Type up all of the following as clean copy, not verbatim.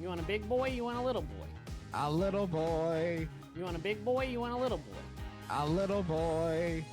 You want a big boy? You want a little boy? A little boy. You want a big boy? You want a little boy? A little boy.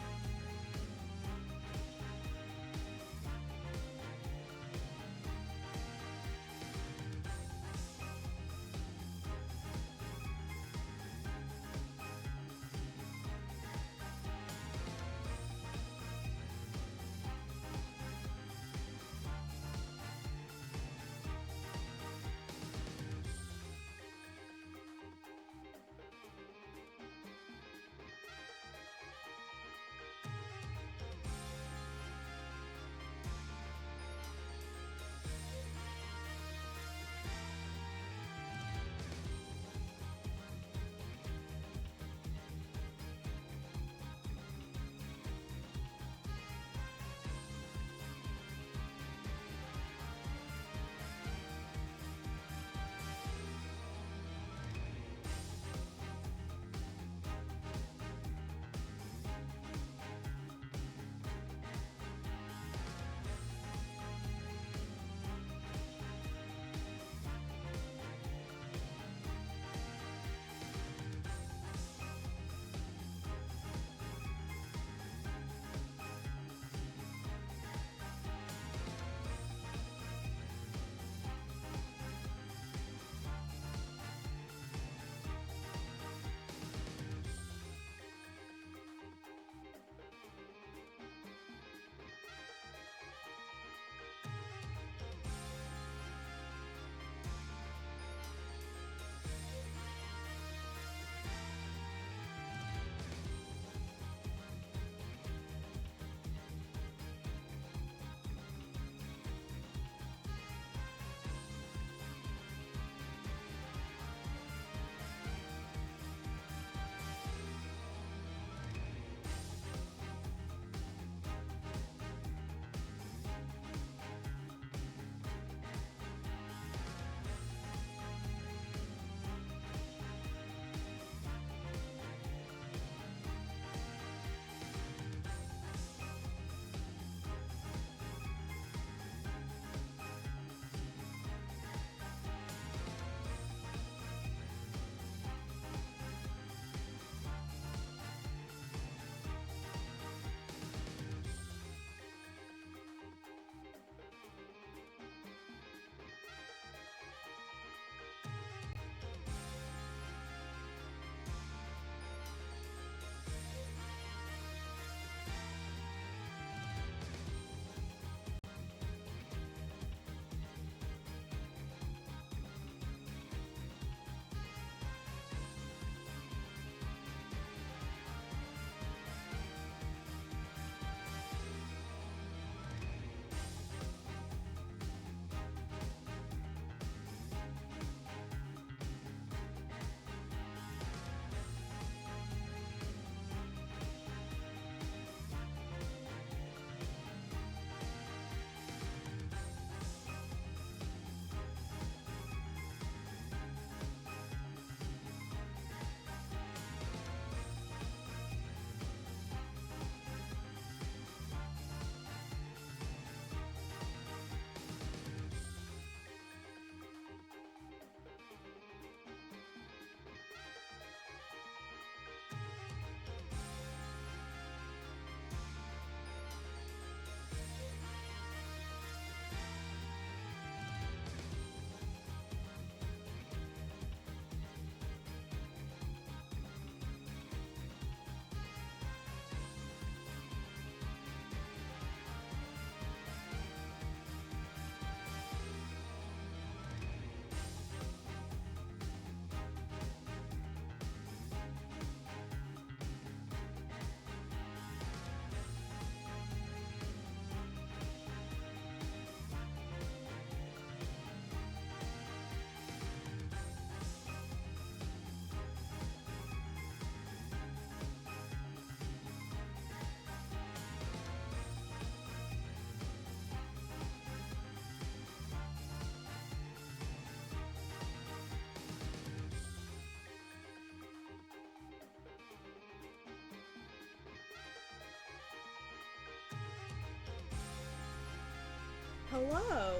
Hello.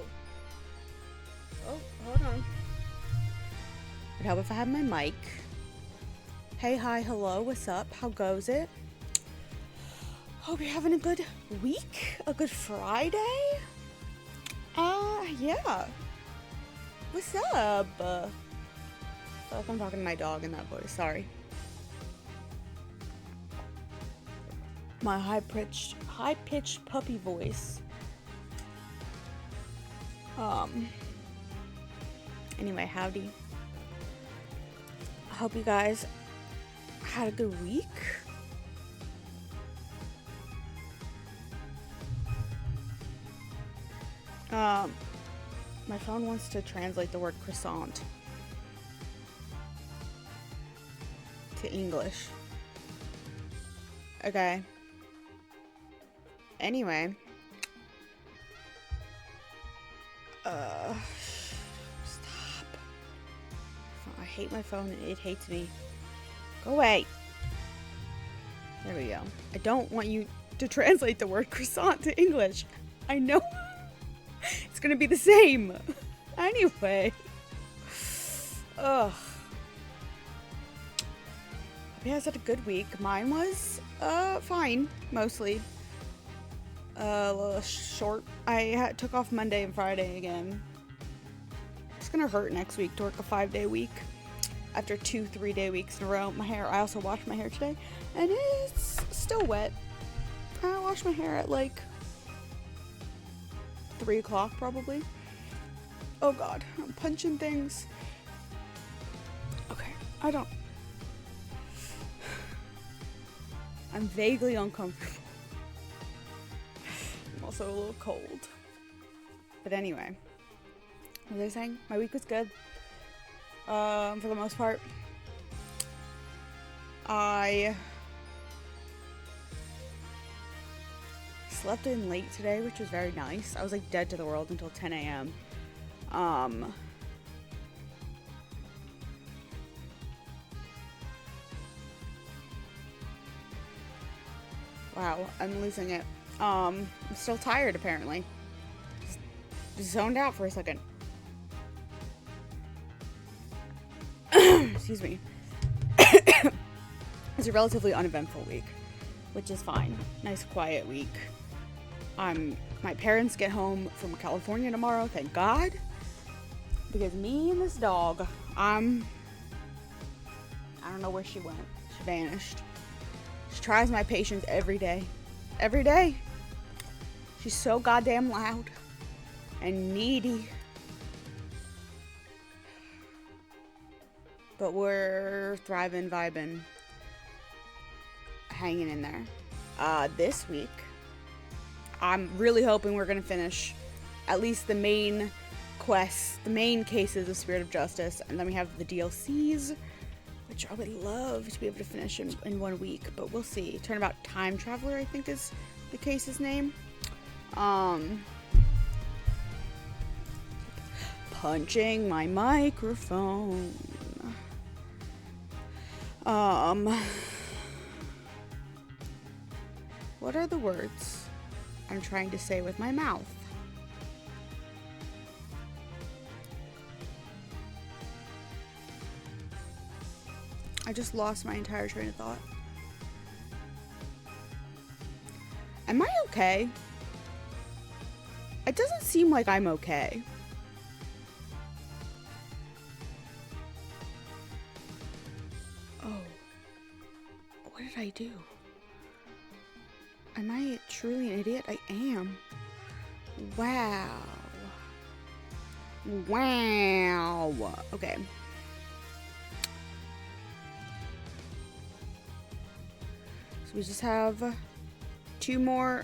Oh, hold on. help if I had my mic. Hey, hi, hello, what's up? How goes it? Hope you're having a good week, a good Friday. Yeah. What's up? I'm talking to my dog in that voice, sorry. My high-pitched puppy voice. Anyway, howdy. I hope you guys had a good week. My phone wants to translate the word croissant to English. Okay. Anyway. Stop. I hate my phone and it hates me. Go away. There we go. I don't want you to translate the word croissant to English. I know. It's gonna be the same. Anyway. Ugh. Hope you guys had a good week. Mine was, fine. Mostly. A little short. I took off Monday and Friday again. It's gonna hurt next week to work a 5-day week. After 2 3-day weeks in a row. I also washed my hair today. And it's still wet. I washed my hair at like 3 o'clock probably. Oh god, I'm punching things. Okay, I'm vaguely uncomfortable. I'm also a little cold. But anyway, what was I saying? My week was good. For the most part. I slept in late today, which was very nice. I was like dead to the world until 10 a.m. Wow, I'm losing it. I'm still tired apparently. Just zoned out for a second. Excuse me. It's a relatively uneventful week, which is fine. Nice quiet week. My parents get home from California tomorrow, thank God. Because me and this dog, I don't know where she went. She vanished. She tries my patience every day. Every day. She's so goddamn loud and needy. But we're thriving, vibing, hanging in there. This week, I'm really hoping we're going to finish at least the main quests, the main cases of Spirit of Justice, and then we have the DLCs, which I would love to be able to finish in 1 week, but we'll see. Turnabout Time Traveler, I think is the case's name. Punching my microphone. What are the words I'm trying to say with my mouth? I just lost my entire train of thought. Am I okay? It doesn't seem like I'm okay. What did I do? Am I truly an idiot? I am. Wow. Wow. Okay. So we just have two more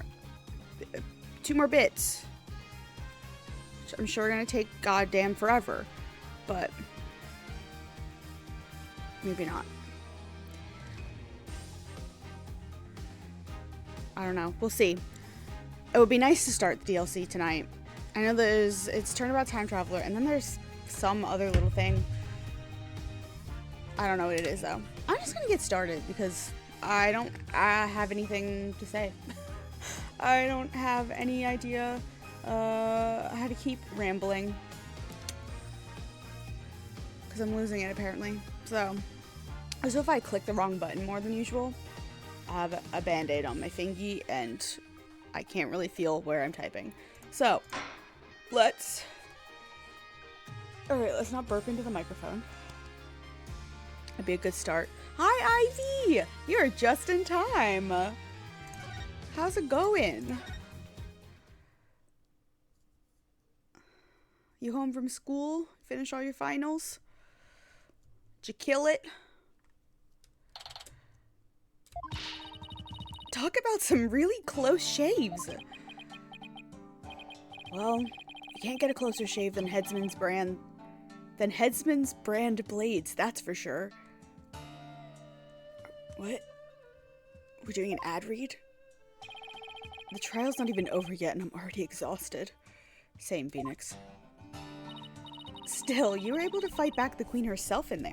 bits. Which I'm sure are gonna take goddamn forever. But maybe not. I don't know. We'll see. It would be nice to start the DLC tonight. I know it's Turnabout Time Traveler, and then there's some other little thing. I don't know what it is, though. I'm just gonna get started, because I don't have anything to say. I don't have any idea how to keep rambling. because I'm losing it apparently. So if I click the wrong button more than usual, I have a band-aid on my fingy and I can't really feel where I'm typing. So let's not burp into the microphone. That'd be a good start. Hi, Ivy! You're just in time. How's it going? You home from school? Finish all your finals? Did you kill it? Talk about some really close shaves. Well, you can't get a closer shave than Headsman's brand blades, that's for sure. What? We're doing an ad read? The trial's not even over yet and I'm already exhausted. Same, Phoenix. Still, you were able to fight back the queen herself in there.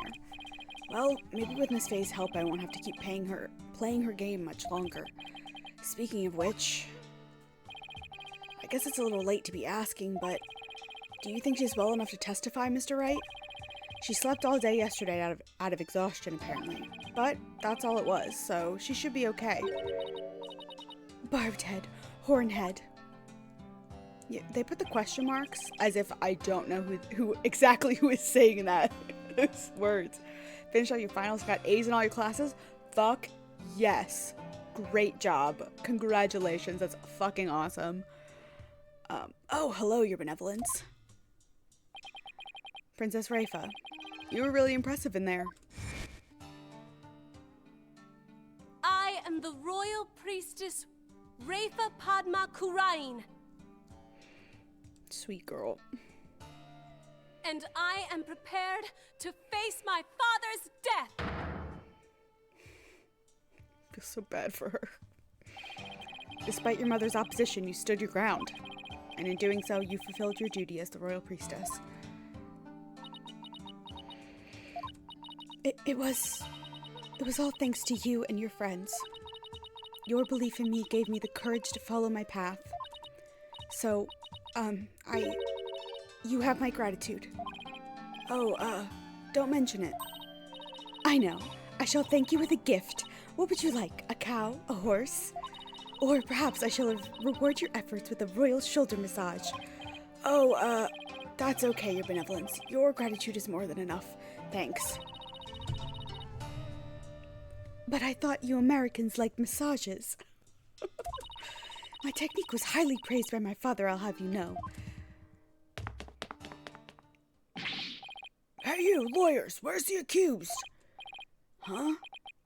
Well, maybe with Miss Faye's help I won't have to keep playing her game much longer. Speaking of which, I guess it's a little late to be asking, but do you think she's well enough to testify, Mr. Wright? She slept all day yesterday out of exhaustion, apparently. But that's all it was, so she should be okay. Barbed head, horn head. Yeah, they put the question marks as if I don't know who exactly is saying that. Those words. Finish all your finals, got A's in all your classes? Fuck yes. Great job. Congratulations. That's fucking awesome. Oh, hello, Your Benevolence. Princess Rafa. You were really impressive in there. I am the royal priestess Rafa Padma Kurain. Sweet girl. And I am prepared to face my father's death. I feel so bad for her. Despite your mother's opposition, you stood your ground. And in doing so, you fulfilled your duty as the royal priestess. It was all thanks to you and your friends. Your belief in me gave me the courage to follow my path. So, you have my gratitude. Oh, don't mention it. I know. I shall thank you with a gift. What would you like? A cow? A horse? Or perhaps I shall reward your efforts with a royal shoulder massage. Oh, that's okay, Your Benevolence. Your gratitude is more than enough. Thanks. But I thought you Americans liked massages. My technique was highly praised by my father, I'll have you know. Hey you, lawyers, where's the accused? Huh?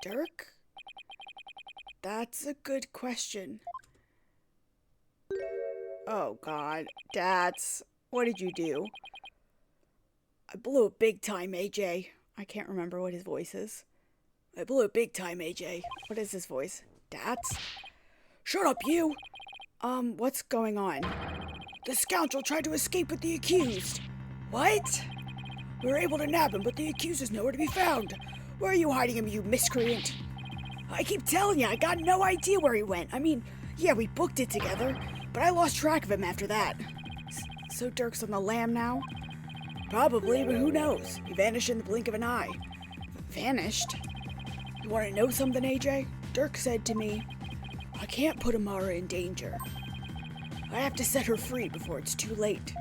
Dirk? That's a good question. Oh god, what did you do? I blew it big time, AJ. I can't remember what his voice is. I blew it big time, AJ. What is his voice? Dats? Shut up, you! What's going on? The scoundrel tried to escape with the accused. What? We were able to nab him, but the accused is nowhere to be found. Where are you hiding him, you miscreant? I keep telling you, I got no idea where he went. I mean, yeah, we booked it together, but I lost track of him after that. So Dirk's on the lam now? Probably, but who knows? He vanished in the blink of an eye. Vanished? You want to know something, AJ? Dirk said to me, I can't put Amara in danger. I have to set her free before it's too late.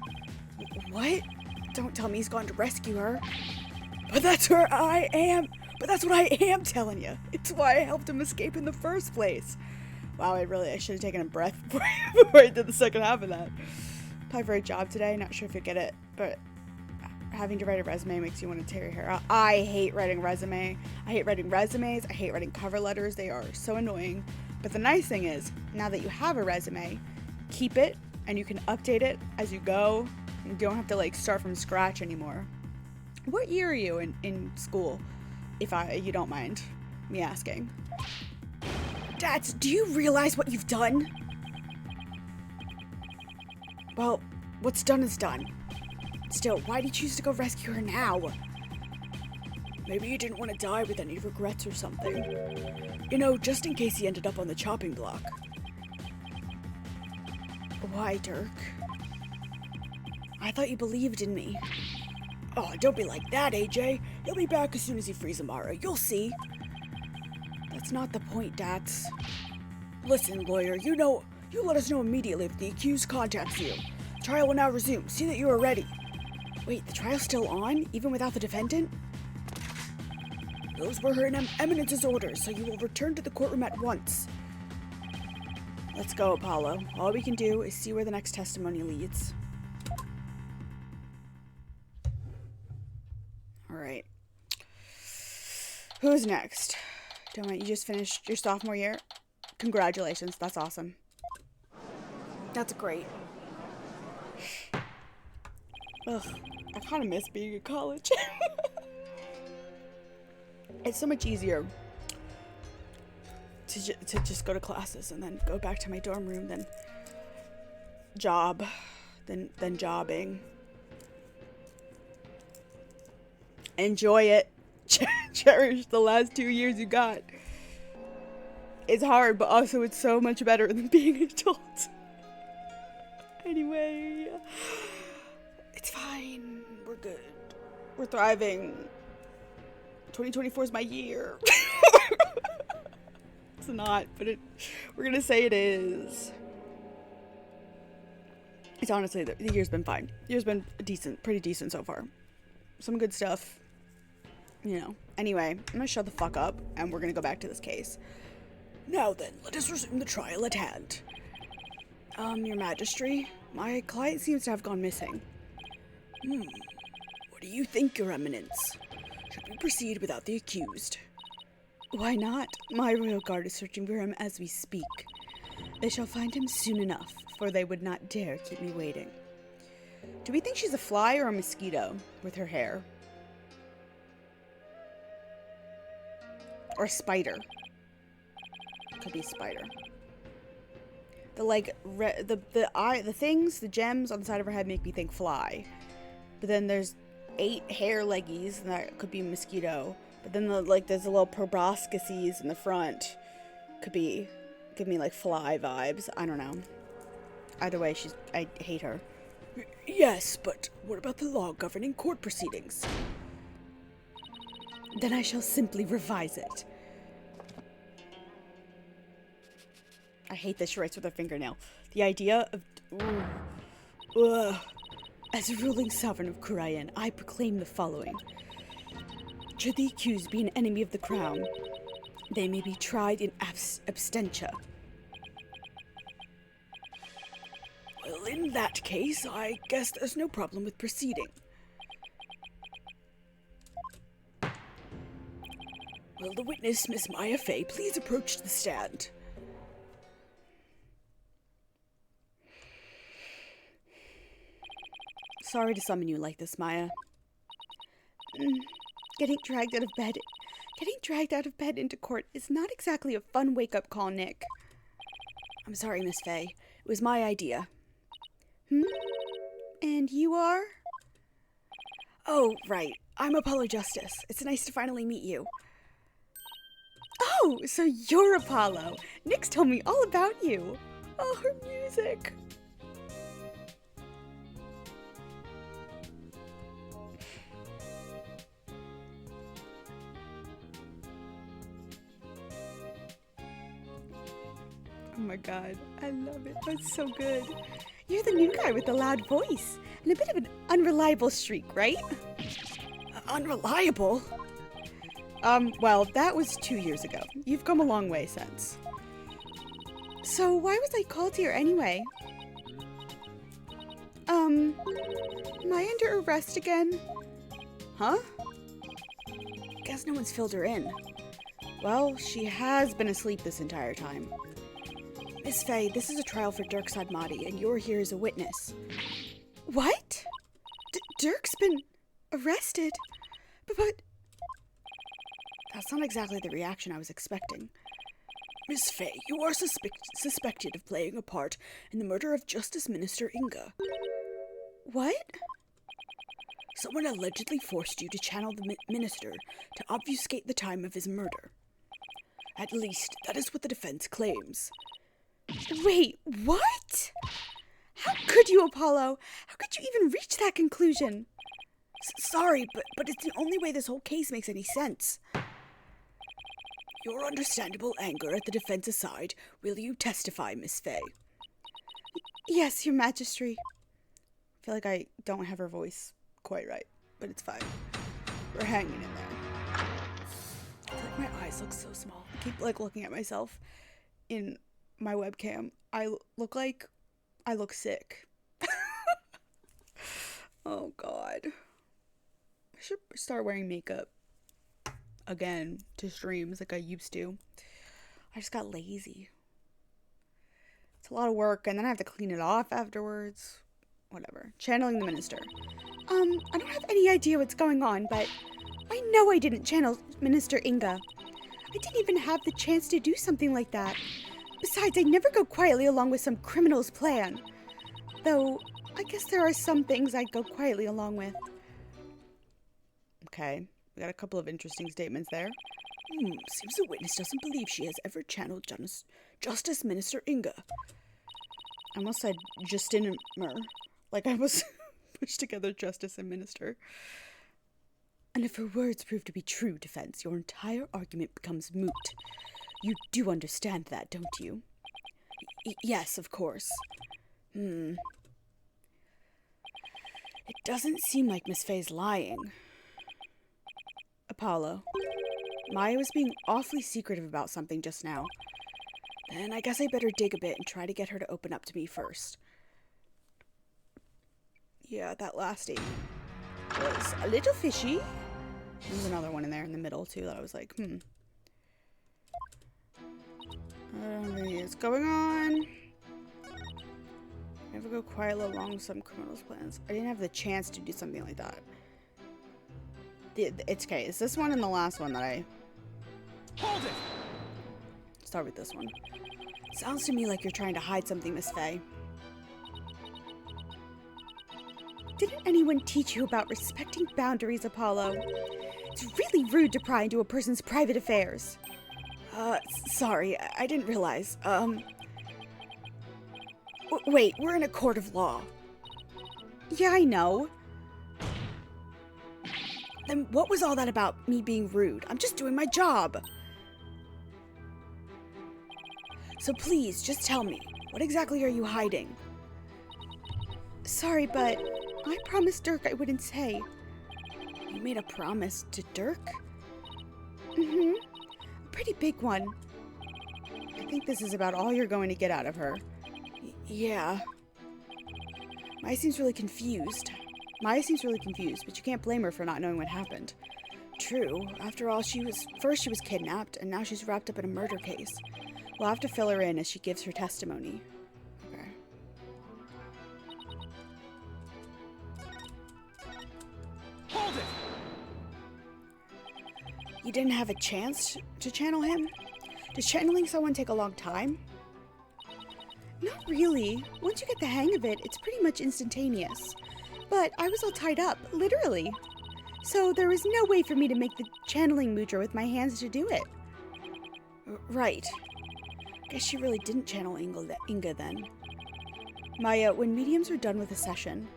What? Don't tell me he's gone to rescue her. But that's what I am telling you. It's why I helped him escape in the first place. Wow, I should have taken a breath before I did the second half of that. Applied for a job today, not sure if you'll get it, but having to write a resume makes you want to tear your hair out. I hate writing resumes. I hate writing cover letters. They are so annoying. But the nice thing is, now that you have a resume, keep it and you can update it as you go. You don't have to start from scratch anymore. What year are you in school, if you don't mind me asking? Dads, do you realize what you've done? Well, what's done is done. Still, why did you choose to go rescue her now? Maybe you didn't want to die with any regrets or something. You know, just in case he ended up on the chopping block. Why, Dirk? I thought you believed in me. Oh, don't be like that, AJ. He'll be back as soon as he frees Amara. You'll see. That's not the point, Dats. Listen, lawyer, you let us know immediately if the accused contacts you. Trial will now resume. See that you are ready. Wait, the trial's still on, even without the defendant? Those were Her Eminence's orders, so you will return to the courtroom at once. Let's go, Apollo. All we can do is see where the next testimony leads. Alright. Who's next? Don't you just finished your sophomore year? Congratulations, that's awesome. That's great. Ugh, I kind of miss being in college. It's so much easier to just go to classes and then go back to my dorm room than jobbing. Enjoy it. Cherish the last 2 years you got. It's hard, but also it's so much better than being an adult. Anyway, it's fine. We're good. We're thriving. 2024 is my year. It's not, but we're gonna say it is. It's honestly, the year's been fine. The year's been pretty decent so far. Some good stuff, you know. Anyway, I'm gonna shut the fuck up, and we're gonna go back to this case. Now then, let us resume the trial at hand. Your Majesty, my client seems to have gone missing. What do you think, Your Eminence? Should we proceed without the accused? Why not? My royal guard is searching for him as we speak. They shall find him soon enough, for they would not dare keep me waiting. Do we think she's a fly or a mosquito with her hair? Or a spider? Could be a spider. The things, the gems on the side of her head make me think fly. But then there's 8 hair leggies, and that could be a mosquito. But then there's a little proboscises in the front. Could be, give me like fly vibes. I don't know. Either way, I hate her. Yes, but what about the law governing court proceedings? Then I shall simply revise it. I hate that she writes with her fingernail. The idea of... As a ruling sovereign of Korayan, I proclaim the following. Should the accused be an enemy of the crown, they may be tried in absentia. Well, in that case, I guess there's no problem with proceeding. Will the witness, Miss Maya Fey, please approach the stand? Sorry to summon you like this, Maya. Getting dragged out of bed into court is not exactly a fun wake-up call, Nick. I'm sorry, Miss Fey. It was my idea. And you are? Oh, right. I'm Apollo Justice. It's nice to finally meet you. Oh, so you're Apollo. Nick's told me all about you. Oh, her music. Oh my god, I love it. That's so good. You're the new guy with the loud voice and a bit of an unreliable streak, right? Unreliable? Well, that was 2 years ago. You've come a long way since. So why was I called here anyway? Am I under arrest again? Huh? Guess no one's filled her in. Well, she has been asleep this entire time. Miss Fey, this is a trial for Dirk Sadmati, and you're here as a witness. What? Dirk's been arrested? But... That's not exactly the reaction I was expecting. Miss Fey, you are suspected of playing a part in the murder of Justice Minister Inga. What? Someone allegedly forced you to channel the minister to obfuscate the time of his murder. At least, that is what the defense claims. Wait, what? How could you, Apollo? How could you even reach that conclusion? Sorry, but it's the only way this whole case makes any sense. Your understandable anger at the defense aside, will you testify, Miss Fay? Yes, Your Majesty. I feel like I don't have her voice quite right, but it's fine. We're hanging in there. I feel like my eyes look so small. I keep looking at myself in my webcam. I look sick. Oh God. I should start wearing makeup again to streams like I used to. I just got lazy. It's a lot of work, and then I have to clean it off afterwards. Whatever. Channeling the minister. I don't have any idea what's going on, but I know I didn't channel Minister Inga. I didn't even have the chance to do something like that. Besides, I never go quietly along with some criminal's plan. Though, I guess there are some things I'd go quietly along with. Okay, we got a couple of interesting statements there. Seems the witness doesn't believe she has ever channeled Justice Minister Inga. I almost said Justinimer, like I was pushed together Justice and Minister. And if her words prove to be true, defense, your entire argument becomes moot. You do understand that, don't you? Yes, of course. It doesn't seem like Miss Fay's lying. Apollo. Maya was being awfully secretive about something just now. Then I guess I better dig a bit and try to get her to open up to me first. Yeah, that last statement was a little fishy. There's another one in there in the middle, too, that I was like, I don't know what's going on. Never go quietly along some criminal's plans. I didn't have the chance to do something like that. It's okay. It's this one and the last one that I... Hold it! Start with this one. Sounds to me like you're trying to hide something, Miss Fay. Didn't anyone teach you about respecting boundaries, Apollo? It's really rude to pry into a person's private affairs. Sorry, I didn't realize. Wait, we're in a court of law. Yeah, I know. Then what was all that about me being rude? I'm just doing my job. So please, just tell me, what exactly are you hiding? Sorry, but I promised Dirk I wouldn't say. You made a promise to Dirk? A pretty big one. I think this is about all you're going to get out of her. Yeah. Maya seems really confused, but you can't blame her for not knowing what happened. True. After all, she was kidnapped, and now she's wrapped up in a murder case. We'll have to fill her in as she gives her testimony. Okay. Hold it! You didn't have a chance to channel him? Does channeling someone take a long time? Not really. Once you get the hang of it, it's pretty much instantaneous. But I was all tied up, literally. So there was no way for me to make the channeling mudra with my hands to do it. Right. Guess she really didn't channel Inga then. Maya, when mediums are done with a session,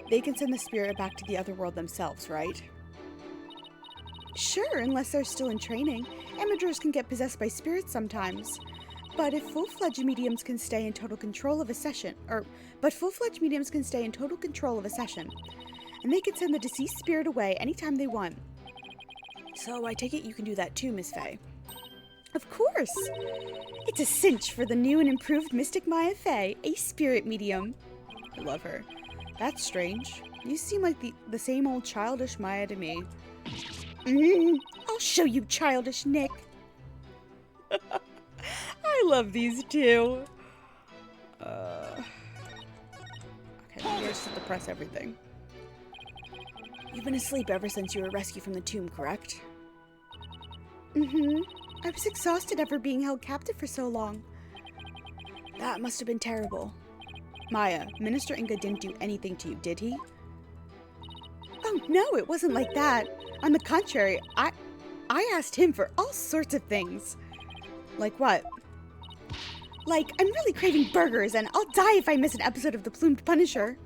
they can send the spirit back to the other world themselves, right? Sure, unless they're still in training. Amateurs can get possessed by spirits sometimes. But full-fledged mediums can stay in total control of a session, and they can send the deceased spirit away anytime they want. So I take it you can do that too, Miss Fay. Of course! It's a cinch for the new and improved Mystic Maya Fay, a spirit medium. I love her. That's strange. You seem like the same old childish Maya to me. I'll show you, childish Nick. I love these two. Okay, maybe I just have to press everything. You've been asleep ever since you were rescued from the tomb, correct? I was exhausted after being held captive for so long. That must have been terrible. Maya, Minister Inga didn't do anything to you, did he? Oh no, it wasn't like that. On the contrary, I asked him for all sorts of things. Like what? Like, I'm really craving burgers, and I'll die if I miss an episode of The Plumed Punisher.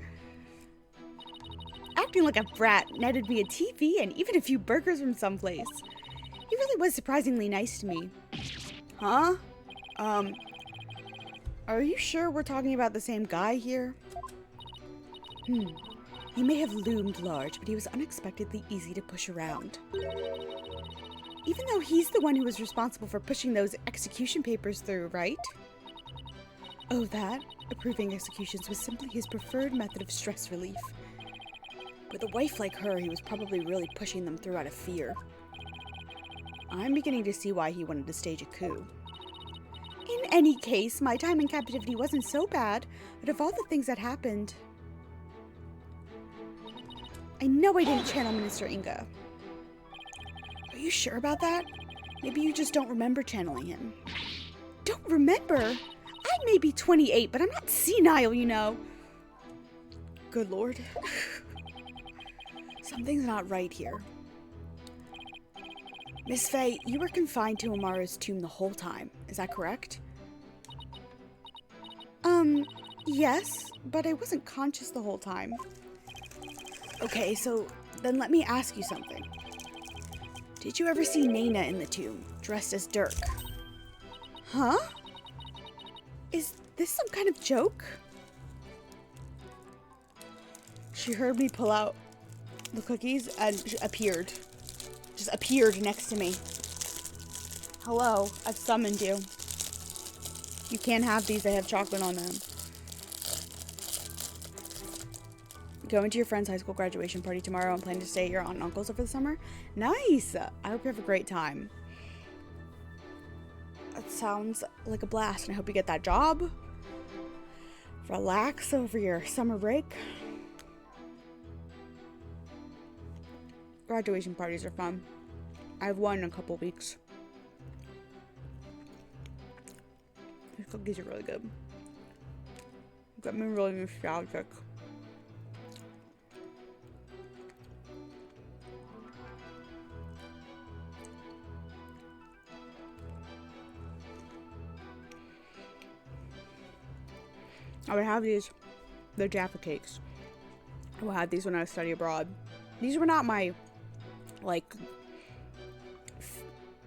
acting like a brat, netted me a TV and even a few burgers from someplace. He really was surprisingly nice to me. Huh? Are you sure we're talking about the same guy here? He may have loomed large, but he was unexpectedly easy to push around. Even though he's the one who was responsible for pushing those execution papers through, right? Oh, that? Approving executions was simply his preferred method of stress relief. With a wife like her, he was probably really pushing them through out of fear. I'm beginning to see why he wanted to stage a coup. In any case, my time in captivity wasn't so bad, but of all the things that happened... I know I didn't channel Minister Inga. Are you sure about that? Maybe you just don't remember channeling him. Don't remember? I may be 28, but I'm not senile, you know. Good lord. Something's not right here. Miss Faye, you were confined to Amara's tomb the whole time. Is that correct? Yes, but I wasn't conscious the whole time. Okay, so then let me ask you something. Did you ever see Nana in the tomb, dressed as Dirk? Huh? Is this some kind of joke? She heard me pull out the cookies and appeared. Just appeared next to me. Hello, I've summoned you. You can't have these, they have chocolate on them. Going to your friend's high school graduation party tomorrow and planning to stay at your aunt and uncle's over the summer? Nice! I hope you have a great time. That sounds like a blast, and I hope you get that job. Relax over your summer break. Graduation parties are fun. I have one in a couple weeks. These cookies are really good. Got me really nostalgic. I would have these, the Jaffa cakes. I would have these when I was studying abroad. These were not my, like,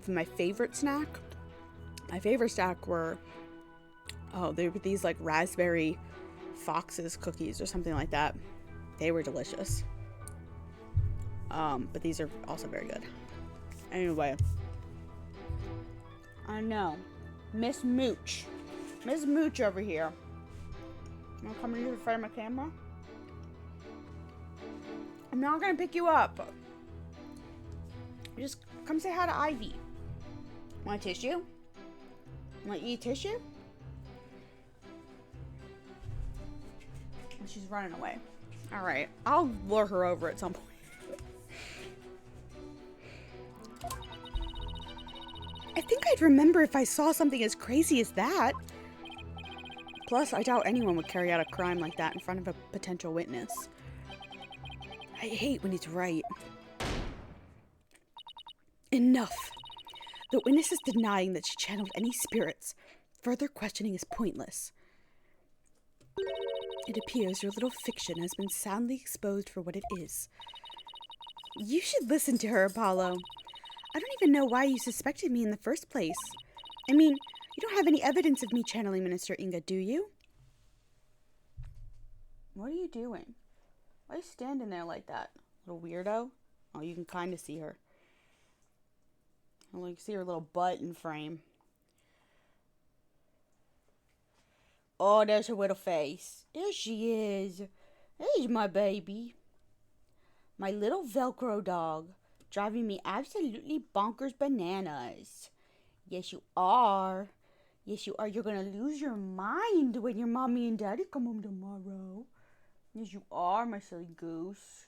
my favorite snack. My favorite snack were, they were these, like, raspberry foxes cookies or something like that. They were delicious. But these are also very good. Anyway. I know. Miss Mooch. Miss Mooch over here. You wanna come in here in front of my camera? I'm not gonna pick you up. Just come say hi to Ivy. Want a tissue? Want to eat tissue? She's running away. Alright, I'll lure her over at some point. I think I'd remember if I saw something as crazy as that. Plus, I doubt anyone would carry out a crime like that in front of a potential witness. I hate when he's right. Enough! The witness is denying that she channeled any spirits. Further questioning is pointless. It appears your little fiction has been soundly exposed for what it is. You should listen to her, Apollo. I don't even know why you suspected me in the first place. I mean, you don't have any evidence of me channeling Minister Inga, do you? What are you doing? Why are you standing there like that? Little weirdo? Oh, you can kind of see her. Oh, you can see her little butt in frame. Oh, there's her little face. There she is. There's my baby. My little Velcro dog. Driving me absolutely bonkers bananas. Yes, you are. Yes, you are. You're gonna lose your mind when your mommy and daddy come home tomorrow. Yes, you are, my silly goose.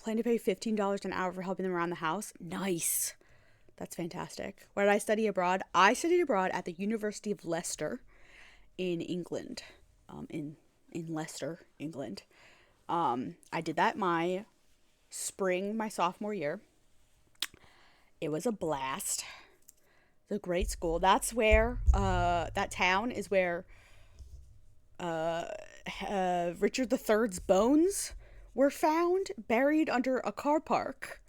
Plan to pay $15 an hour for helping them around the house. Nice. That's fantastic. Where did I study abroad? I studied abroad at the University of Leicester in England. In Leicester, England. I did that my sophomore year. It was a blast. It's a great school. That's where, that town is where Richard III's bones were found buried under a car park.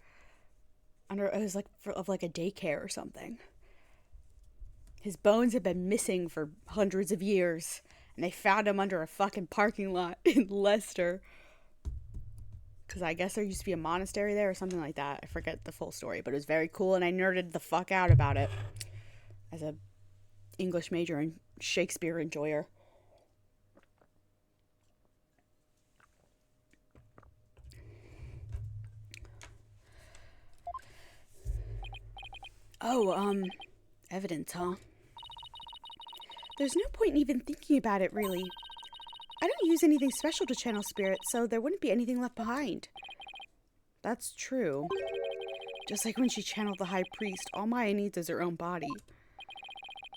It was like of like a daycare or something. His bones had been missing for hundreds of years, and they found him under a fucking parking lot in Leicester. Because I guess there used to be a monastery there or something like that. I forget the full story, but it was very cool, and I nerded the fuck out about it as a English major and Shakespeare enjoyer. Oh, evidence, huh? There's no point in even thinking about it, really. I don't use anything special to channel spirits, so there wouldn't be anything left behind. That's true. Just like when she channeled the High Priest, all Maya needs is her own body.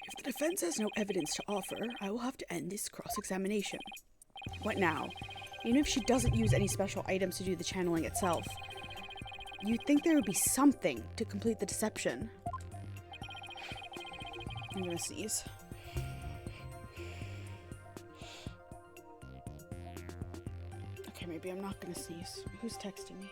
If the defense has no evidence to offer, I will have to end this cross-examination. What now? Even if she doesn't use any special items to do the channeling itself, you'd think there would be something to complete the deception. I'm gonna sneeze. Okay, maybe I'm not gonna sneeze. Who's texting me?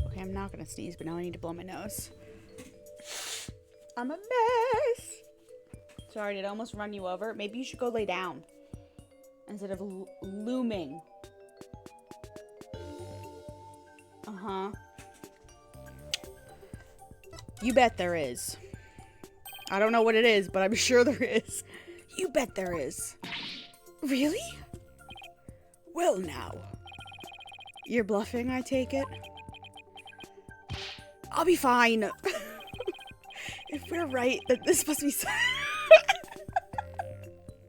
Okay, I'm not gonna sneeze, but now I need to blow my nose. I'm a mess. Sorry, did I almost run you over? Maybe you should go lay down instead of looming. Uh-huh. You bet there is. I don't know what it is, but I'm sure there is. You bet there is. Really? Well, now. You're bluffing, I take it? I'll be fine. If we're right, then this must be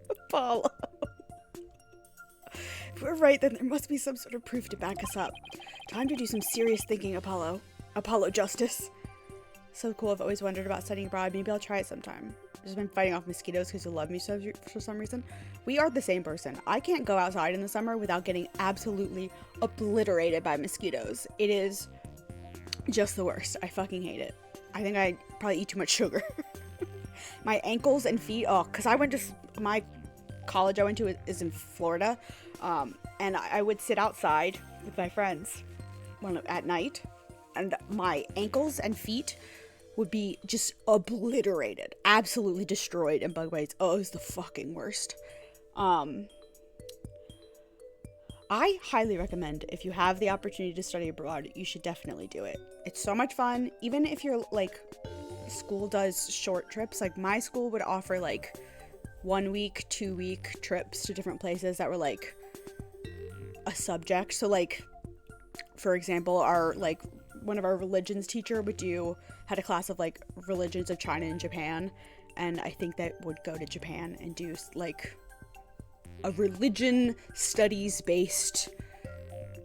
Apollo. If we're right, then there must be some sort of proof to back us up. Time to do some serious thinking, Apollo. Apollo Justice. So cool, I've always wondered about studying abroad. Maybe I'll try it sometime. I've just been fighting off mosquitoes because they love me so for some reason. We are the same person. I can't go outside in the summer without getting absolutely obliterated by mosquitoes. It is just the worst. I fucking hate it. I think I probably eat too much sugar. My ankles and feet, because I went to, my college I went to is in Florida, and I would sit outside with my friends at night, and my ankles and feet would be just obliterated, absolutely destroyed in bug bites. Oh, it was the fucking worst. I highly recommend, if you have the opportunity to study abroad, you should definitely do it. It's so much fun. Even if you're like, school does short trips, like my school would offer like 1 week, 2 week trips to different places that were like a subject. So like, for example, one of our religions teacher had a class of like religions of China and Japan, and I think that would go to Japan and do like a religion studies based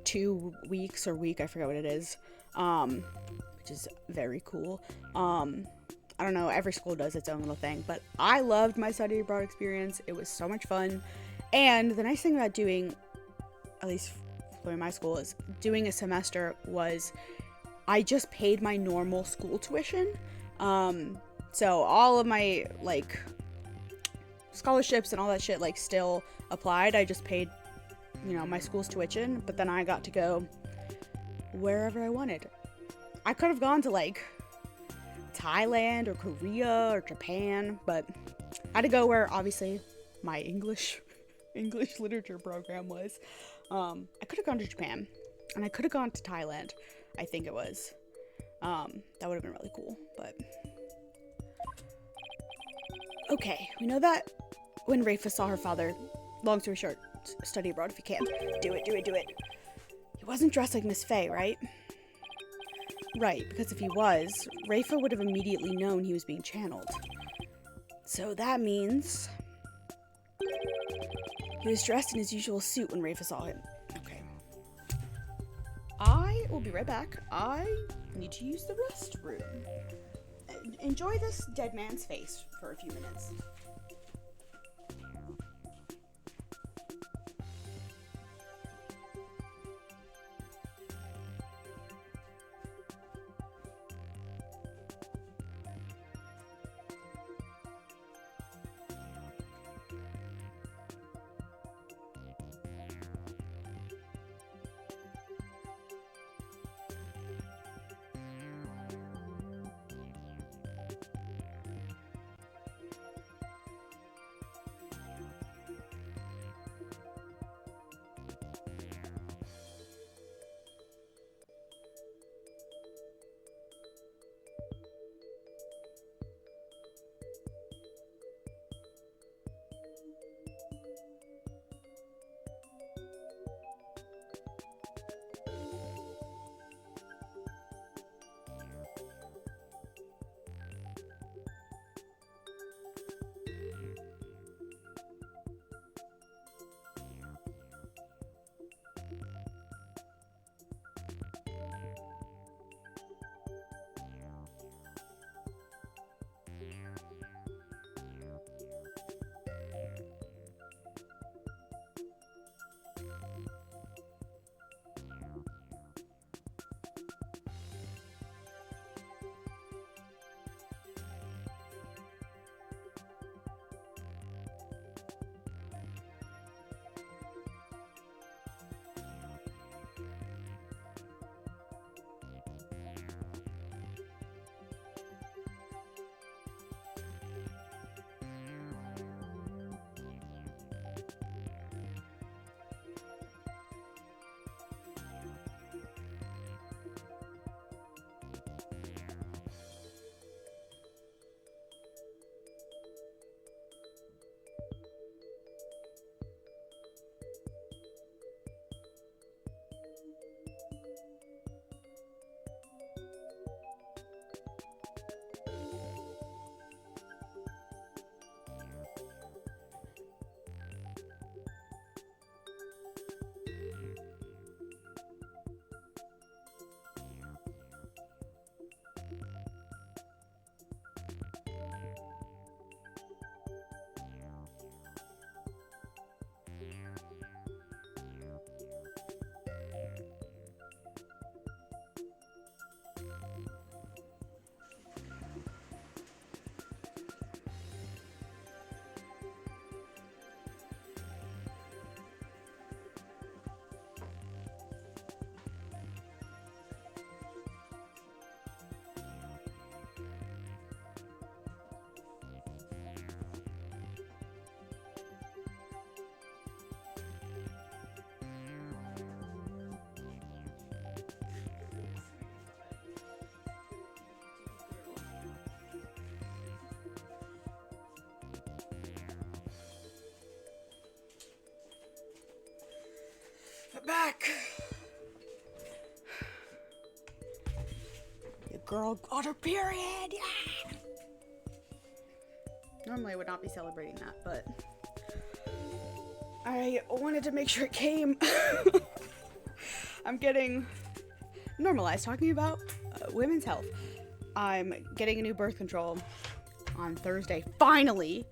2 weeks or week, I forget what it is, which is very cool. I don't know, every school does its own little thing, but I loved my study abroad experience. It was so much fun. And the nice thing about doing, at least for my school, is doing a semester was I just paid my normal school tuition. So all of my like scholarships and all that shit like still applied. I just paid, my school's tuition, but then I got to go wherever I wanted. I could have gone to like Thailand or Korea or Japan, but I had to go where obviously my English literature program was. I could have gone to Japan, and I could have gone to Thailand, I think it was. That would have been really cool, but okay, we know that when Rafa saw her father, long story short, study abroad if you can. Do it. He wasn't dressed like Miss Faye, right? Right, because if he was, Rafa would have immediately known he was being channeled. So that means he was dressed in his usual suit when Rafa saw him. Okay. I will be right back. I need to use the restroom. Enjoy this dead man's face for a few minutes. back. Your girl got her period. Yeah. Normally I would not be celebrating that, but I wanted to make sure it came. I'm getting normalized talking about women's health. I'm getting a new birth control on Thursday. Finally,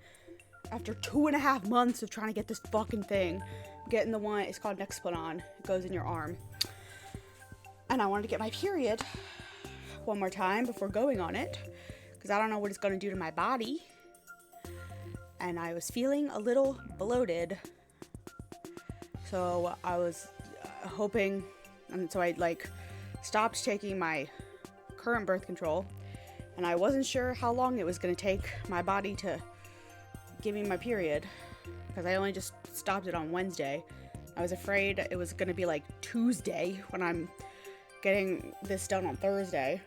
after 2.5 months of trying to get this fucking thing, getting the one, it's called Nexplanon. It goes in your arm. And I wanted to get my period one more time before going on it, because I don't know what it's going to do to my body. And I was feeling a little bloated. So I was hoping, and so I stopped taking my current birth control, and I wasn't sure how long it was going to take my body to give me my period, because I only just stopped it on Wednesday. I was afraid it was going to be like Tuesday when I'm getting this done on Thursday.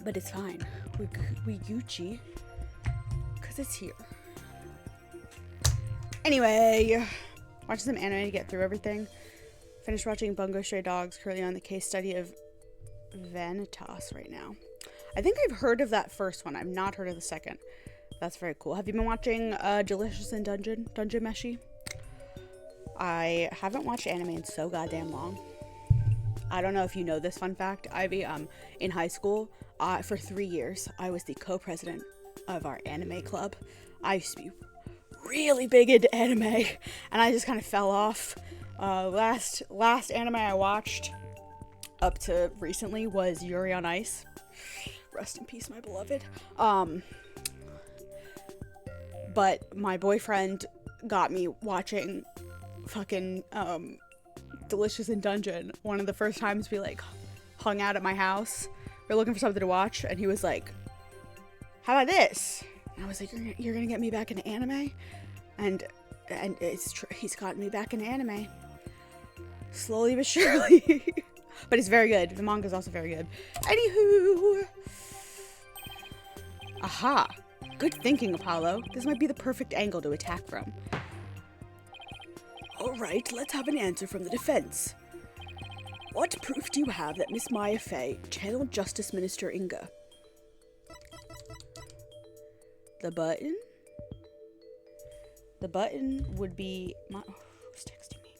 But it's fine. We Gucci, because it's here. Anyway, watch some anime to get through everything. Finished watching Bungo Stray Dogs, currently on the case study of Vanitas right now. I think I've heard of that first one. I've not heard of the second. That's very cool. Have you been watching Delicious in Dungeon Meshi? I haven't watched anime in so goddamn long. I don't know if you know this fun fact, Ivy. In high school, for 3 years, I was the co-president of our anime club. I used to be really big into anime, and I just kind of fell off. Last anime I watched up to recently was Yuri on Ice. Rest in peace, my beloved. But my boyfriend got me watching fucking Delicious in Dungeon. One of the first times we hung out at my house, we were looking for something to watch, and he was like, "How about this?" And I was like, "You're gonna get me back into anime?" And it's he's gotten me back into anime, slowly but surely. But it's very good. The manga's also very good. Anywho, aha! Good thinking, Apollo. This might be the perfect angle to attack from. All right, let's have an answer from the defense. What proof do you have that Miss Maya Fey channeled Justice Minister Inga? The button? The button would be my... Oh, who's texting me?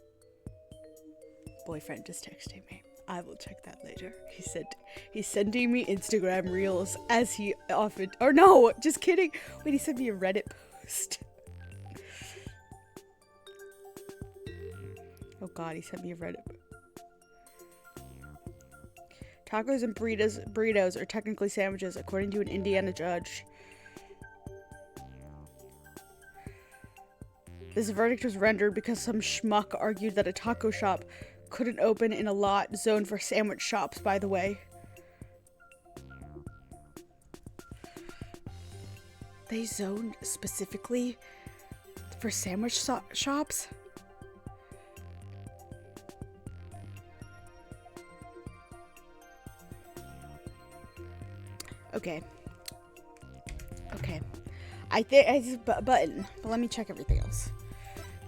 Boyfriend just texting me. I will check that later. He said he's sending me Instagram reels as he often... Or no, just kidding. Wait, he sent me a Reddit post. Oh god, he sent me a Reddit. Tacos and burritos are technically sandwiches, according to an Indiana judge. This verdict was rendered because some schmuck argued that a taco shop couldn't open in a lot zoned for sandwich shops, by the way. They zoned specifically for sandwich shops? Okay. I think it's a button, but let me check everything else.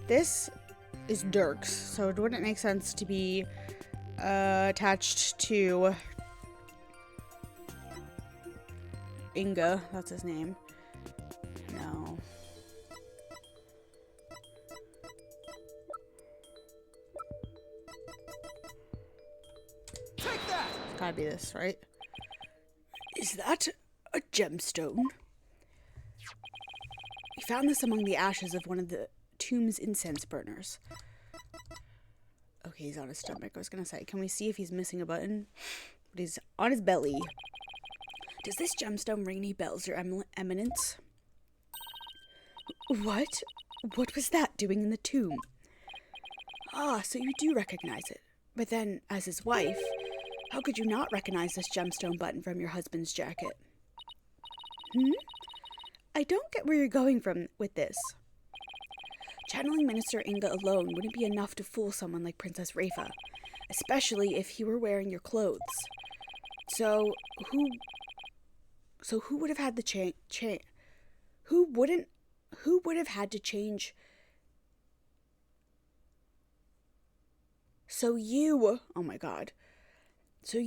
This is Dirks, so it wouldn't make sense to be attached to Inga. That's his name. No. Take that! It's gotta be this, right? Is that a gemstone? We found this among the ashes of one of the tomb's incense burners. Okay, he's on his stomach. I was gonna say, can we see if he's missing a button? But he's on his belly. Does this gemstone ring any bells, Your Eminence? What? What was that doing in the tomb? Ah, so you do recognize it. But then, as his wife, how could you not recognize this gemstone button from your husband's jacket? I don't get where you're going from with this. Channeling Minister Inga alone wouldn't be enough to fool someone like Princess Rafa, especially if he were wearing your clothes. So who would have had the who would have had to change So you... Oh my god. So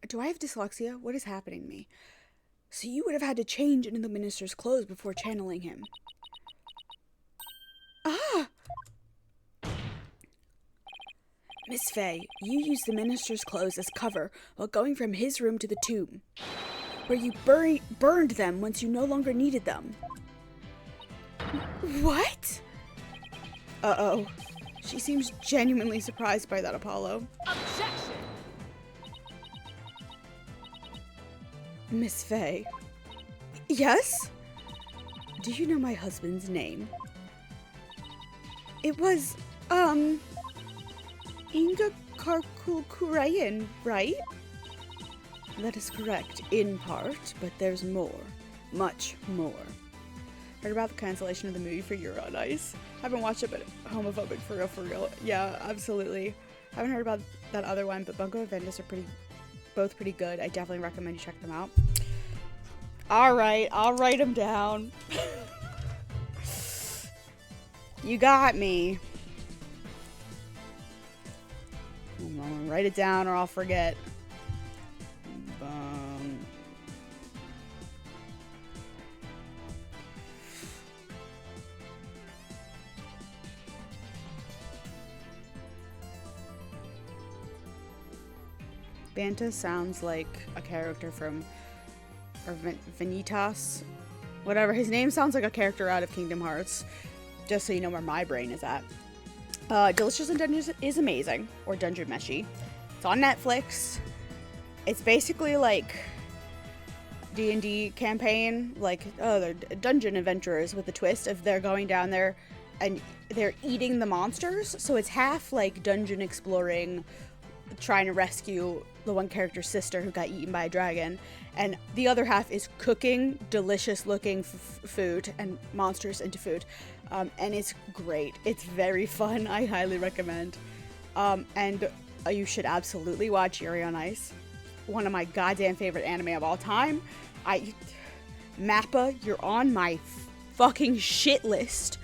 do I have dyslexia? What is happening to me? So you would have had to change into the minister's clothes before channeling him. Ah! Miss Faye, you used the minister's clothes as cover while going from his room to the tomb, where you burned them once you no longer needed them. What? Uh-oh. She seems genuinely surprised by that, Apollo. Objection! Miss Faye. Yes? Do you know my husband's name? It was, Inga Karkulkurayan, right? That is correct, in part, but there's more. Much more. Heard about the cancellation of the movie for You're on Ice? Haven't watched it, but homophobic for real. Yeah, absolutely. Haven't heard about that other one, but Bungo and Ventus are both pretty good. I definitely recommend you check them out. Alright, I'll write them down. You got me. I'm gonna write it down or I'll forget. Banta sounds like a character from Vanitas. Whatever, his name sounds like a character out of Kingdom Hearts. Just so you know where my brain is at. Delicious in Dungeons is amazing, or Dungeon Meshi. It's on Netflix. It's basically like D&D campaign, like, oh, they're dungeon adventurers with the twist of they're going down there and they're eating the monsters. So it's half like dungeon exploring, trying to rescue the one character's sister who got eaten by a dragon, and the other half is cooking delicious looking food and monsters into food, and it's great. It's very fun. I highly recommend. And you should absolutely watch Yuri on Ice, one of my goddamn favorite anime of all time. Mappa, you're on my fucking shit list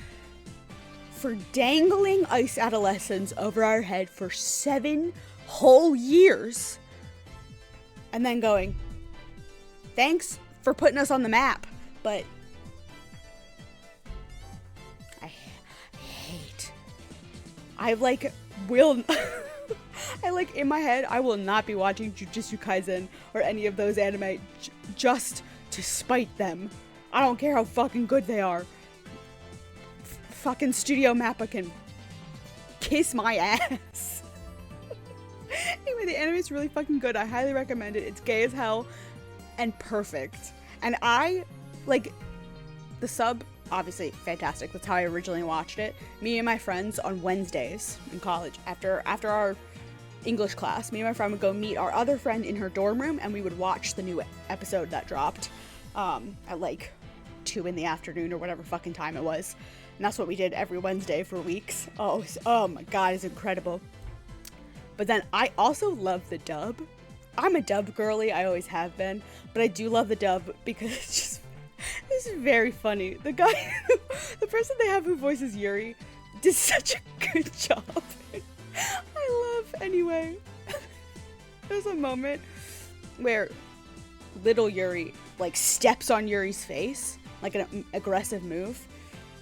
for dangling ice adolescents over our head for 7 whole years and then going, thanks for putting us on the map, but I hate, I like will I like in my head I will not be watching Jujutsu Kaisen or any of those anime just to spite them. I don't care how fucking good they are. Fucking Studio Mappa can kiss my ass. Anyway, the anime is really fucking good. I highly recommend it. It's gay as hell and perfect. And I, like, the sub, obviously fantastic. That's how I originally watched it. Me and my friends on Wednesdays in college, after our English class, me and my friend would go meet our other friend in her dorm room, and we would watch the new episode that dropped at like 2 in the afternoon or whatever fucking time it was. And that's what we did every Wednesday for weeks. Oh my god, it's incredible. But then I also love the dub. I'm a dub girly, I always have been, but I do love the dub because it's just, this is very funny. The guy, the person they have who voices Yuri did such a good job. Anyway, there's a moment where little Yuri, like, steps on Yuri's face, like an aggressive move,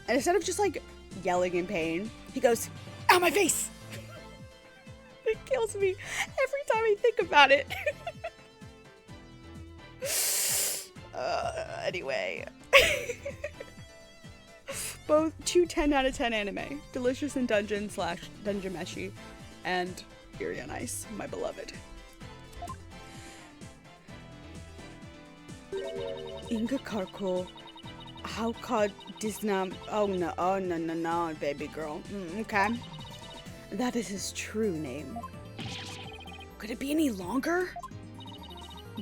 and instead of just, like, yelling in pain, he goes, ow, my face! It kills me every time I think about it. Anyway. Both 2 10 out of 10 anime. Delicious in Dungeon / Dungeon Meshi, and Yuri on Ice, my beloved. Inga Karkul, how could Disney? Oh no, baby girl. Okay. That is his true name. Could it be any longer?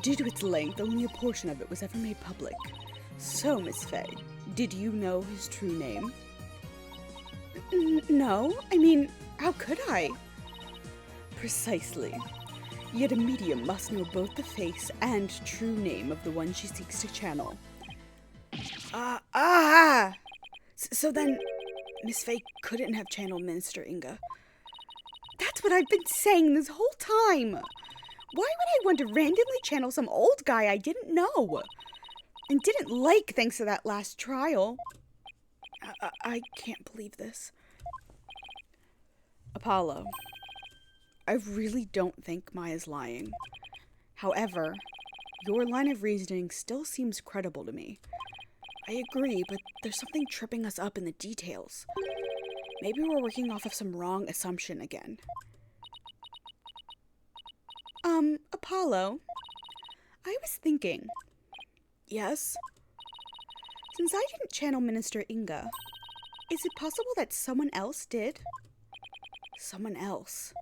Due to its length, only a portion of it was ever made public. So, Miss Faye, did you know his true name? No, I mean, how could I? Precisely. Yet a medium must know both the face and true name of the one she seeks to channel. So then, Miss Faye couldn't have channeled Minister Inga. That's what I've been saying this whole time. Why would I want to randomly channel some old guy I didn't know? And didn't like thanks to that last trial. I can't believe this. Apollo, I really don't think Maya's lying. However, your line of reasoning still seems credible to me. I agree, but there's something tripping us up in the details. Maybe we're working off of some wrong assumption again. Apollo, I was thinking. Yes? Since I didn't channel Minister Inga, is it possible that someone else did? Someone else.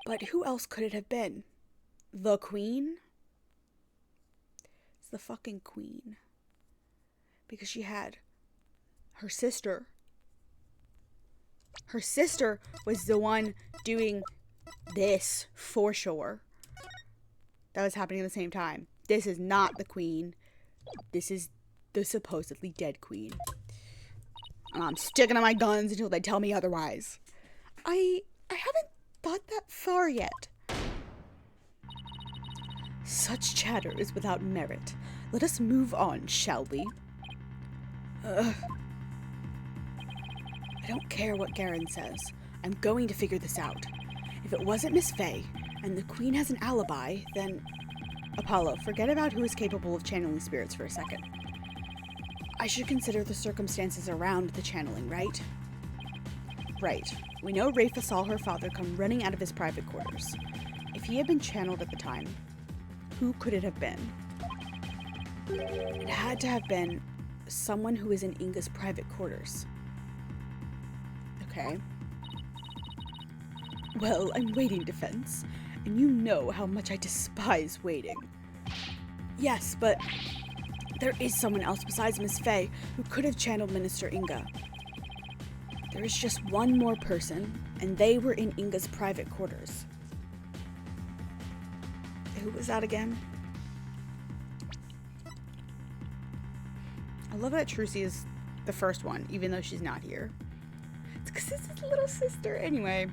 But who else could it have been? The Queen? It's the fucking Queen. Because she had her sister. Her sister was the one doing this for sure. That was happening at the same time. This is not the Queen. This is the supposedly dead Queen. And I'm sticking to my guns until they tell me otherwise. I haven't thought that far yet. Such chatter is without merit. Let us move on, shall we? I don't care what Garen says. I'm going to figure this out. If it wasn't Miss Faye, and the Queen has an alibi, then... Apollo, forget about who is capable of channeling spirits for a second. I should consider the circumstances around the channeling, right? Right. We know Rafa saw her father come running out of his private quarters. If he had been channeled at the time, who could it have been? It had to have been someone who is in Inga's private quarters. Okay. Well, I'm waiting, Defense, and you know how much I despise waiting. Yes, but there is someone else besides Miss Faye who could have channeled Minister Inga. There is just one more person, and they were in Inga's private quarters. Who was that again? I love that Trucy is the first one, even though she's not here. It's because it's his little sister. Anyway,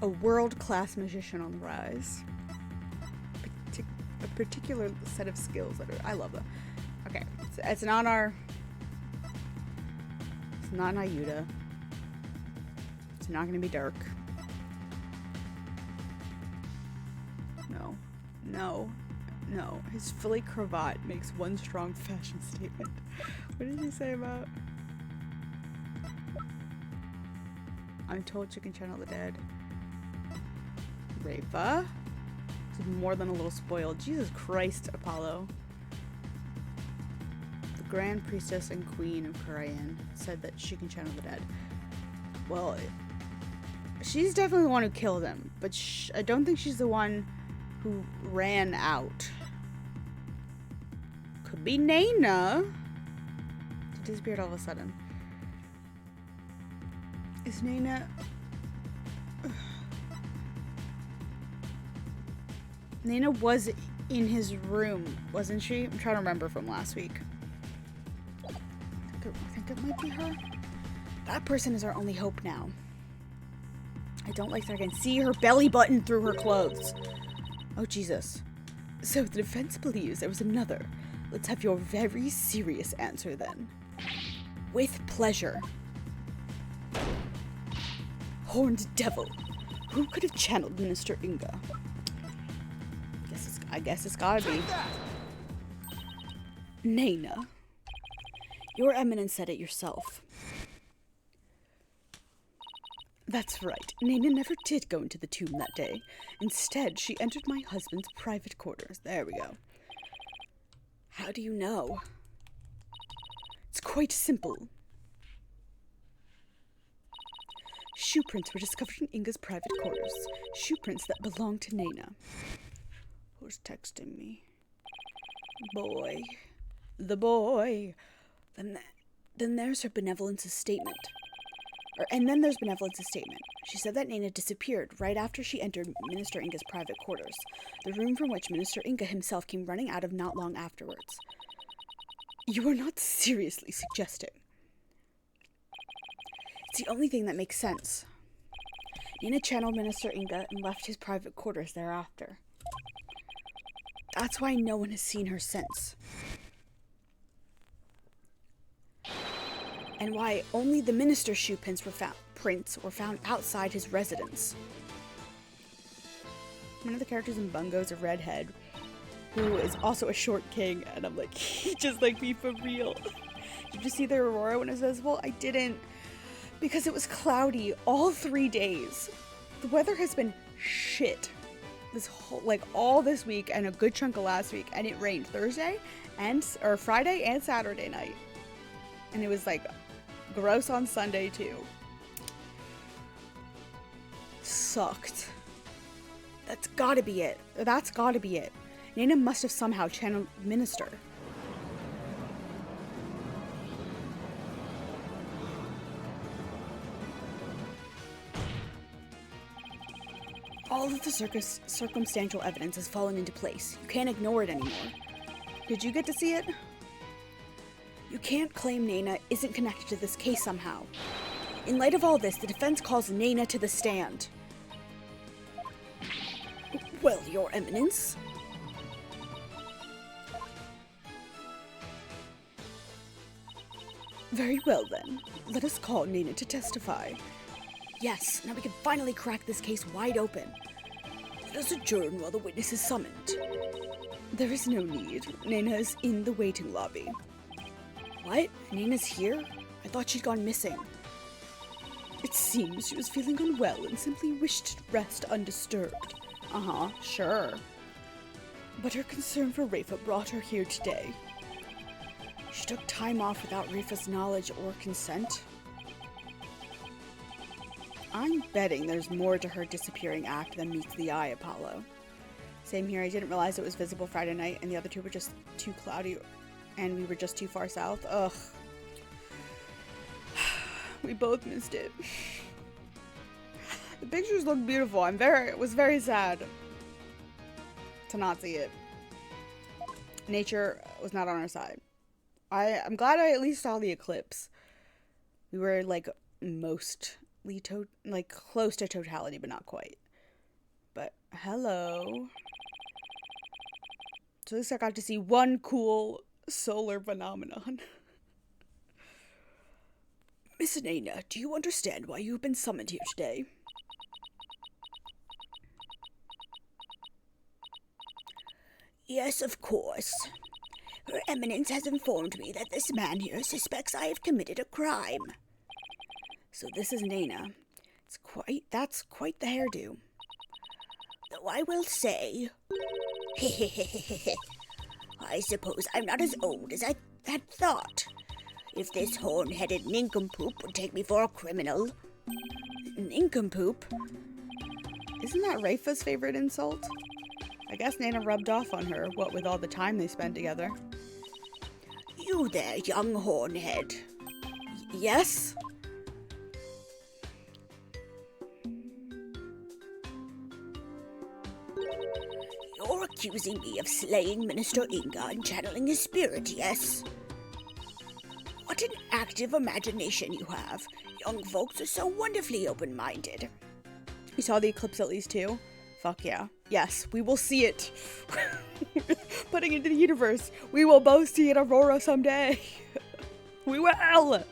a world-class magician on the rise. A particular set of skills that are... I love them. Okay, it's not our... It's not Ayuda. It's not going to be Dirk. No. No. No. His Philly cravat makes one strong fashion statement. What did he say about... I'm told you can channel the dead. Rafa? It's more than a little spoiled. Jesus Christ, Apollo. The Grand Priestess and Queen of Korean said that she can channel the dead. Well, she's definitely the one who killed him, but I don't think she's the one who ran out. Could be Naina. She disappeared all of a sudden. Is Naina... Naina was in his room, wasn't she? I'm trying to remember from last week. I think it might be her. That person is our only hope now. I don't like that I can see her belly button through her clothes. Oh, Jesus. So the defense believes there was another. Let's have your very serious answer then. With pleasure. Horned devil. Who could have channeled Minister Inga? I guess it's gotta be Naina. Your Eminence said it yourself. That's right. Naina never did go into the tomb that day. Instead, she entered my husband's private quarters. There we go. How do you know? It's quite simple. Shoe prints were discovered in Inga's private quarters. Shoe prints that belonged to Naina. Who's texting me? Boy. The boy. Then there's her Benevolence's statement. And then there's Benevolence's statement. She said that Naina disappeared right after she entered Minister Inga's private quarters, the room from which Minister Inga himself came running out of not long afterwards. You are not seriously suggesting. It's the only thing that makes sense. Nina channeled Minister Inga and left his private quarters thereafter. That's why no one has seen her since. And why only the minister's shoe prints were found outside his residence. One of the characters in Bungo is a redhead who is also a short king, and I'm like, he just like me for real. Did you see the aurora when it was visible? I didn't, because it was cloudy all 3 days. The weather has been shit this whole, like, all this week and a good chunk of last week, and it rained Friday and Saturday night, and it was like gross on Sunday too. Sucked. That's gotta be it. That's gotta be it. Nana must have somehow channeled Minister. All of the circumstantial evidence has fallen into place. You can't ignore it anymore. Did you get to see it? You can't claim Nana isn't connected to this case somehow. In light of all this, the defense calls Nana to the stand. Well, Your Eminence. Very well then. Let us call Nana to testify. Yes, now we can finally crack this case wide open. Let us adjourn while the witness is summoned. There is no need. Nana is in the waiting lobby. What? Nana's here? I thought she'd gone missing. It seems she was feeling unwell and simply wished to rest undisturbed. Uh-huh, sure. But her concern for Rafa brought her here today. She took time off without Rafa's knowledge or consent. I'm betting there's more to her disappearing act than meets the eye, Apollo. Same here, I didn't realize it was visible Friday night and the other two were just too cloudy and we were just too far south. Ugh. We both missed it. The pictures look beautiful. It was very sad to not see it. Nature was not on our side. I'm glad I at least saw the eclipse. We were like mostly close to totality, but not quite. But hello. So at least I got to see one cool solar phenomenon. Miss Nana, do you understand why you have been summoned here today? Yes, of course. Her Eminence has informed me that this man here suspects I have committed a crime. So this is Nana. That's quite the hairdo. Though I will say... I suppose I'm not as old as I had thought. If this horn-headed nincompoop would take me for a criminal... Nincompoop? Isn't that Rafa's favorite insult? I guess Nana rubbed off on her, what with all the time they spent together. You there, young hornhead. Yes? You're accusing me of slaying Minister Inga and channeling his spirit, yes? What an active imagination you have. Young folks are so wonderfully open-minded. You saw the eclipse at least too? Fuck yeah. Yes, we will see it. Putting it into the universe. We will both see an aurora someday. We will.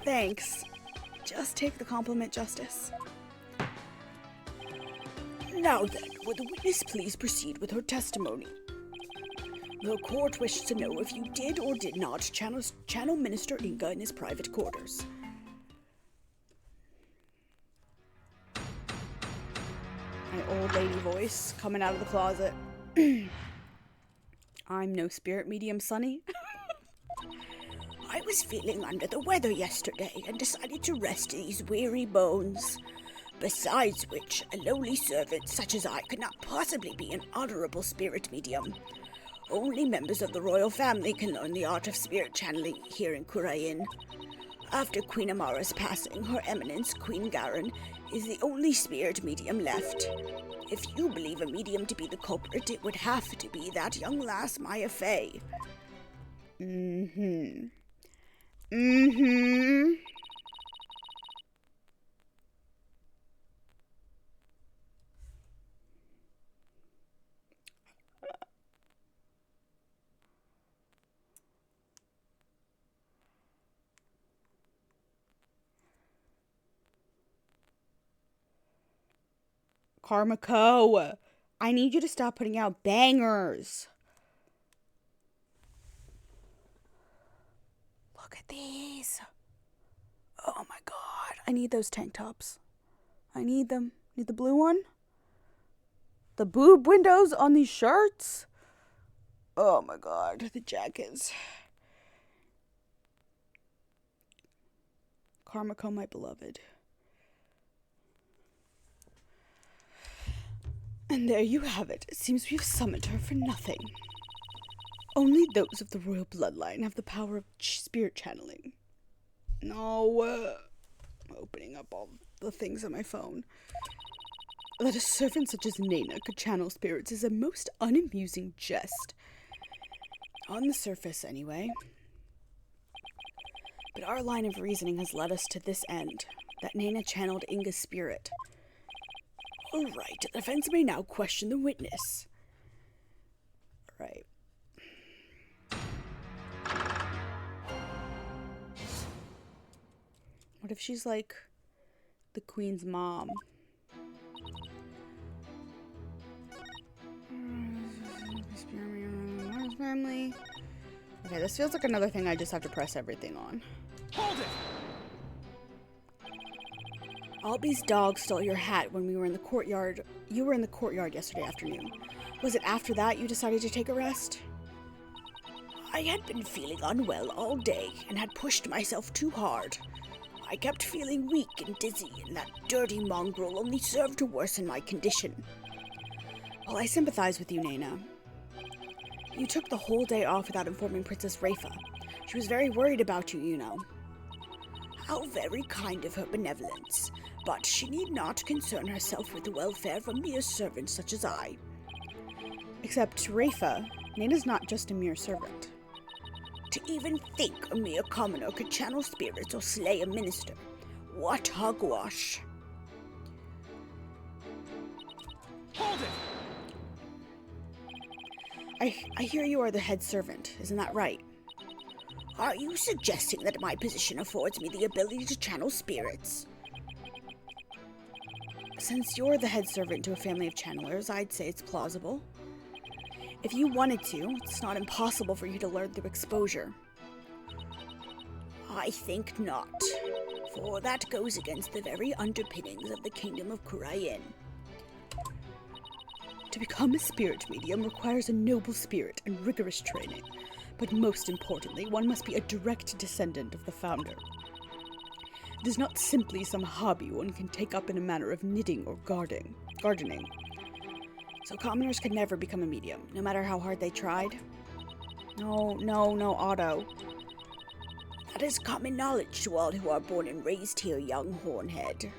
Thanks. Just take the compliment, Justice. Now then, will the witness please proceed with her testimony? The court wishes to know if you did or did not channel Minister Inga in his private quarters. My old lady voice coming out of the closet. I'm no spirit medium, Sonny. I was feeling under the weather yesterday and decided to rest these weary bones. Besides which, a lowly servant such as I could not possibly be an honorable spirit medium. Only members of the royal family can learn the art of spirit channeling here in Kurain. After Queen Amara's passing, Her Eminence, Queen Garen, is the only spirit medium left. If you believe a medium to be the culprit, it would have to be that young lass, Maya Fey. Mm-hmm. Karmako, I need you to stop putting out bangers. Look at these. Oh my god. I need those tank tops. I need them. Need the blue one? The boob windows on these shirts? Oh my god. The jackets. Karmako, my beloved. And there you have it. It seems we've summoned her for nothing. Only those of the royal bloodline have the power of spirit channeling. No, I'm opening up all the things on my phone. That a servant such as Nana could channel spirits is a most unamusing jest. On the surface, anyway. But our line of reasoning has led us to this end, that Nana channeled Inga's spirit. All right, the defense may now question the witness. All right. What if she's like the queen's mom? Family. Okay, this feels like another thing I just have to press everything on. Hold it! Albie's dog stole your hat when we were in the courtyard. You were in the courtyard yesterday afternoon. Was it after that you decided to take a rest? I had been feeling unwell all day and had pushed myself too hard. I kept feeling weak and dizzy, and that dirty mongrel only served to worsen my condition. Well, I sympathize with you, Nana. You took the whole day off without informing Princess Rafa. She was very worried about you, you know. How very kind of her benevolence, but she need not concern herself with the welfare of a mere servant such as I. Except Rafa, Nana's not just a mere servant. To even think a mere commoner could channel spirits or slay a minister. What hogwash. Hold it! I hear you are the head servant, isn't that right? Are you suggesting that my position affords me the ability to channel spirits? Since you're the head servant to a family of channelers, I'd say it's plausible. If you wanted to, it's not impossible for you to learn through exposure. I think not, for that goes against the very underpinnings of the kingdom of Kurayin. To become a spirit medium requires a noble spirit and rigorous training, but most importantly, one must be a direct descendant of the founder. It is not simply some hobby one can take up in a manner of knitting or gardening. So commoners could never become a medium, no matter how hard they tried. No, Otto. That is common knowledge to all who are born and raised here, young hornhead.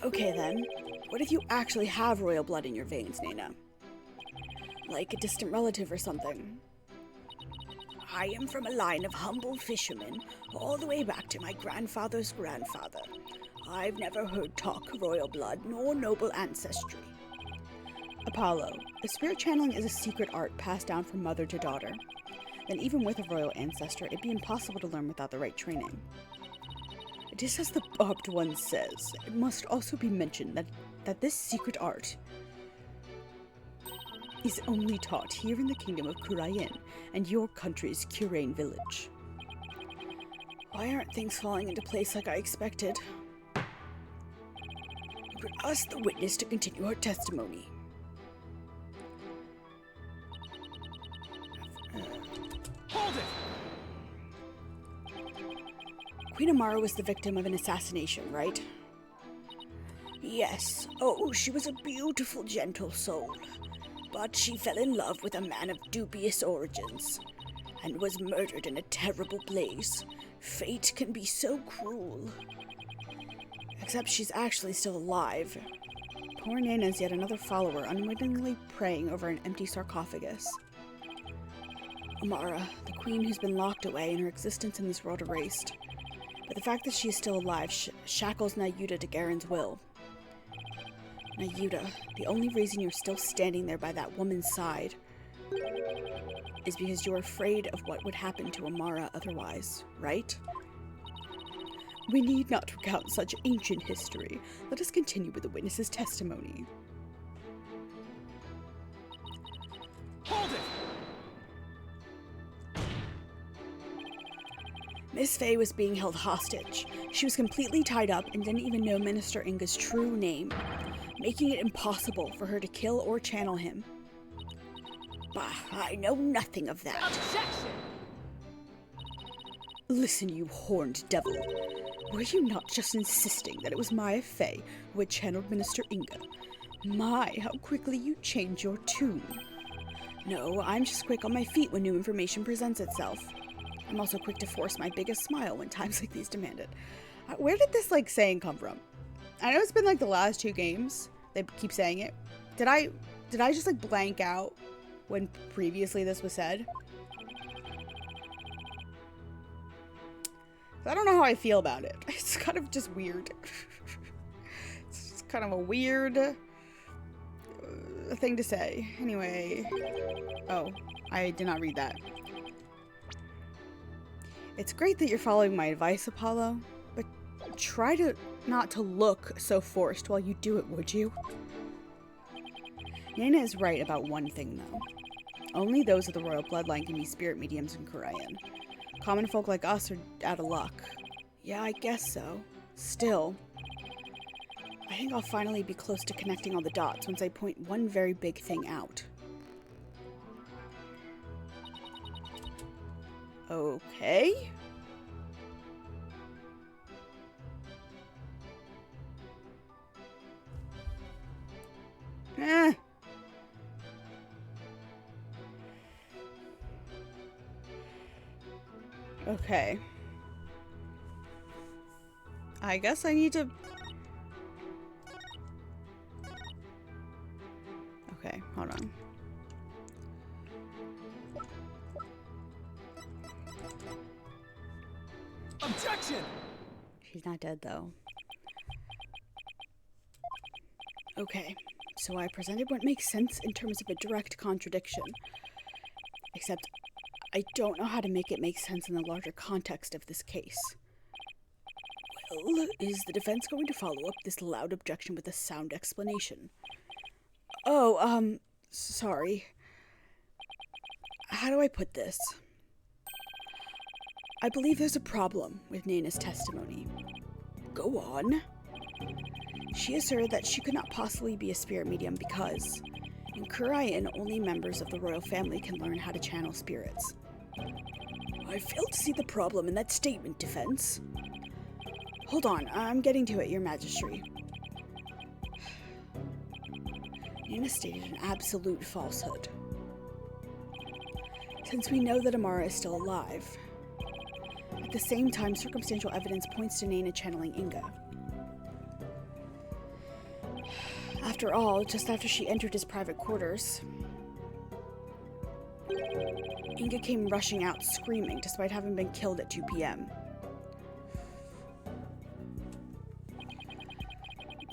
Okay then, what if you actually have royal blood in your veins, Nana? Like a distant relative or something? I am from a line of humble fishermen, all the way back to my grandfather's grandfather. I've never heard talk of royal blood nor noble ancestry. Apollo, if spirit channeling is a secret art passed down from mother to daughter, then even with a royal ancestor, it'd be impossible to learn without the right training. Just as the barbed one says, it must also be mentioned that this secret art is only taught here in the kingdom of Kurayin and your country's Kurain village. Why aren't things falling into place like I expected? We could ask the witness to continue her testimony. Hold it! Queen Amara was the victim of an assassination, right? Yes. Oh, she was a beautiful, gentle soul. But she fell in love with a man of dubious origins, and was murdered in a terrible blaze. Fate can be so cruel. Except she's actually still alive. Poor Nana is yet another follower unwittingly praying over an empty sarcophagus. Amara, the queen who's been locked away and her existence in this world erased. But the fact that she is still alive shackles Nayuta to Garen's will. Nayuta, the only reason you're still standing there by that woman's side is because you're afraid of what would happen to Amara otherwise, right? We need not recount such ancient history. Let us continue with the witness's testimony. Hold it! Miss Faye was being held hostage. She was completely tied up and didn't even know Minister Inga's true name, making it impossible for her to kill or channel him. Bah, I know nothing of that. Objection! Listen, you horned devil. Were you not just insisting that it was Maya Faye who had channeled Minister Inga? My, how quickly you change your tune. No, I'm just quick on my feet when new information presents itself. I'm also quick to force my biggest smile when times like these demand it. Where did this, saying come from? I know it's been, the last 2 games. They keep saying it. Did I just, blank out when previously this was said? I don't know how I feel about it. It's kind of just weird. It's just kind of a weird thing to say. Anyway. Oh, I did not read that. It's great that you're following my advice, Apollo, but try not to look so forced while you do it, would you? Nana is right about one thing, though. Only those of the royal bloodline can be spirit mediums in Korean. Common folk like us are out of luck. Yeah, I guess so. Still, I think I'll finally be close to connecting all the dots once I point one very big thing out. Okay. Okay. I guess I need to... Okay, hold on. Objection! She's not dead, though. Okay, so I presented what makes sense in terms of a direct contradiction. Except, I don't know how to make it make sense in the larger context of this case. Well, is the defense going to follow up this loud objection with a sound explanation? Oh, sorry. How do I put this? I believe there's a problem with Nana's testimony. Go on. She asserted that she could not possibly be a spirit medium because, in Korean, only members of the royal family can learn how to channel spirits. I fail to see the problem in that statement, defense. Hold on, I'm getting to it, Your Majesty. Nana stated an absolute falsehood. Since we know that Amara is still alive, at the same time, circumstantial evidence points to Nana channeling Inga. After all, just after she entered his private quarters, Inga came rushing out screaming despite having been killed at 2 p.m.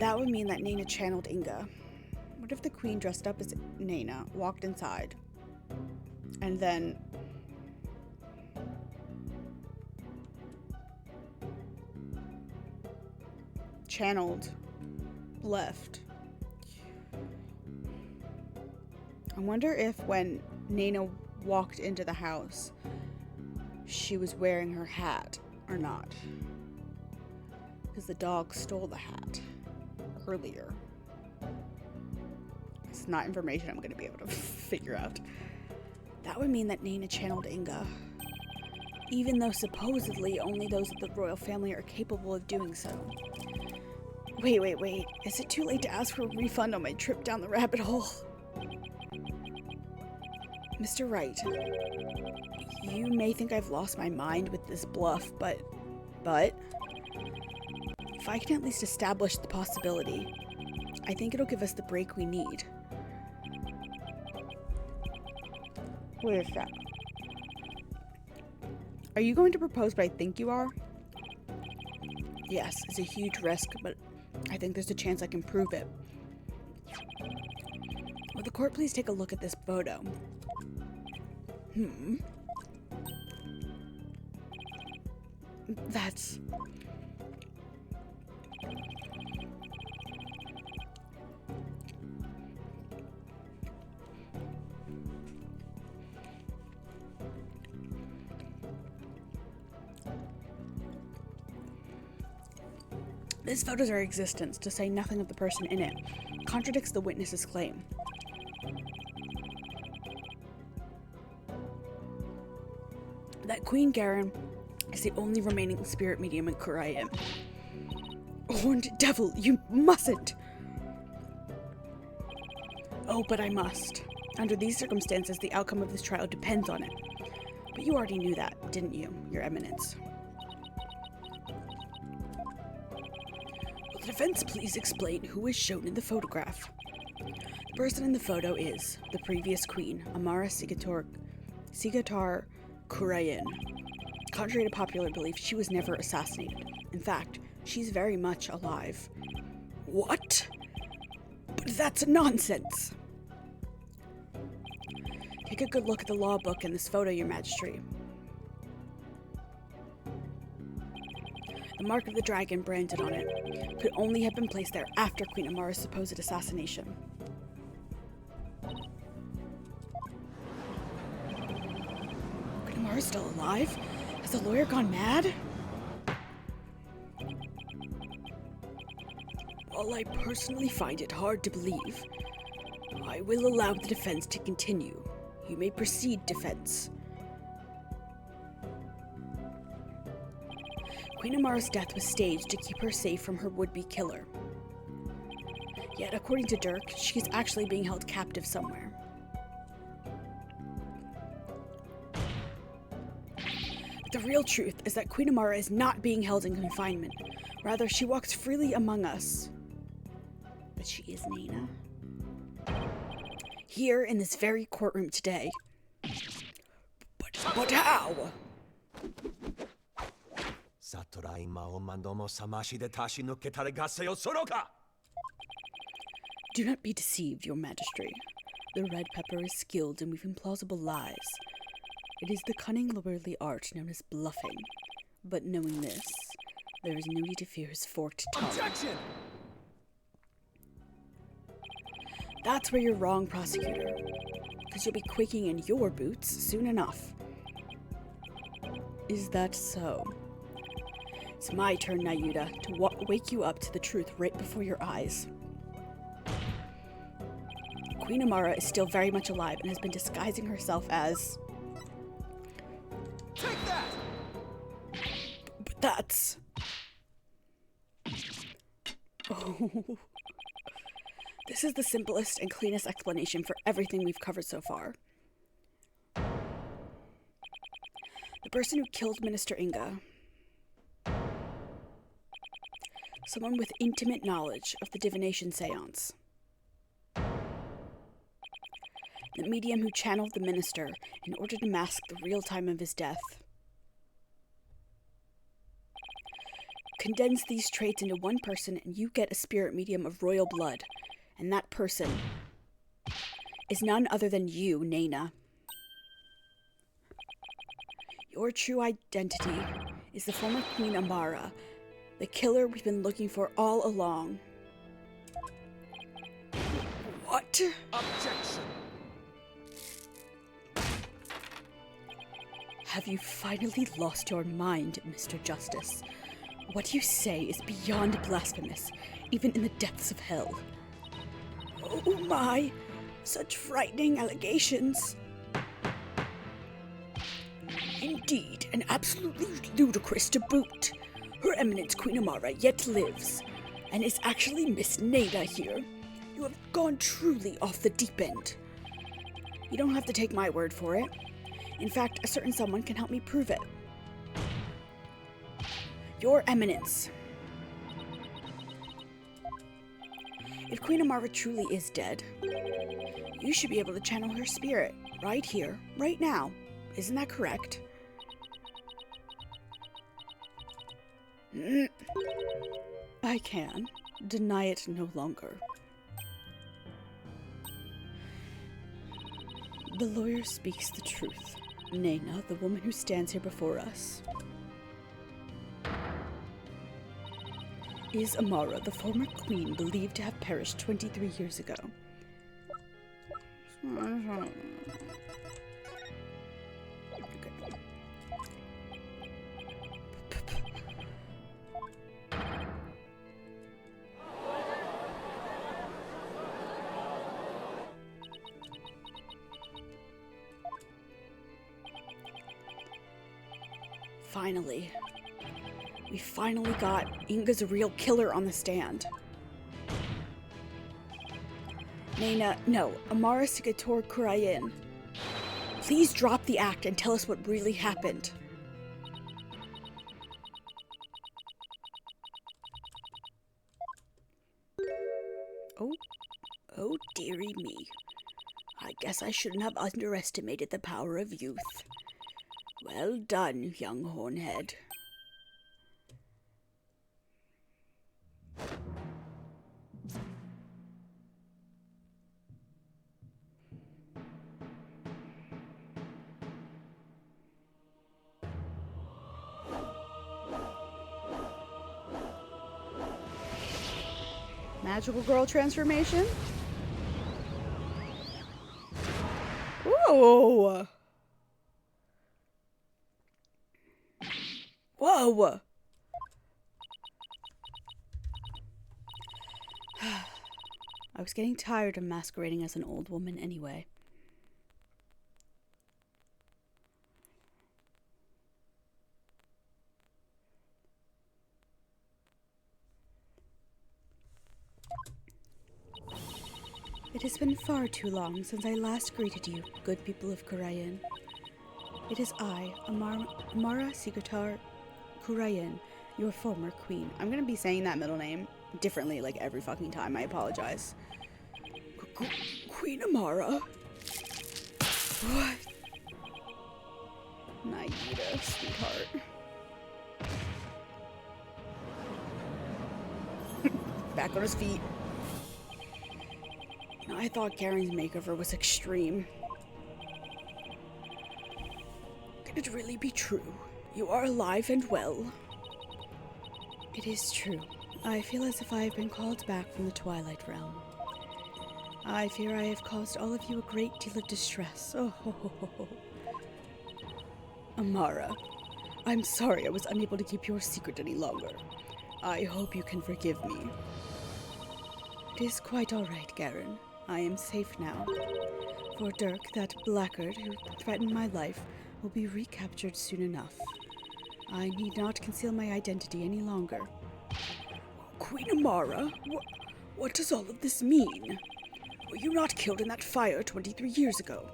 That would mean that Nana channeled Inga. What if the queen dressed up as Nana walked inside and then channeled, left? I wonder if when Nana walked into the house, she was wearing her hat or not. Because the dog stole the hat earlier. It's not information I'm going to be able to figure out. That would mean that Nana channeled Inga. Even though supposedly only those of the royal family are capable of doing so. Wait. Is it too late to ask for a refund on my trip down the rabbit hole? Mr. Wright, you may think I've lost my mind with this bluff, but if I can at least establish the possibility, I think it'll give us the break we need. Wait a sec. Are you going to propose what I think you are? Yes, it's a huge risk, but I think there's a chance I can prove it. Will the court please take a look at this photo? That's... This photo's our existence, to say nothing of the person in it, contradicts the witness's claim. That Queen Garen is the only remaining spirit medium in Kurayan. Horned devil, you mustn't! Oh, but I must. Under these circumstances, the outcome of this trial depends on it. But you already knew that, didn't you, Your Eminence? Will the defense please explain who is shown in the photograph? The person in the photo is the previous queen, Amara Sigatar Kurayan. Contrary to popular belief, she was never assassinated. In fact, she's very much alive. What? But that's nonsense! Take a good look at the law book and this photo, Your Majesty. The mark of the dragon branded on it could only have been placed there after Queen Amara's supposed assassination. Queen Amara's still alive? Has the lawyer gone mad? While I personally find it hard to believe, I will allow the defense to continue. You may proceed, defense. Queen Amara's death was staged to keep her safe from her would-be killer. Yet, according to Dirk, she's actually being held captive somewhere. But the real truth is that Queen Amara is not being held in confinement. Rather, she walks freely among us. But she is Nina. Here in this very courtroom today. But how? Do not be deceived, Your Majesty. The red pepper is skilled in weaving plausible lies. It is the cunning, lordly art known as bluffing. But knowing this, there is no need to fear his forked tongue. Objection! That's where you're wrong, prosecutor. Because you'll be quaking in your boots soon enough. Is that so? It's my turn, Nayuda, to wake you up to the truth right before your eyes. Queen Amara is still very much alive and has been disguising herself as... Take that! But that's... Oh... This is the simplest and cleanest explanation for everything we've covered so far. The person who killed Minister Inga. Someone with intimate knowledge of the divination seance. The medium who channeled the minister in order to mask the real time of his death. Condense these traits into one person and you get a spirit medium of royal blood. And that person is none other than you, Nana. Your true identity is the former Queen Amara, the killer we've been looking for all along. What? Objection! Have you finally lost your mind, Mr. Justice? What you say is beyond blasphemous, even in the depths of hell. Oh my, such frightening allegations. Indeed, and absolutely ludicrous to boot. Her Eminence Queen Amara yet lives, and is actually Miss Nada here. You have gone truly off the deep end. You don't have to take my word for it. In fact, a certain someone can help me prove it. Your Eminence. If Queen Amara truly is dead, you should be able to channel her spirit right here, right now. Isn't that correct? I can. Deny it no longer. The lawyer speaks the truth. Nena, the woman who stands here before us, is Amara, the former queen believed to have perished 23 years ago. Finally. We finally got Inga's real killer on the stand. Nena, no, Amara Sigator Kurayin. Please drop the act and tell us what really happened. Oh dearie me. I guess I shouldn't have underestimated the power of youth. Well done, young hornhead. Magical girl transformation? Whoa! Whoa! I was getting tired of masquerading as an old woman anyway. It has been far too long since I last greeted you, good people of Kurayan. It is I, Amara Sigatar Kurayan, your former queen. I'm gonna be saying that middle name differently like every fucking time. I apologize. Queen Amara? What? Naida, sweetheart. Back on his feet. I thought Garen's makeover was extreme. Can it really be true? You are alive and well. It is true. I feel as if I have been called back from the Twilight Realm. I fear I have caused all of you a great deal of distress. Oh, ho, ho, ho, ho. Amara, I'm sorry I was unable to keep your secret any longer. I hope you can forgive me. It is quite all right, Garen. I am safe now. For Dirk, that blackguard who threatened my life, will be recaptured soon enough. I need not conceal my identity any longer. Queen Amara? What does all of this mean? Were you not killed in that fire 23 years ago?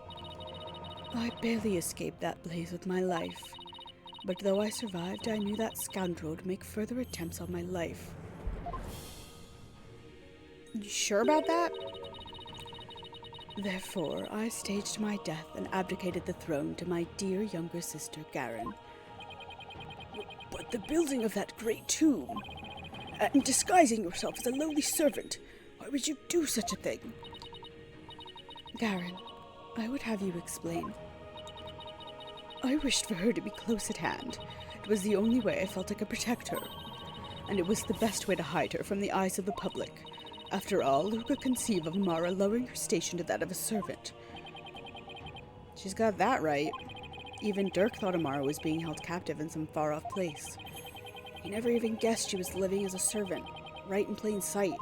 I barely escaped that blaze with my life. But though I survived, I knew that scoundrel would make further attempts on my life. You sure about that? Therefore, I staged my death and abdicated the throne to my dear younger sister, Garen. But the building of that great tomb, and disguising yourself as a lowly servant, why would you do such a thing? Garen, I would have you explain. I wished for her to be close at hand. It was the only way I felt I could protect her. And it was the best way to hide her from the eyes of the public. After all, who could conceive of Mara lowering her station to that of a servant? She's got that right. Even Dirk thought Amara was being held captive in some far-off place. He never even guessed she was living as a servant, right in plain sight.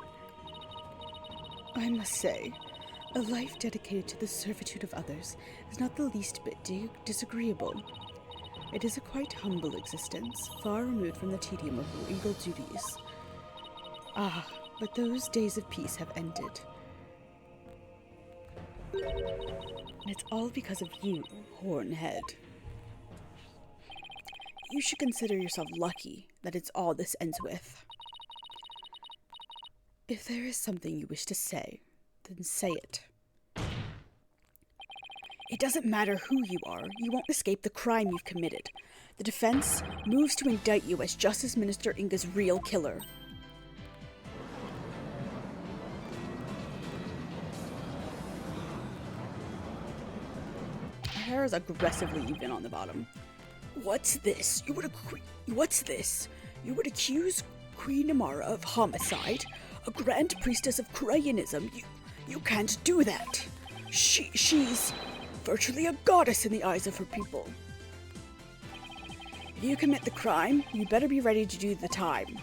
I must say, a life dedicated to the servitude of others is not the least bit disagreeable. It is a quite humble existence, far removed from the tedium of regal duties. Ah, but those days of peace have ended. And it's all because of you, Hornhead. You should consider yourself lucky that it's all this ends with. If there is something you wish to say, then say it. It doesn't matter who you are, you won't escape the crime you've committed. The defense moves to indict you as Justice Minister Inga's real killer. Her hair is aggressively even on the bottom. What's this? What's this? You would accuse Queen Amara of homicide? A grand priestess of Cryanism? You can't do that. She's virtually a goddess in the eyes of her people. If you commit the crime, you better be ready to do the time.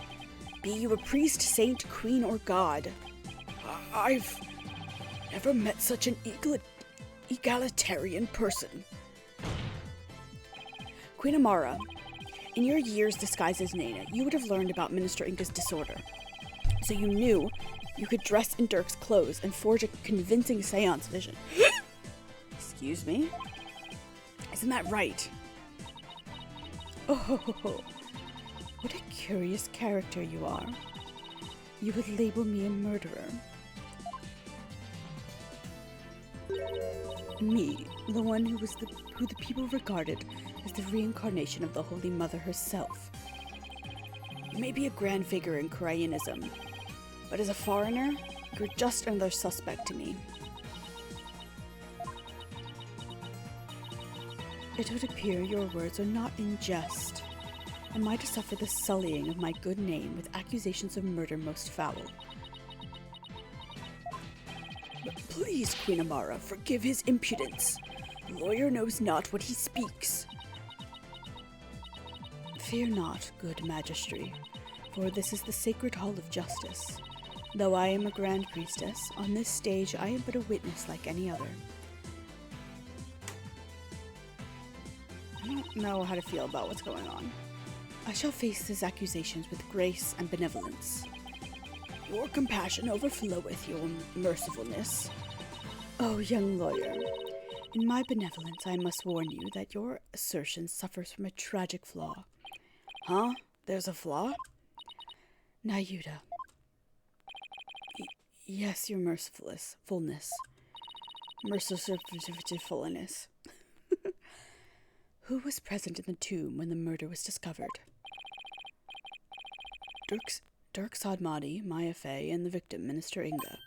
Be you a priest, saint, queen, or god. I've never met such an egalitarian person. Queen Amara, in your years disguised as Nana, you would have learned about Minister Inga's disorder. So you knew you could dress in Dirk's clothes and forge a convincing seance vision. Excuse me? Isn't that right? Oh, what a curious character you are. You would label me a murderer. Me, the one who the people regarded as the reincarnation of the Holy Mother herself. You may be a grand figure in Cryanism, but as a foreigner, you're just another suspect to me. It would appear your words are not in jest. Am I to suffer the sullying of my good name with accusations of murder most foul? But please, Queen Amara, forgive his impudence. The lawyer knows not what he speaks. Fear not, good Majesty, for this is the sacred hall of justice. Though I am a grand priestess, on this stage I am but a witness like any other. I don't know how to feel about what's going on. I shall face his accusations with grace and benevolence. Your compassion overfloweth your mercifulness. Oh, young lawyer, in my benevolence I must warn you that your assertion suffers from a tragic flaw. Huh? There's a flaw? Nayuda. Yes, your mercifulness. Mercifulness. Who was present in the tomb when the murder was discovered? Dirk Sadmadi, Maya Fey, and the victim, Minister Inga.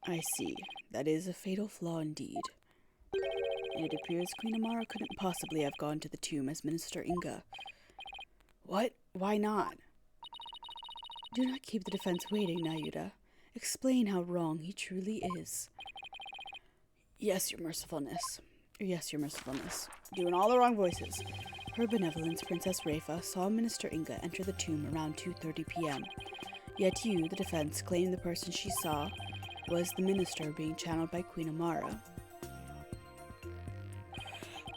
I see. That is a fatal flaw indeed. It appears Queen Amara couldn't possibly have gone to the tomb as Minister Inga. What? Why not? Do not keep the defense waiting, Nayuda. Explain how wrong he truly is. Yes, your mercifulness. Yes, your mercifulness. Doing all the wrong voices. Her benevolence, Princess Rafa, saw Minister Inga enter the tomb around 2:30 p.m. Yet you, the defense, claim the person she saw was the minister being channeled by Queen Amara.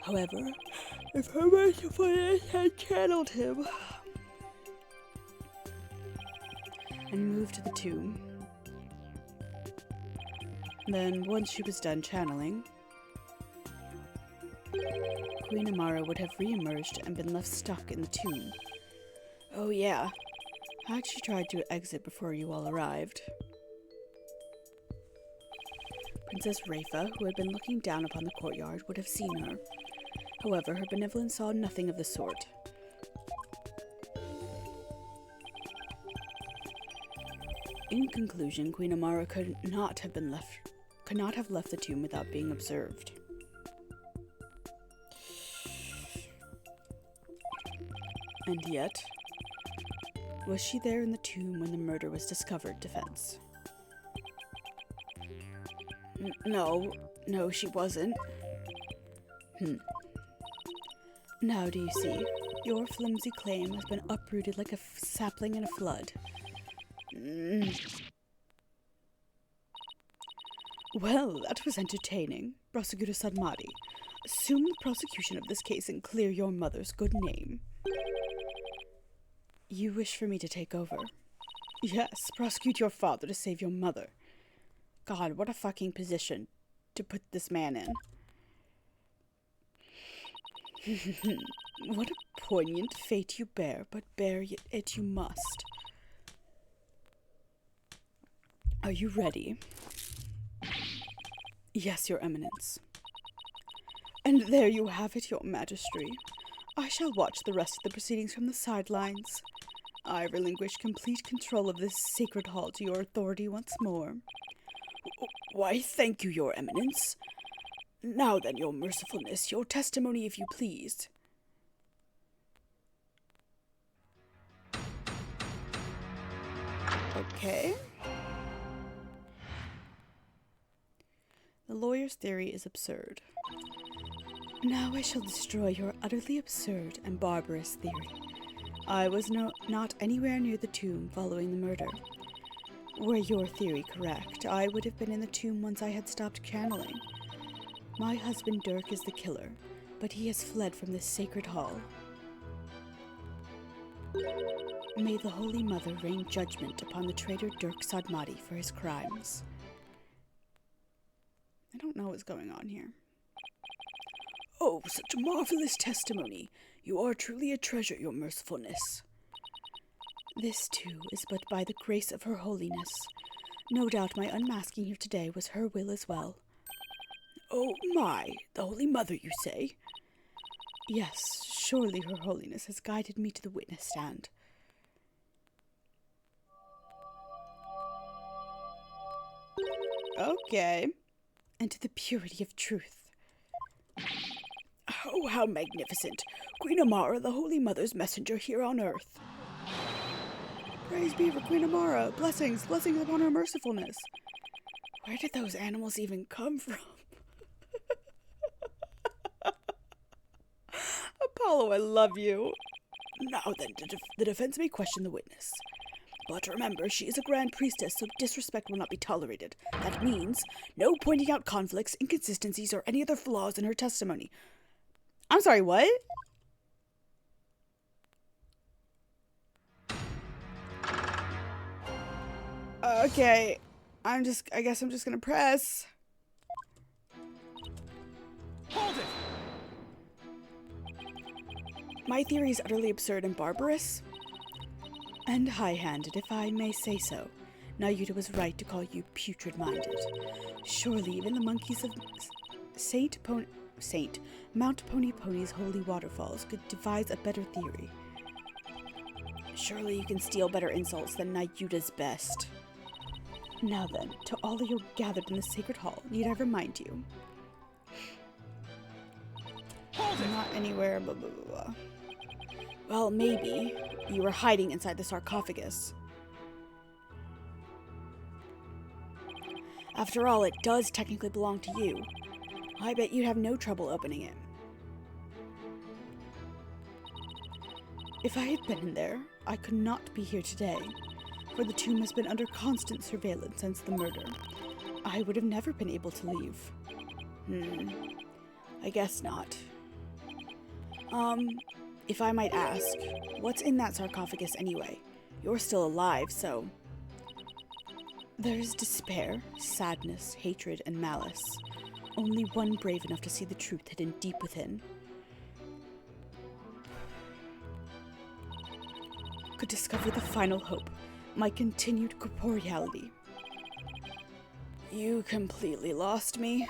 However, if her mercifulness had channeled him and moved to the tomb, then once she was done channeling, Queen Amara would have re-emerged and been left stuck in the tomb. Oh yeah, had she tried to exit before you all arrived? Princess Rafa, who had been looking down upon the courtyard, would have seen her. However, her benevolence saw nothing of the sort. In conclusion, Queen Amara could not have left the tomb without being observed. And yet, was she there in the tomb when the murder was discovered, defense? No, she wasn't. Now do you see? Your flimsy claim has been uprooted like a sapling in a flood. Well, that was entertaining. Prosecutor Sadmadi, assume the prosecution of this case and clear your mother's good name. You wish for me to take over? Yes, prosecute your father to save your mother. God, what a fucking position to put this man in. What a poignant fate you bear, but bear it you must. Are you ready? Yes, Your Eminence. And there you have it, Your Majesty. I shall watch the rest of the proceedings from the sidelines. I relinquish complete control of this sacred hall to your authority once more. Why, thank you, Your Eminence. Now then, Your Mercifulness, your testimony, if you please. Okay. The lawyer's theory is absurd. Now I shall destroy your utterly absurd and barbarous theory. I was not anywhere near the tomb following the murder. Were your theory correct, I would have been in the tomb once I had stopped channeling. My husband Dirk is the killer, but he has fled from this sacred hall. May the Holy Mother rain judgment upon the traitor Dirk Sadmati for his crimes. I don't know what's going on here. Oh, such marvelous testimony. You are truly a treasure, Your Mercifulness. This, too, is but by the grace of Her Holiness. No doubt my unmasking here today was her will as well. Oh my, the Holy Mother, you say? Yes, surely Her Holiness has guided me to the witness stand. Okay. And to the purity of truth. Oh, how magnificent! Queen Amara, the Holy Mother's messenger here on earth. Praise be for Queen Amara. Blessings, blessings upon her mercifulness. Where did those animals even come from? Apollo, I love you. Now then, the defense may question the witness. But remember, she is a grand priestess, so disrespect will not be tolerated. That means no pointing out conflicts, inconsistencies, or any other flaws in her testimony. I'm sorry, what? Okay. I guess I'm just gonna press. Hold it! My theory is utterly absurd and barbarous. And high-handed, if I may say so. Nayuta was right to call you putrid-minded. Surely even the monkeys of Mount Pony Pony's holy waterfalls could devise a better theory. Surely you can steal better insults than Nayuta's best. Now then, to all of you gathered in the sacred hall, need I remind you? I'm not anywhere, blah blah blah blah. Well, maybe you were hiding inside the sarcophagus. After all, it does technically belong to you. I bet you'd have no trouble opening it. If I had been in there, I could not be here today, for the tomb has been under constant surveillance since the murder. I would have never been able to leave. I guess not. If I might ask, what's in that sarcophagus anyway? You're still alive, so... There is despair, sadness, hatred, and malice. Only one brave enough to see the truth hidden deep within. Could discover the final hope, my continued corporeality. You completely lost me.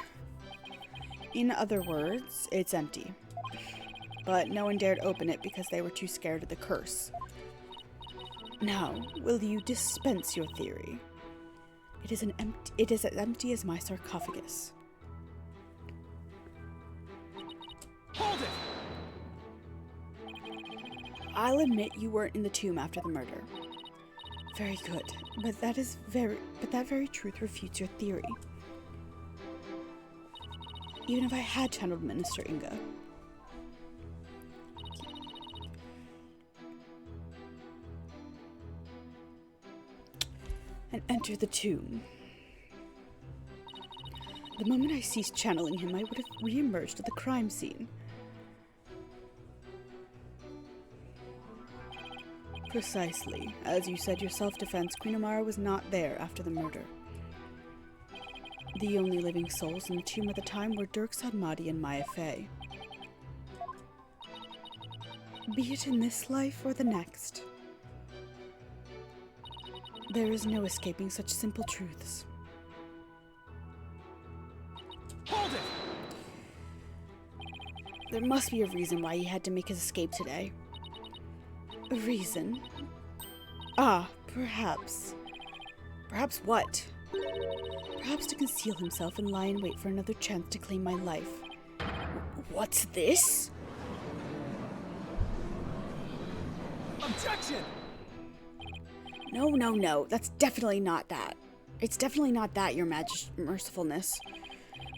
In other words, it's empty. But no one dared open it because they were too scared of the curse. Now, will you dispense your theory? It is as empty as my sarcophagus. Hold it! I'll admit you weren't in the tomb after the murder. Very good, but that very truth refutes your theory. Even if I had channeled Minister Inga. And enter the tomb. The moment I ceased channeling him, I would have re-emerged at the crime scene. Precisely. As you said your self-defense, Queen Amara was not there after the murder. The only living souls in the tomb at the time were Dirk Sadmati and Maya Fey. be it in this life or the next. There is no escaping such simple truths. Hold it! There must be a reason why he had to make his escape today. A reason? Ah, perhaps. Perhaps what? Perhaps to conceal himself and lie in wait for another chance to claim my life. What's this? Objection! No. That's definitely not that. It's definitely not that, your mercifulness.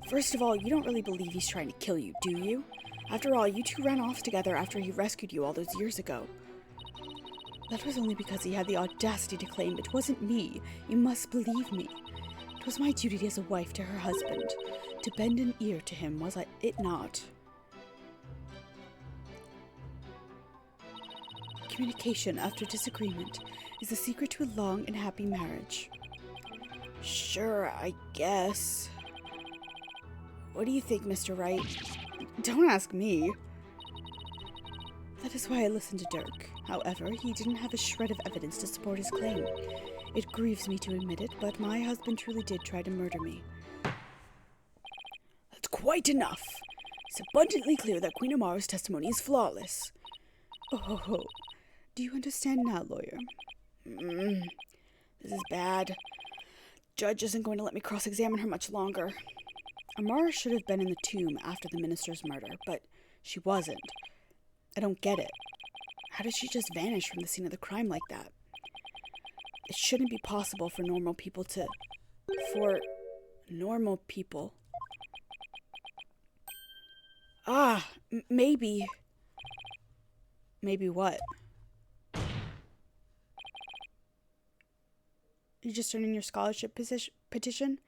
First of all, you don't really believe he's trying to kill you, do you? After all, you two ran off together after he rescued you all those years ago. That was only because he had the audacity to claim it wasn't me. You must believe me. It was my duty as a wife to her husband, to bend an ear to him, was it not? Communication after disagreement is the secret to a long and happy marriage. Sure, I guess. What do you think, Mr. Wright? Don't ask me. That is why I listened to Dirk. However, he didn't have a shred of evidence to support his claim. It grieves me to admit it, but my husband truly did try to murder me. That's quite enough. It's abundantly clear that Queen Amara's testimony is flawless. Oh, do you understand now, lawyer? This is bad. Judge isn't going to let me cross-examine her much longer. Amara should have been in the tomb after the minister's murder, but she wasn't. I don't get it. How did she just vanish from the scene of the crime like that? It shouldn't be possible for normal people to... Maybe... Maybe what? You just turn in your scholarship petition?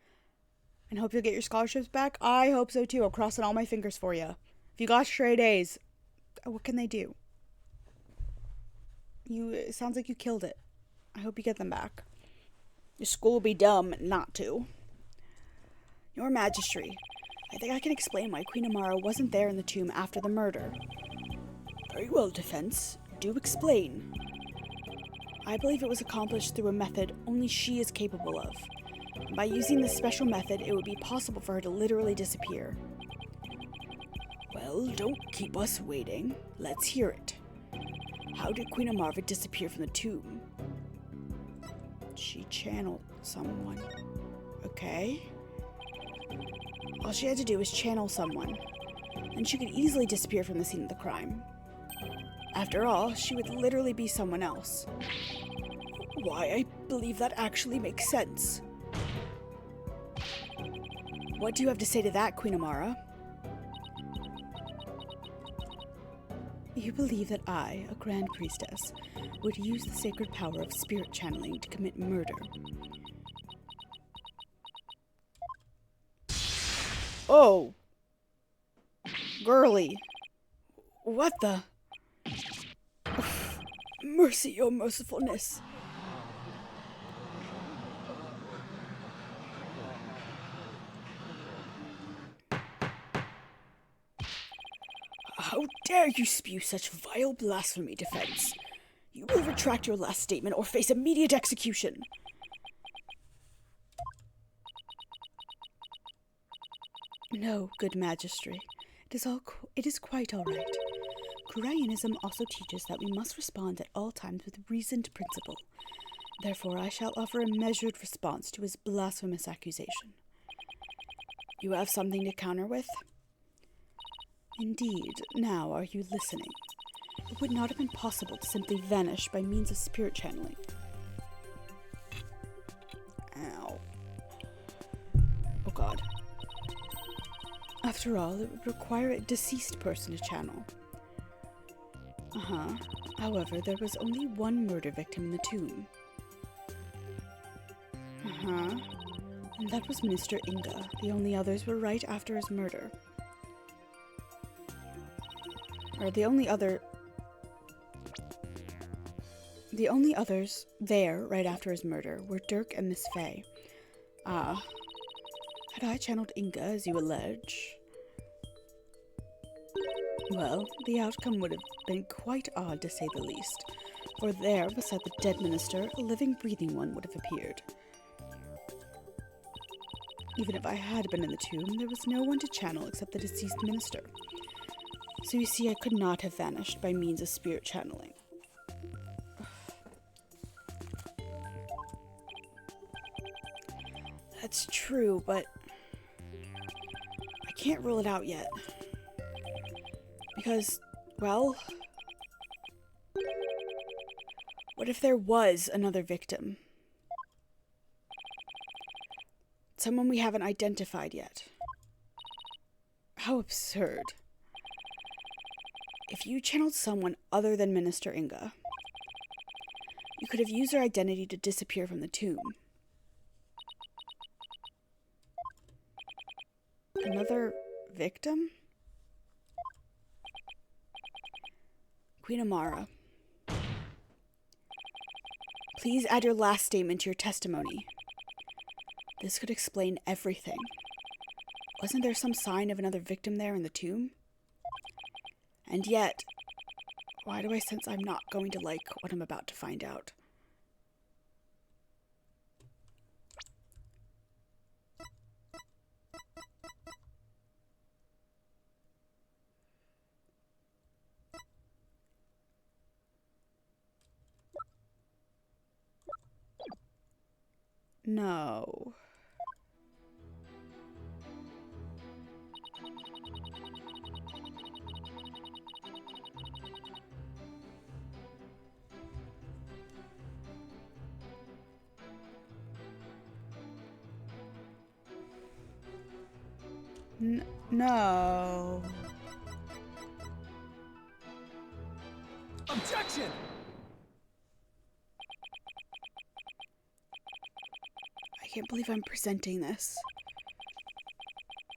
And hope you'll get your scholarships back? I hope so too. I'm crossing all my fingers for you. If you got straight A's, what can they do? It sounds like you killed it. I hope you get them back. Your school will be dumb not to. Your Majesty, I think I can explain why Queen Amara wasn't there in the tomb after the murder. Very well, defense. Do explain. I believe it was accomplished through a method only she is capable of. By using this special method, it would be possible for her to literally disappear. Well, don't keep us waiting. Let's hear it. How did Queen Amara disappear from the tomb? She channeled someone. Okay. All she had to do was channel someone, and she could easily disappear from the scene of the crime. After all, she would literally be someone else. Why, I believe that actually makes sense. What do you have to say to that, Queen Amara? You believe that I, a Grand Priestess, would use the sacred power of spirit channeling to commit murder. Oh! Girly! What the? Mercy, your mercifulness. How dare you spew such vile blasphemy, defense? You will retract your last statement or face immediate execution. No, good Majesty. It is quite all right. Kuraianism also teaches that we must respond at all times with reasoned principle. Therefore, I shall offer a measured response to his blasphemous accusation. You have something to counter with? Indeed. Now, are you listening? It would not have been possible to simply vanish by means of spirit channeling. Ow. Oh god. After all, it would require a deceased person to channel. However, there was only one murder victim in the tomb. And that was Minister Inga. The only others were right after his murder. The only others there right after his murder were Dirk and Miss Fay. Had I channeled Inga, as you allege? Well, the outcome would have been quite odd to say the least, for there, beside the dead minister, a living, breathing one would have appeared. Even if I had been in the tomb, there was no one to channel except the deceased minister. So you see, I could not have vanished by means of spirit channeling. That's true, but I can't rule it out yet. Because, well, what if there was another victim? Someone we haven't identified yet. How absurd. If you channeled someone other than Minister Inga, you could have used their identity to disappear from the tomb. Another victim? Queen Amara. Please add your last statement to your testimony. This could explain everything. Wasn't there some sign of another victim there in the tomb? And yet, why do I sense I'm not going to like what I'm about to find out? No. No. Objection! I can't believe I'm presenting this.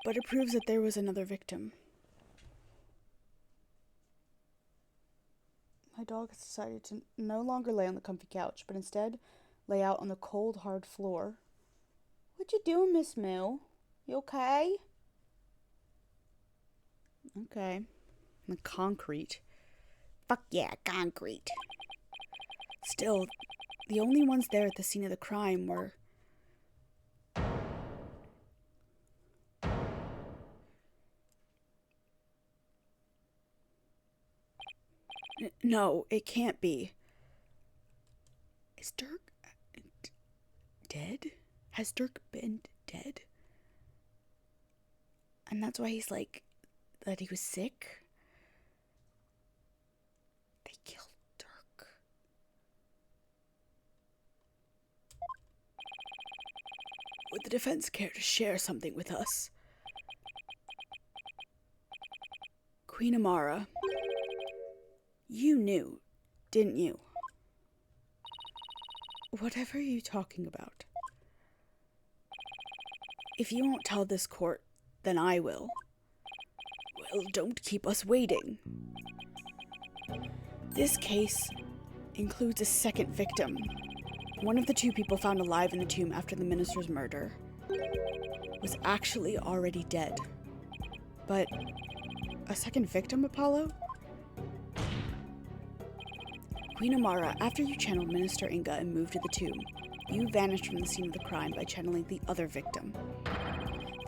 But it proves that there was another victim. My dog has decided to no longer lay on the comfy couch, but instead lay out on the cold, hard floor. What you doing, Miss Mill? You okay? Okay. The concrete. Fuck yeah, concrete. Still, the only ones there at the scene of the crime were... No, it can't be. Is Dirk dead? Has Dirk been dead? And that's why he's like, that he was sick? They killed Dirk. Would the defense care to share something with us? Queen Amara, you knew, didn't you? Whatever are you talking about? If you won't tell this court, then I will. Well, don't keep us waiting. This case includes a second victim. One of the two people found alive in the tomb after the minister's murder was actually already dead. But a second victim, Apollo? Queen Amara, after you channeled Minister Inga and moved to the tomb, you vanished from the scene of the crime by channeling the other victim.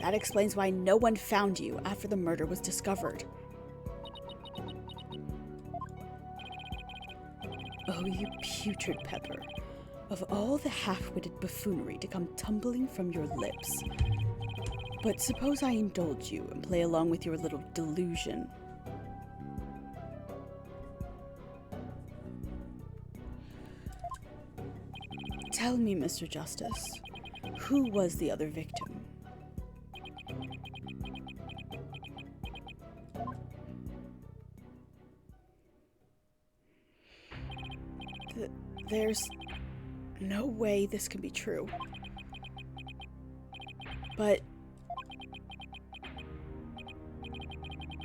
That explains why no one found you after the murder was discovered. Oh, you putrid pepper. Of all the half-witted buffoonery to come tumbling from your lips. But suppose I indulge you and play along with your little delusion. Tell me, Mr. Justice, who was the other victim? There's no way this can be true. But...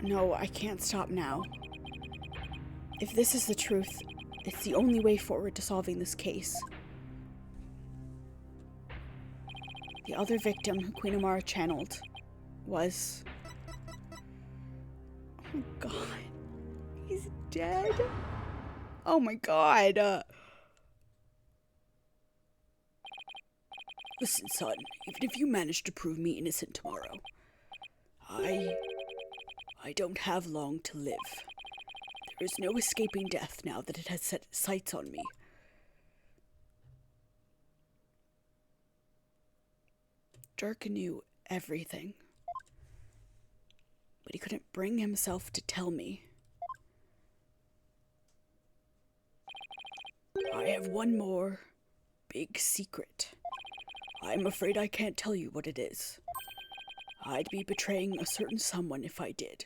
no, I can't stop now. If this is the truth, it's the only way forward to solving this case. The other victim who Queen Amara channeled was... oh my god. dead? Oh my god. Listen, son, even if you manage to prove me innocent tomorrow, I don't have long to live. There is no escaping death now that it has set sights on me. Dirk knew everything, but he couldn't bring himself to tell me. I have one more big secret. I'm afraid I can't tell you what it is. I'd be betraying a certain someone if I did.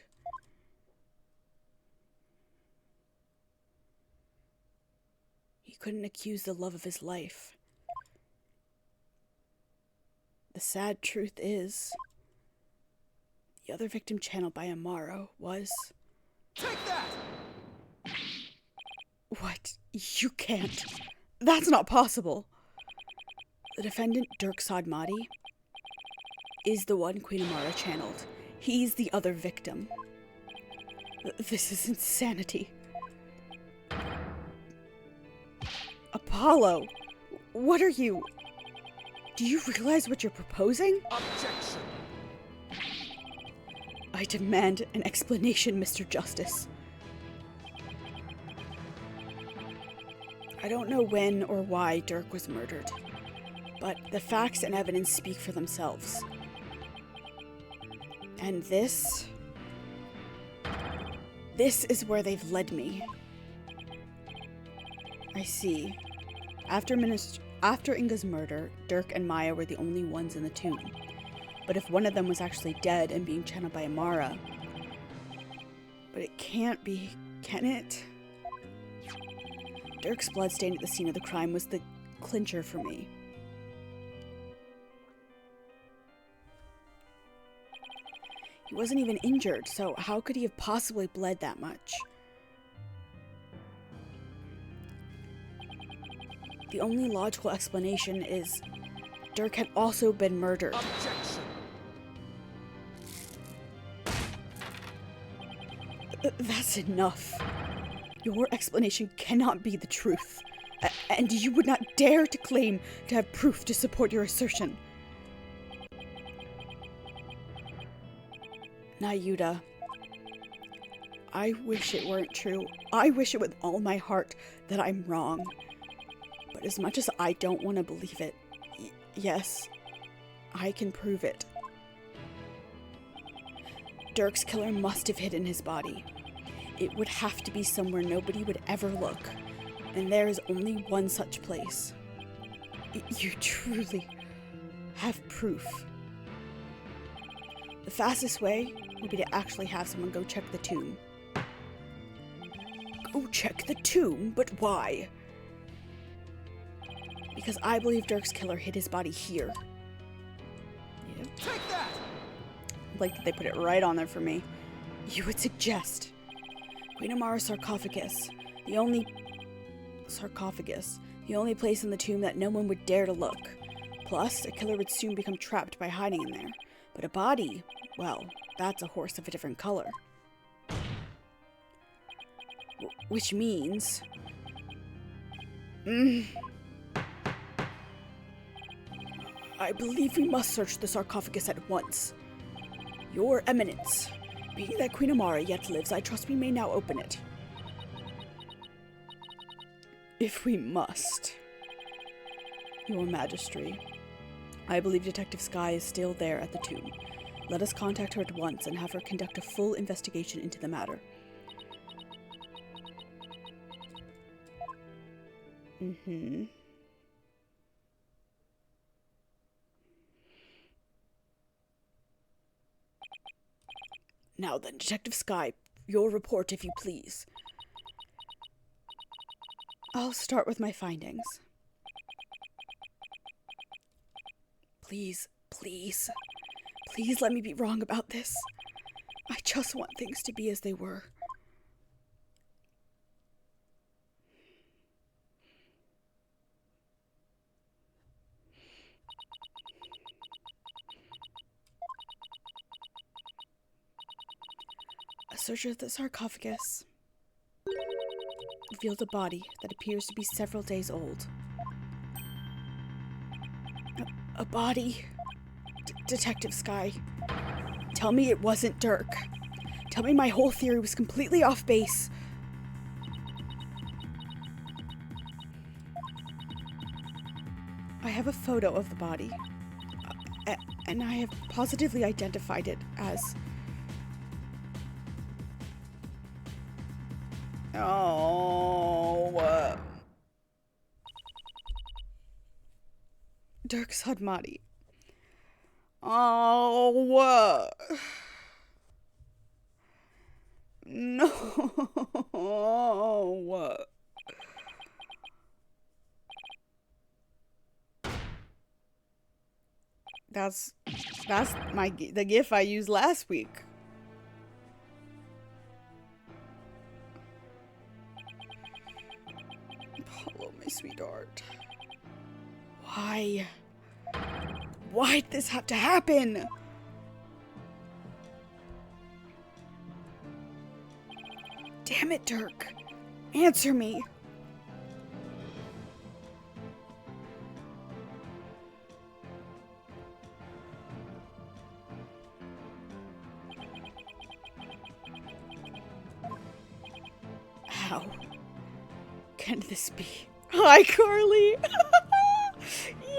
He couldn't accuse the love of his life. The sad truth is, the other victim channeled by Amaro was... Take that! What? You can't. That's not possible. The defendant, Dirk Sadmati, is the one Queen Amara channeled. He's the other victim. This is insanity. Apollo, what are you... Do you realize what you're proposing? Objection! I demand an explanation, Mr. Justice. I don't know when or why Dirk was murdered, but the facts and evidence speak for themselves. And this is where they've led me. I see. After Inga's murder, Dirk and Maya were the only ones in the tomb. But if one of them was actually dead and being channeled by Amara... But it can't be, can it? Dirk's bloodstain at the scene of the crime was the clincher for me. He wasn't even injured, so how could he have possibly bled that much? The only logical explanation is Dirk had also been murdered. Objection! That's enough. Your explanation cannot be the truth. And you would not dare to claim to have proof to support your assertion. Nayuda, I wish it weren't true. I wish it with all my heart that I'm wrong. But as much as I don't want to believe it, yes, I can prove it. Dirk's killer must have hidden his body. It would have to be somewhere nobody would ever look, and there is only one such place. You truly have proof. The fastest way would be to actually have someone go check the tomb. Go check the tomb? But why? Because I believe Dirk's killer hid his body here. Yep. Take that! Like that they put it right on there for me. You would suggest Queen Amara's sarcophagus, the only place in the tomb that no one would dare to look. Plus, a killer would soon become trapped by hiding in there. But a body, well, that's a horse of a different color. Which means... I believe we must search the sarcophagus at once. Your Eminence, being that Queen Amara yet lives, I trust we may now open it. If we must. Your Majesty, I believe Detective Skye is still there at the tomb. Let us contact her at once and have her conduct a full investigation into the matter. Now then, Detective Skye, your report if you please. I'll start with my findings. Please, please, please let me be wrong about this. I just want things to be as they were. A search of the sarcophagus revealed a body that appears to be several days old. A body? Detective Sky, tell me it wasn't Dirk. Tell me my whole theory was completely off base. I have a photo of the body, and I have positively identified it as... Dirk Sudmati. No. That's the GIF I used last week. Apollo, my sweetheart. Why? Why'd this have to happen? Damn it, Dirk. Answer me. How can this be? Hi, Carly.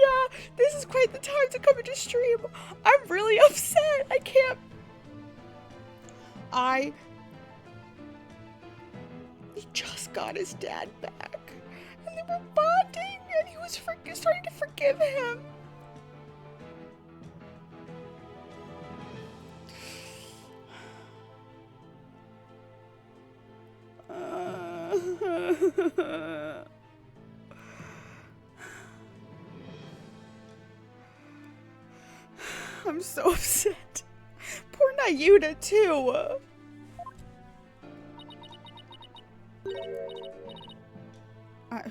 Yeah, this is quite the time to come into stream. I'm really upset. I can't. He just got his dad back, and they were bonding, and he was starting to forgive him. I'm so upset. Poor Nayuta, too.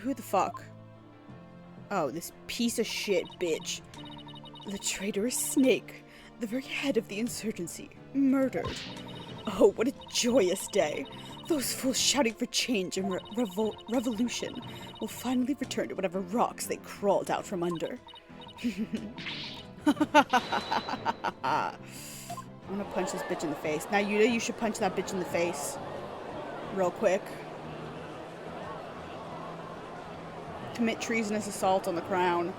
Who the fuck? Oh, this piece of shit bitch. The traitorous snake, the very head of the insurgency, murdered. Oh, what a joyous day. Those fools shouting for change and revolution will finally return to whatever rocks they crawled out from under. I'm gonna punch this bitch in the face. Now, Yuta, you should punch that bitch in the face. Real quick. Commit treasonous assault on the crown.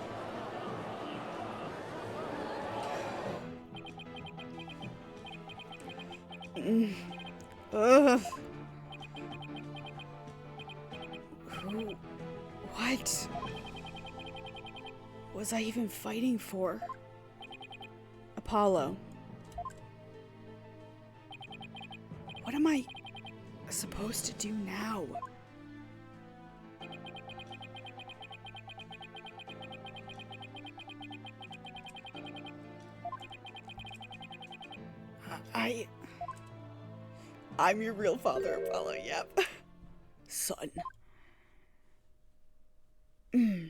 Ugh. Who? What was I even fighting for? Apollo. What am I supposed to do now? I'm your real father, Apollo, yep. Son. A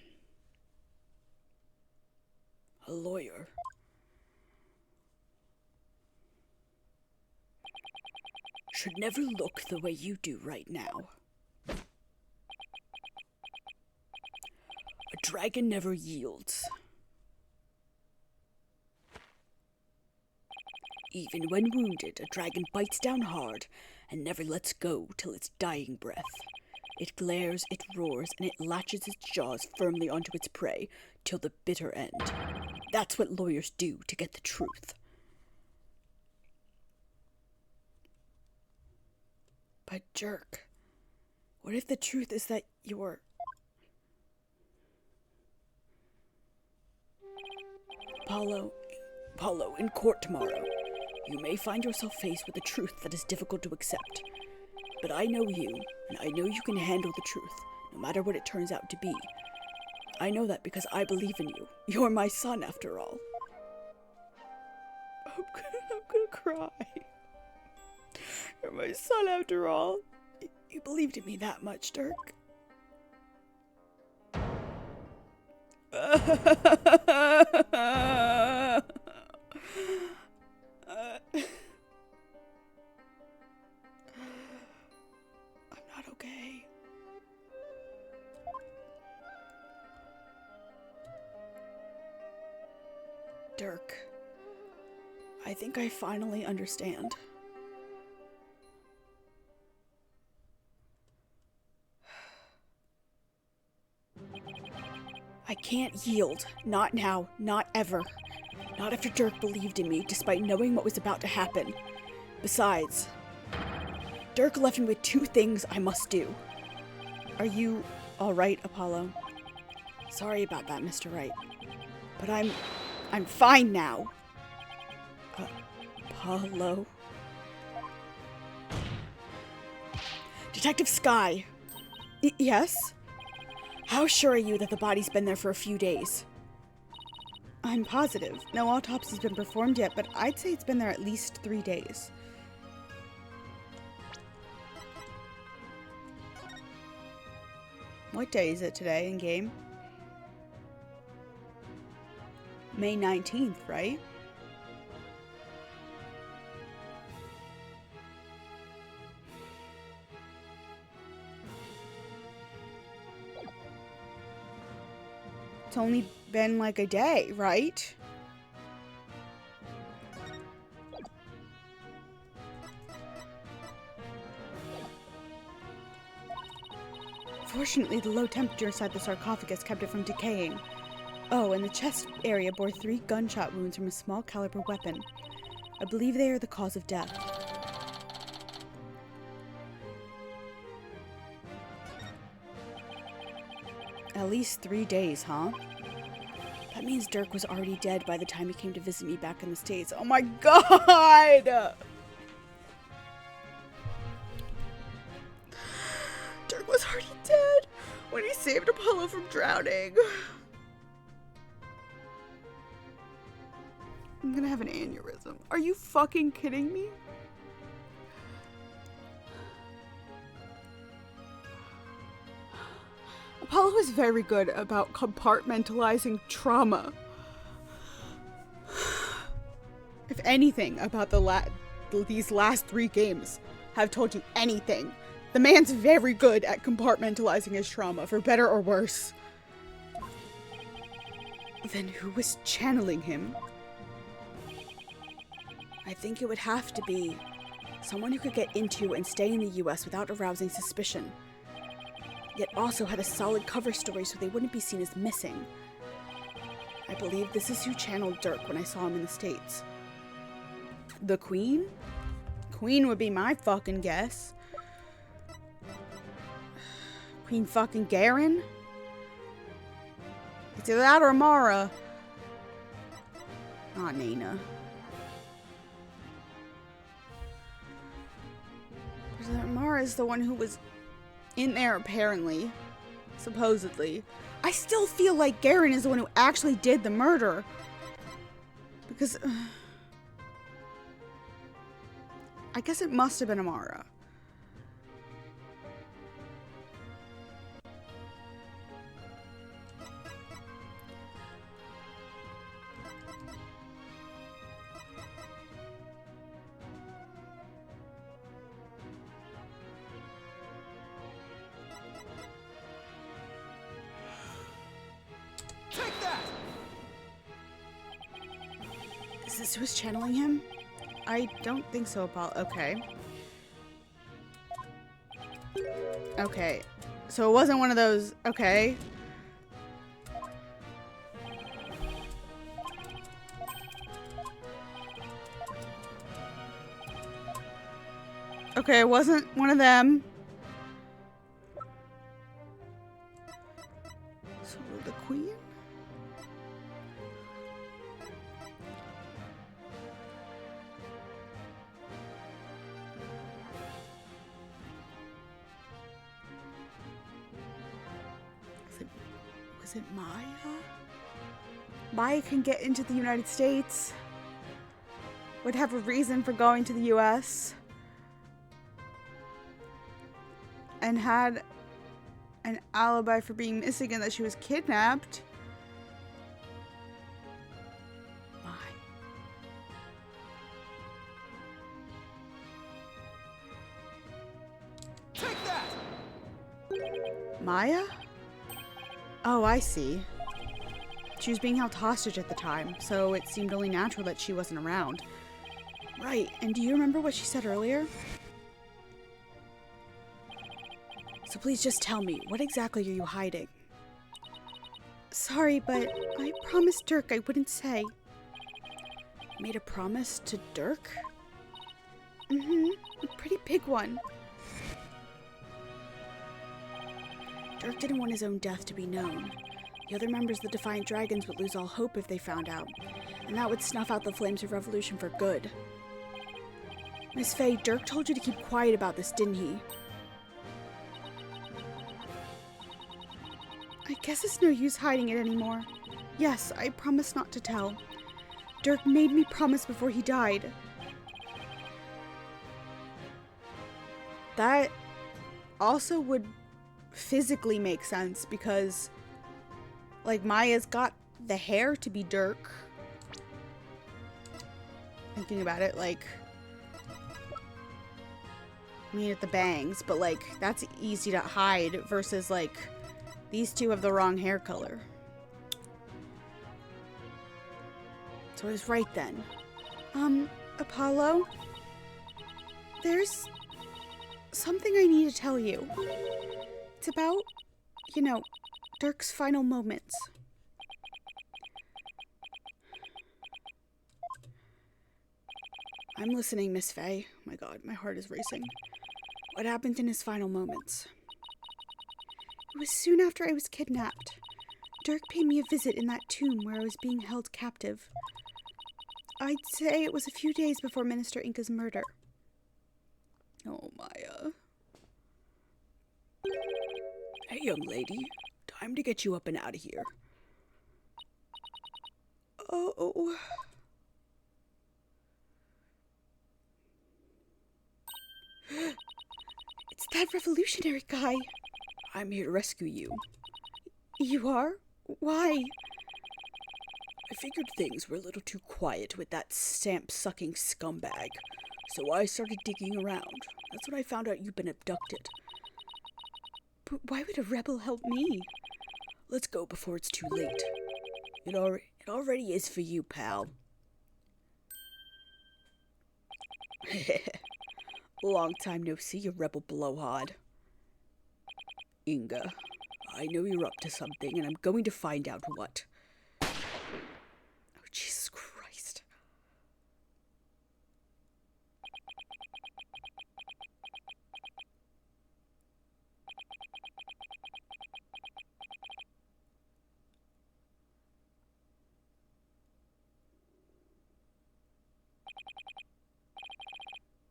lawyer. Should never look the way you do right now. A dragon never yields. Even when wounded, a dragon bites down hard and never lets go till its dying breath. It glares, it roars, and it latches its jaws firmly onto its prey till the bitter end. That's what lawyers do to get the truth. But Jerk, what if the truth is that you're... Apollo, in court tomorrow, you may find yourself faced with a truth that is difficult to accept. But I know you, and I know you can handle the truth, no matter what it turns out to be. I know that because I believe in you. You're my son, after all. I'm gonna cry. You're my son, after all. You believed in me that much, Dirk. I'm not okay. Dirk. I think I finally understand. I can't yield. Not now. Not ever. Not after Dirk believed in me, despite knowing what was about to happen. Besides, Dirk left me with two things I must do. Are you alright, Apollo? Sorry about that, Mr. Wright. But I'm fine now. Apollo. Detective Sky. Yes? How sure are you that the body's been there for a few days? I'm positive. No autopsy's been performed yet, but I'd say it's been there at least 3 days. What day is it today in game? May 19th, right? It's only been like a day, right? Fortunately, the low temperature inside the sarcophagus kept it from decaying. Oh, and the chest area bore 3 gunshot wounds from a small caliber weapon. I believe they are the cause of death. At least 3 days, huh? That means Dirk was already dead by the time he came to visit me back in the States. Oh my god! Dirk was already dead when he saved Apollo from drowning. I'm gonna have an aneurysm. Are you fucking kidding me? Apollo is very good about compartmentalizing trauma. If anything about these last 3 games have told you anything, the man's very good at compartmentalizing his trauma, for better or worse. Then who was channeling him? I think it would have to be someone who could get into and stay in the US without arousing suspicion, yet also had a solid cover story so they wouldn't be seen as missing. I believe this is who channeled Dirk when I saw him in the States. The Queen? Queen would be my fucking guess. Queen fucking Garen? It's either that or Mara. Not Nina. Mara is the one who was in there, apparently. Supposedly. I still feel like Garen is the one who actually did the murder. Because... I guess it must have been Amara. Take that! Is this who's channeling him? I don't think so, Paul. Okay. Okay. So it wasn't one of those... Okay. Okay, it wasn't one of them. So the Queen? Was it Maya? Maya can get into the United States. Would have a reason for going to the US. And had an alibi for being missing and that she was kidnapped. Maya. Take that! Maya? Oh, I see. She was being held hostage at the time, so it seemed only natural that she wasn't around. Right, and do you remember what she said earlier? So please just tell me, what exactly are you hiding? Sorry, but I promised Dirk I wouldn't say. Made a promise to Dirk? A pretty big one. Dirk didn't want his own death to be known. The other members of the Defiant Dragons would lose all hope if they found out, and that would snuff out the flames of revolution for good. Miss Faye, Dirk told you to keep quiet about this, didn't he? I guess it's no use hiding it anymore. Yes, I promise not to tell. Dirk made me promise before he died. That also would physically make sense because, like, Maya's got the hair to be Dirk. Thinking about it, like, I mean, at the bangs, but, like, that's easy to hide versus, like, these two have the wrong hair color. So I was right then. Apollo? There's something I need to tell you. It's about, you know, Dirk's final moments. I'm listening, Miss Faye. Oh my god, my heart is racing. What happened in his final moments? It was soon after I was kidnapped. Dirk paid me a visit in that tomb where I was being held captive. I'd say it was a few days before Minister Inca's murder. Oh, Maya. Hey, young lady. Time to get you up and out of here. Oh. It's that revolutionary guy. I'm here to rescue you. You are? Why? I figured things were a little too quiet with that stamp-sucking scumbag, so I started digging around. That's when I found out you'd been abducted. But why would a rebel help me? Let's go before it's too late. It already is for you, pal. Long time no see, you rebel blowhard. Inga, I know you're up to something, and I'm going to find out what. Oh, Jesus Christ.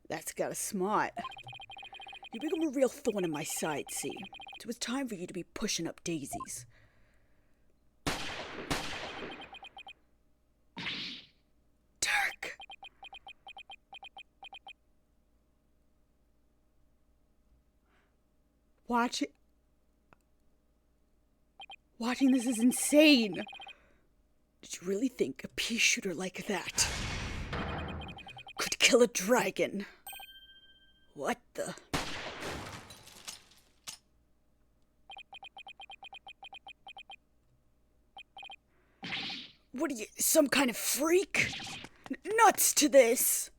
That's got a smart. You become a real thorn in my side, see? So it's time for you to be pushing up daisies. Dirk! Watching this is insane. Did you really think a pea shooter like that could kill a dragon? What the? What are you, some kind of freak? Nuts to this!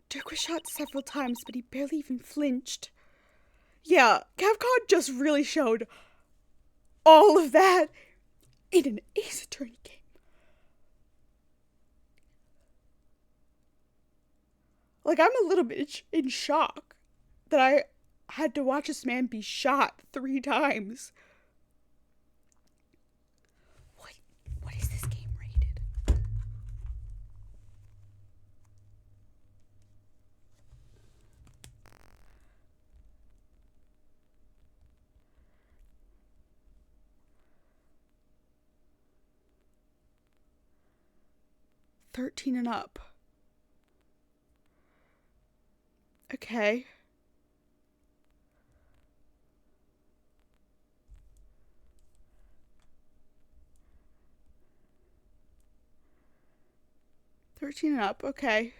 Dirk was shot several times, but he barely even flinched. Yeah, Capcom just really showed all of that in an Ace Attorney game. Like, I'm a little bit in shock that I had to watch this man be shot 3 times. What is this game rated? $13 and up. Okay. $13 and up, okay.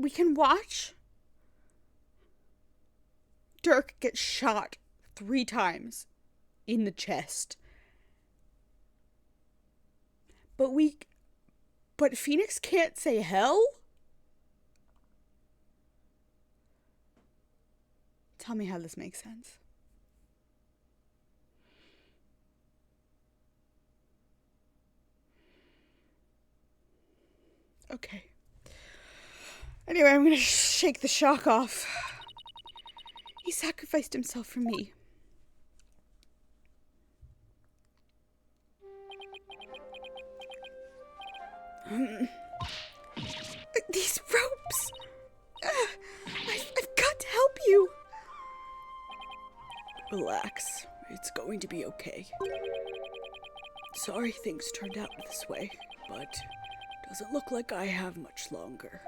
we can watch Dirk get shot 3 times in the chest. But Phoenix can't say hell? Tell me how this makes sense. Okay. Anyway, I'm gonna shake the shock off. He sacrificed himself for me. These ropes! I've got to help you! Relax. It's going to be okay. Sorry things turned out this way, but doesn't look like I have much longer.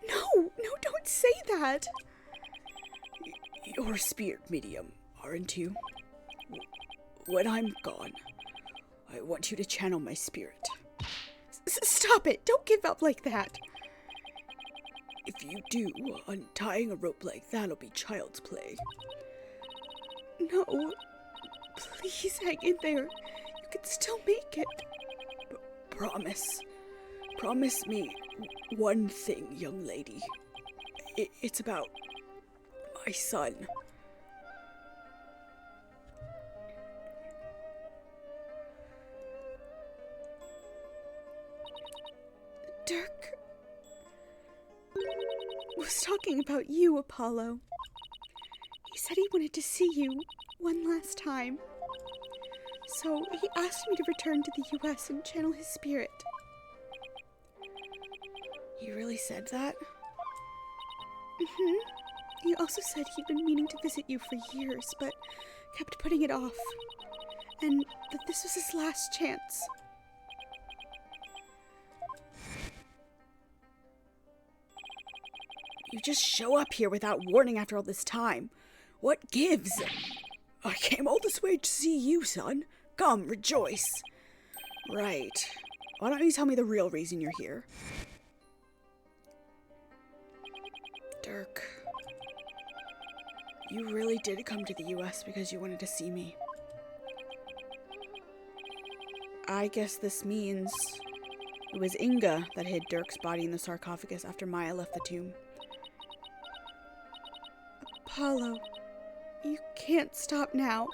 No, don't say that! You're a spirit medium, aren't you? When I'm gone, I want you to channel my spirit. Stop it! Don't give up like that! If you do, untying a rope like that'll be child's play. No. Please hang in there. You can still make it. Promise. Promise me one thing, young lady. It's about my son. Dirk was talking about you, Apollo. He said he wanted to see you one last time. So he asked me to return to the US and channel his spirit. He really said that? Mm-hmm. He also said he'd been meaning to visit you for years, but kept putting it off. And that this was his last chance. You just show up here without warning after all this time. What gives? I came all this way to see you, son. Come, rejoice. Right. Why don't you tell me the real reason you're here? Dirk. You really did come to the US because you wanted to see me. I guess this means it was Inga that hid Dirk's body in the sarcophagus after Maya left the tomb. Apollo, you can't stop now.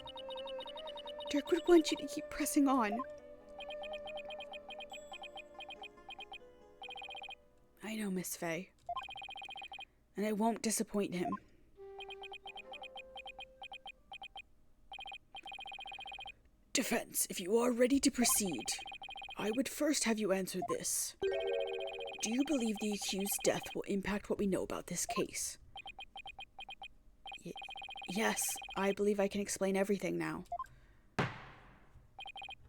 Dirk would want you to keep pressing on. I know, Miss Faye. And I won't disappoint him. Defense, if you are ready to proceed, I would first have you answer this. Do you believe the accused's death will impact what we know about this case? Yes, I believe I can explain everything now.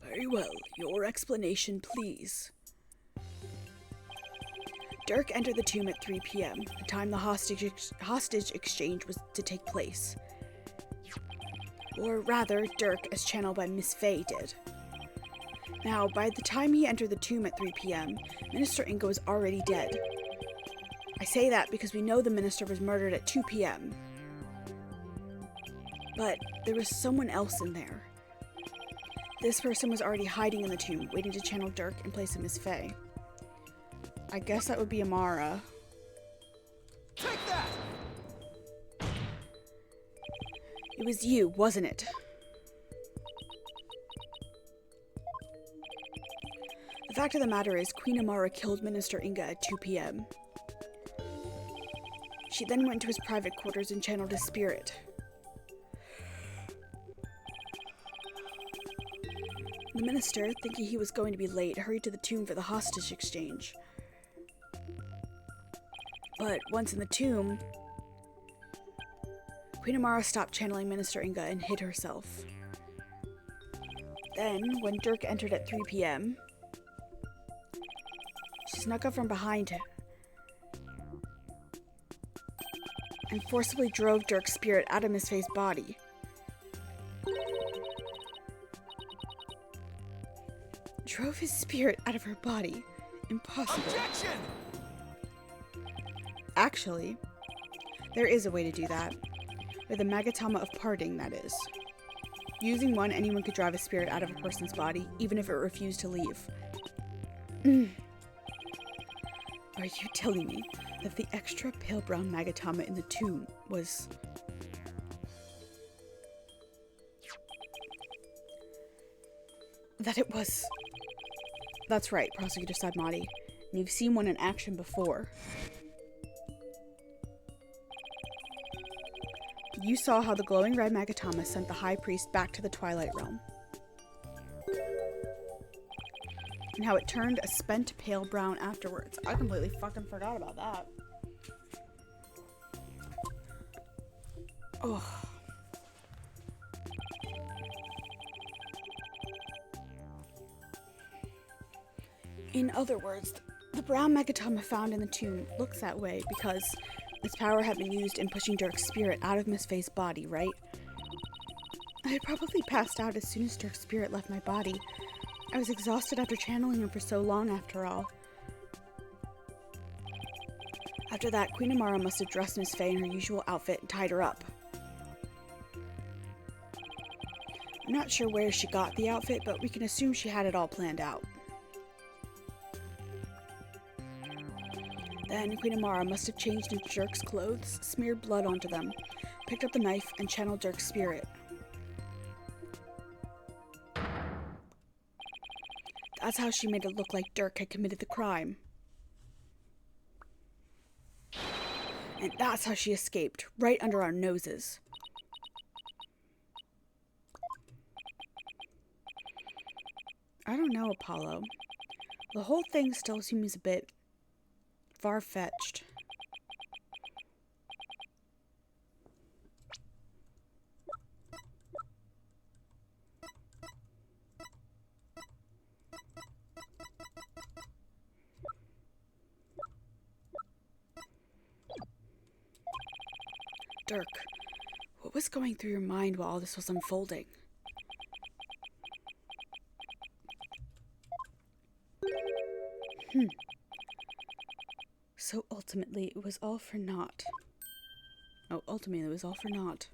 Very well, your explanation, please. Dirk entered the tomb at 3 p.m., the time the hostage exchange was to take place. Or rather, Dirk, as channeled by Miss Faye, did. Now, by the time he entered the tomb at 3 p.m., Minister Inga was already dead. I say that because we know the minister was murdered at 2 p.m. But there was someone else in there. This person was already hiding in the tomb, waiting to channel Dirk in place of Miss Faye. I guess that would be Amara. Take that! It was you, wasn't it? The fact of the matter is, Queen Amara killed Minister Inga at 2 p.m. She then went to his private quarters and channeled his spirit. The minister, thinking he was going to be late, hurried to the tomb for the hostage exchange. But once in the tomb, Queen Amara stopped channeling Minister Inga and hid herself. Then, when Dirk entered at 3 p.m., she snuck up from behind him and forcibly drove Dirk's spirit out of Miss Faye's body. Drove his spirit out of her body. Impossible. Objection! Actually, there is a way to do that. With a Magatama of Parting, that is. Using one, anyone could drive a spirit out of a person's body, even if it refused to leave. Are you telling me that the extra pale brown Magatama in the tomb was... that it was... That's right, Prosecutor Sadmati. And you've seen one in action before. You saw how the glowing red Magatama sent the High Priest back to the Twilight Realm. And how it turned a spent pale brown afterwards. I completely fucking forgot about that. Oh. In other words, the brown Magatama found in the tomb looks that way because its power had been used in pushing Dirk's spirit out of Miss Faye's body, right? I had probably passed out as soon as Dirk's spirit left my body. I was exhausted after channeling him for so long, after all. After that, Queen Amara must have dressed Miss Faye in her usual outfit and tied her up. I'm not sure where she got the outfit, but we can assume she had it all planned out. Then Queen Amara must have changed into Dirk's clothes, smeared blood onto them, picked up the knife, and channeled Dirk's spirit. That's how she made it look like Dirk had committed the crime. And that's how she escaped, right under our noses. I don't know, Apollo. The whole thing still seems a bit far-fetched. Dirk, what was going through your mind while all this was unfolding? So ultimately, it was all for naught. Oh, ultimately, it was all for naught.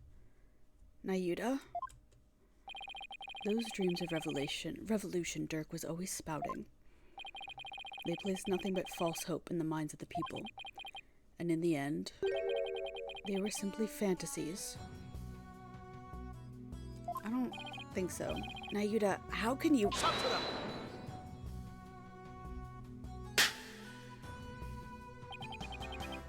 Nayuda? Those dreams of revolution Dirk was always spouting. They placed nothing but false hope in the minds of the people. And in the end, they were simply fantasies. I don't think so. Nayuda, how can you... Talk to them!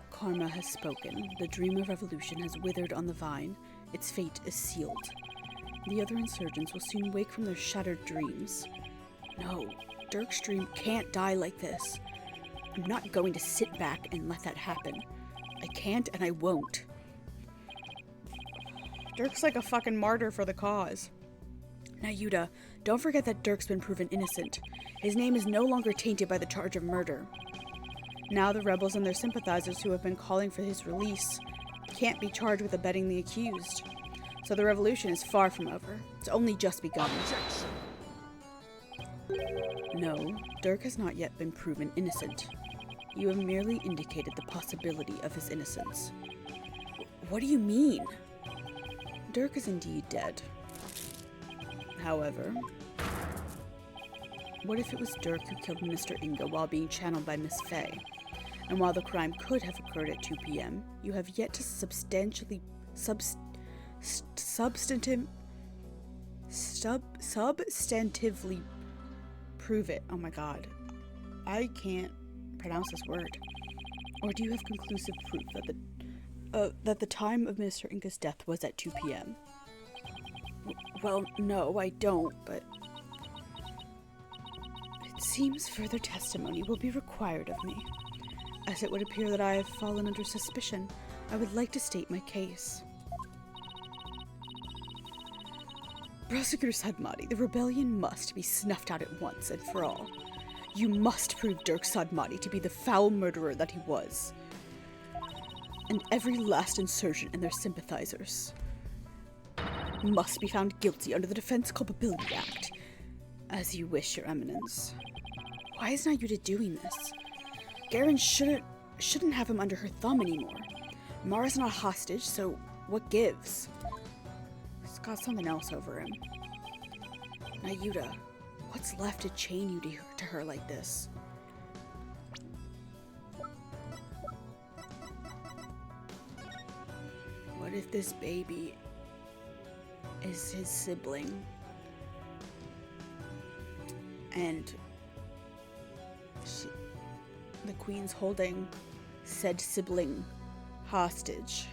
Karma has spoken. The dream of revolution has withered on the vine. Its fate is sealed. The other insurgents will soon wake from their shattered dreams. No, Dirk's dream can't die like this. I'm not going to sit back and let that happen. I can't and I won't. Dirk's like a fucking martyr for the cause. Nayuda, don't forget that Dirk's been proven innocent. His name is no longer tainted by the charge of murder. Now the rebels and their sympathizers who have been calling for his release can't be charged with abetting the accused. So the revolution is far from over. It's only just begun. No, Dirk has not yet been proven innocent. You have merely indicated the possibility of his innocence. What do you mean? Dirk is indeed dead. However, what if it was Dirk who killed Mr. Inga while being channeled by Miss Faye? And while the crime could have occurred at 2 p.m., you have yet to substantively prove it. Oh my god. I can't pronounce this word. Or do you have conclusive proof that the time of Mr. Inga's death was at 2 p.m.? Well, no, I don't, but it seems further testimony will be required of me. As it would appear that I have fallen under suspicion, I would like to state my case. Prosecutor Sadmati, the rebellion must be snuffed out at once and for all. You must prove Dirk Sadmati to be the foul murderer that he was. And every last insurgent and their sympathizers must be found guilty under the Defense Culpability Act. As you wish, Your Eminence. Why is Nayuda doing this? Garen shouldn't shouldn't have him under her thumb anymore. Amara's not a hostage, so what gives? He's got something else over him. Nayuta, what's left to chain you to her like this? What if this baby is his sibling? And the queen's holding said sibling hostage,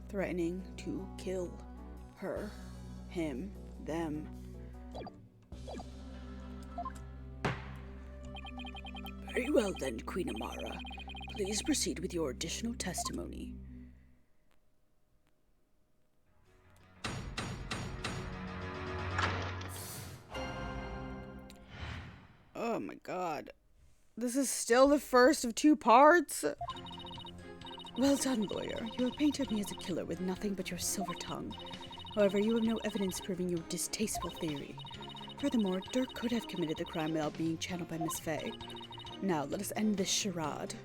threatening to kill her, him, them. Very well then, Queen Amara. Please proceed with your additional testimony. Oh my god. This is still the first of 2 parts? Well done, lawyer. You have painted me as a killer with nothing but your silver tongue. However, you have no evidence proving your distasteful theory. Furthermore, Dirk could have committed the crime without being channeled by Miss Faye. Now, let us end this charade.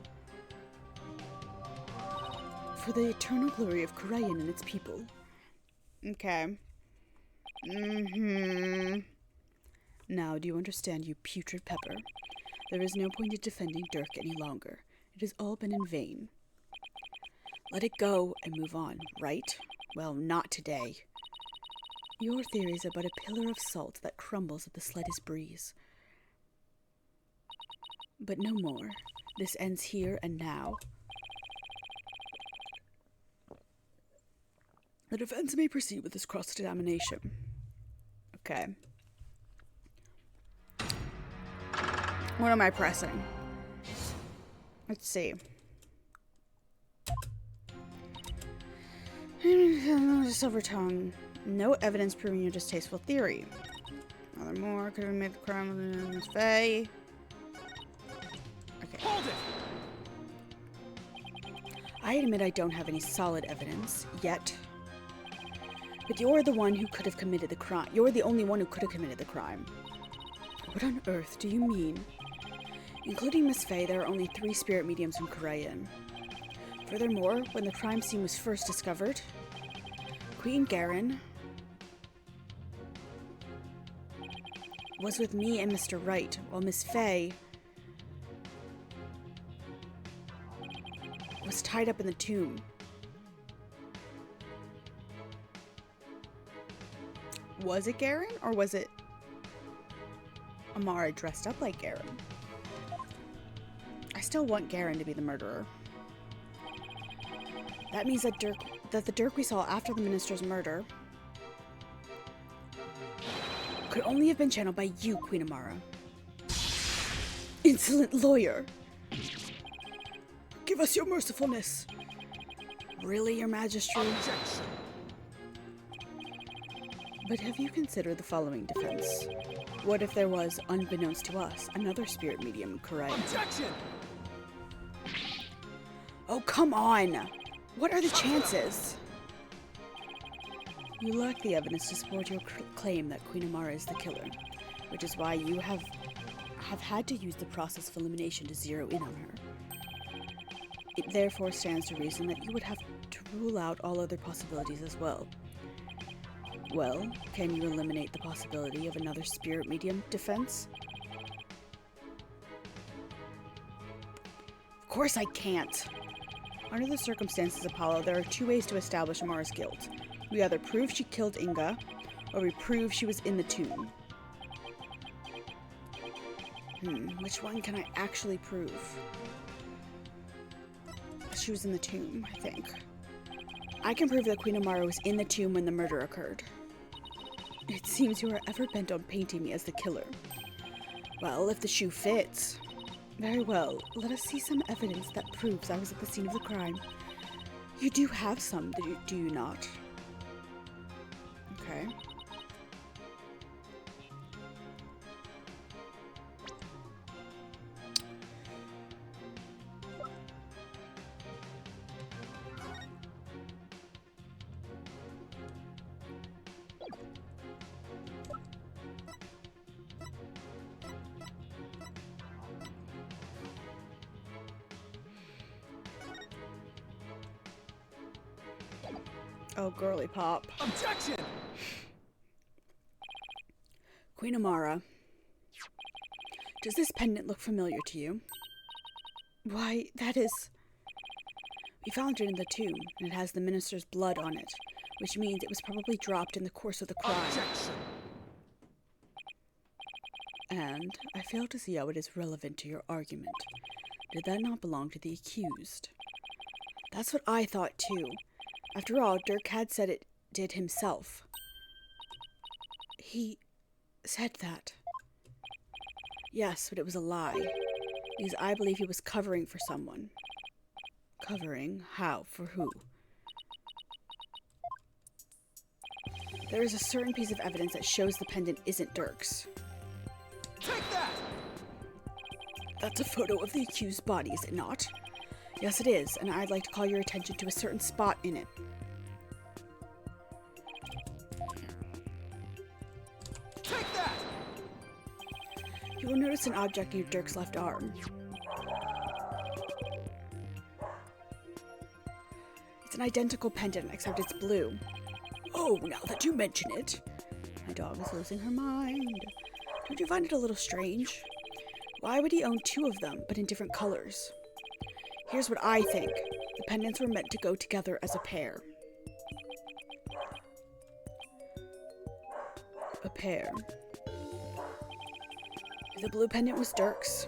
For the eternal glory of Korean and its people. Okay. Now, do you understand, you putrid pepper? There is no point in defending Dirk any longer. It has all been in vain. Let it go and move on, right? Well, not today. Your theories are but a pillar of salt that crumbles at the slightest breeze. But no more. This ends here and now. The defense may proceed with this cross-examination. Okay. What am I pressing? Let's see. Silver tongue. No evidence proving your distasteful theory. Furthermore, could have made the crime with Miss Faye. Okay. Hold it! I admit I don't have any solid evidence, yet. But you're the one who could have committed the crime. You're the only one who could have committed the crime. What on earth do you mean? Including Miss Faye, there are only 3 spirit mediums in Korean. Furthermore, when the crime scene was first discovered, Queen Garen was with me and Mr. Wright, while Miss Faye was tied up in the tomb. Was it Garen or was it Amara dressed up like Garen? I still want Garen to be the murderer. That means that the Dirk we saw after the minister's murder could only have been channeled by you, Queen Amara. Insolent lawyer! Give us your mercifulness. Really, Your Majesty? Objection! But have you considered the following defense? What if there was, unbeknownst to us, another spirit medium in Korea? Objection! Oh, come on! What are the chances? You lack the evidence to support your claim that Queen Amara is the killer, which is why you have had to use the process of elimination to zero in on her. It therefore stands to reason that you would have to rule out all other possibilities as well. Well, can you eliminate the possibility of another spirit medium defense? Of course I can't. Under the circumstances, Apollo, there are 2 ways to establish Amara's guilt. We either prove she killed Inga, or we prove she was in the tomb. Which one can I actually prove? She was in the tomb, I think. I can prove that Queen Amara was in the tomb when the murder occurred. It seems you are ever bent on painting me as the killer. Well, if the shoe fits. Very well, let us see some evidence that proves I was at the scene of the crime. You do have some, do you not? Okay. Oh, girly pop. Objection! Queen Amara, does this pendant look familiar to you? Why, that is... We found it in the tomb, and it has the minister's blood on it, which means it was probably dropped in the course of the crime. Objection! And I fail to see how it is relevant to your argument. Did that not belong to the accused? That's what I thought too. After all, Dirk had said it did himself. He said that. Yes, but it was a lie. Because I believe he was covering for someone. Covering? How? For who? There is a certain piece of evidence that shows the pendant isn't Dirk's. Take that! That's a photo of the accused's body, is it not? Yes, it is, and I'd like to call your attention to a certain spot in it. Take that! You will notice an object near Dirk's left arm. It's an identical pendant, except it's blue. Oh, now that you mention it. My dog is losing her mind. Don't you find it a little strange? Why would he own two of them, but in different colors? Here's what I think. The pendants were meant to go together as a pair. A pair. If the blue pendant was Dirk's,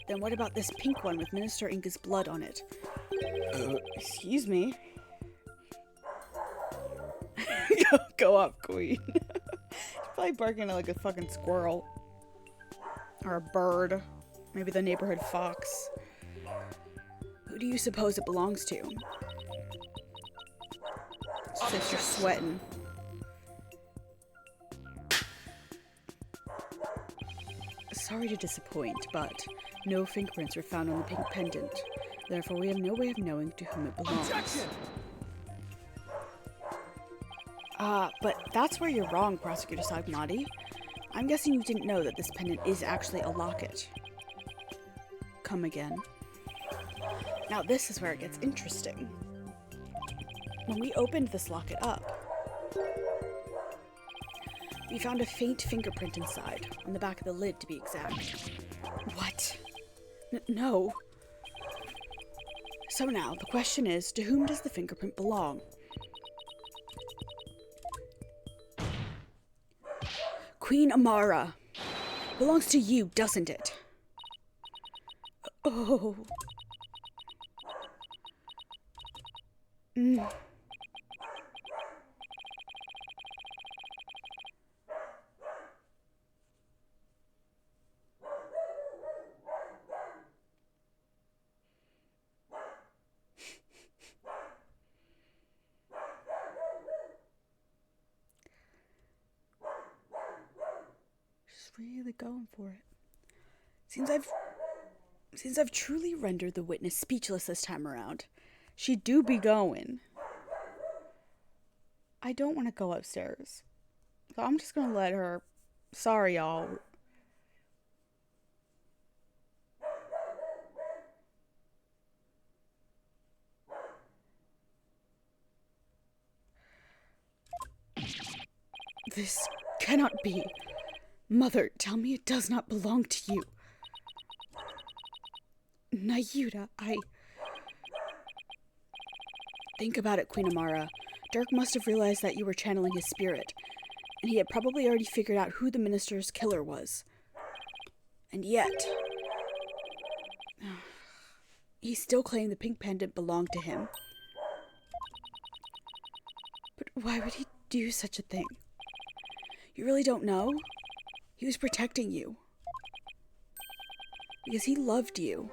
then what about this pink one with Minister Inga's blood on it? Excuse me. Go up, queen. She's probably barking at like a fucking squirrel. Or a bird. Maybe the neighborhood fox. Who do you suppose it belongs to? Since you're sweating. Sorry to disappoint, but no fingerprints were found on the pink pendant. Therefore, we have no way of knowing to whom it belongs. Objection! But that's where you're wrong, Prosecutor Sagnati. I'm guessing you didn't know that this pendant is actually a locket. Come again. Now this is where it gets interesting. When we opened this locket up, we found a faint fingerprint inside, on the back of the lid to be exact. What? No. So now, the question is, to whom does the fingerprint belong? Queen Amara. Belongs to you, doesn't it? Oh. She's really going for it. Seems I've truly rendered the witness speechless this time around. She do be going. I don't want to go upstairs. So I'm just gonna let her. Sorry, y'all. This cannot be. Mother, tell me it does not belong to you. Nayuta, Think about it, Queen Amara. Dirk must have realized that you were channeling his spirit, and he had probably already figured out who the minister's killer was. And yet, he still claimed the pink pendant belonged to him. but why would he do such a thing? You really don't know? He was protecting you. Because he loved you.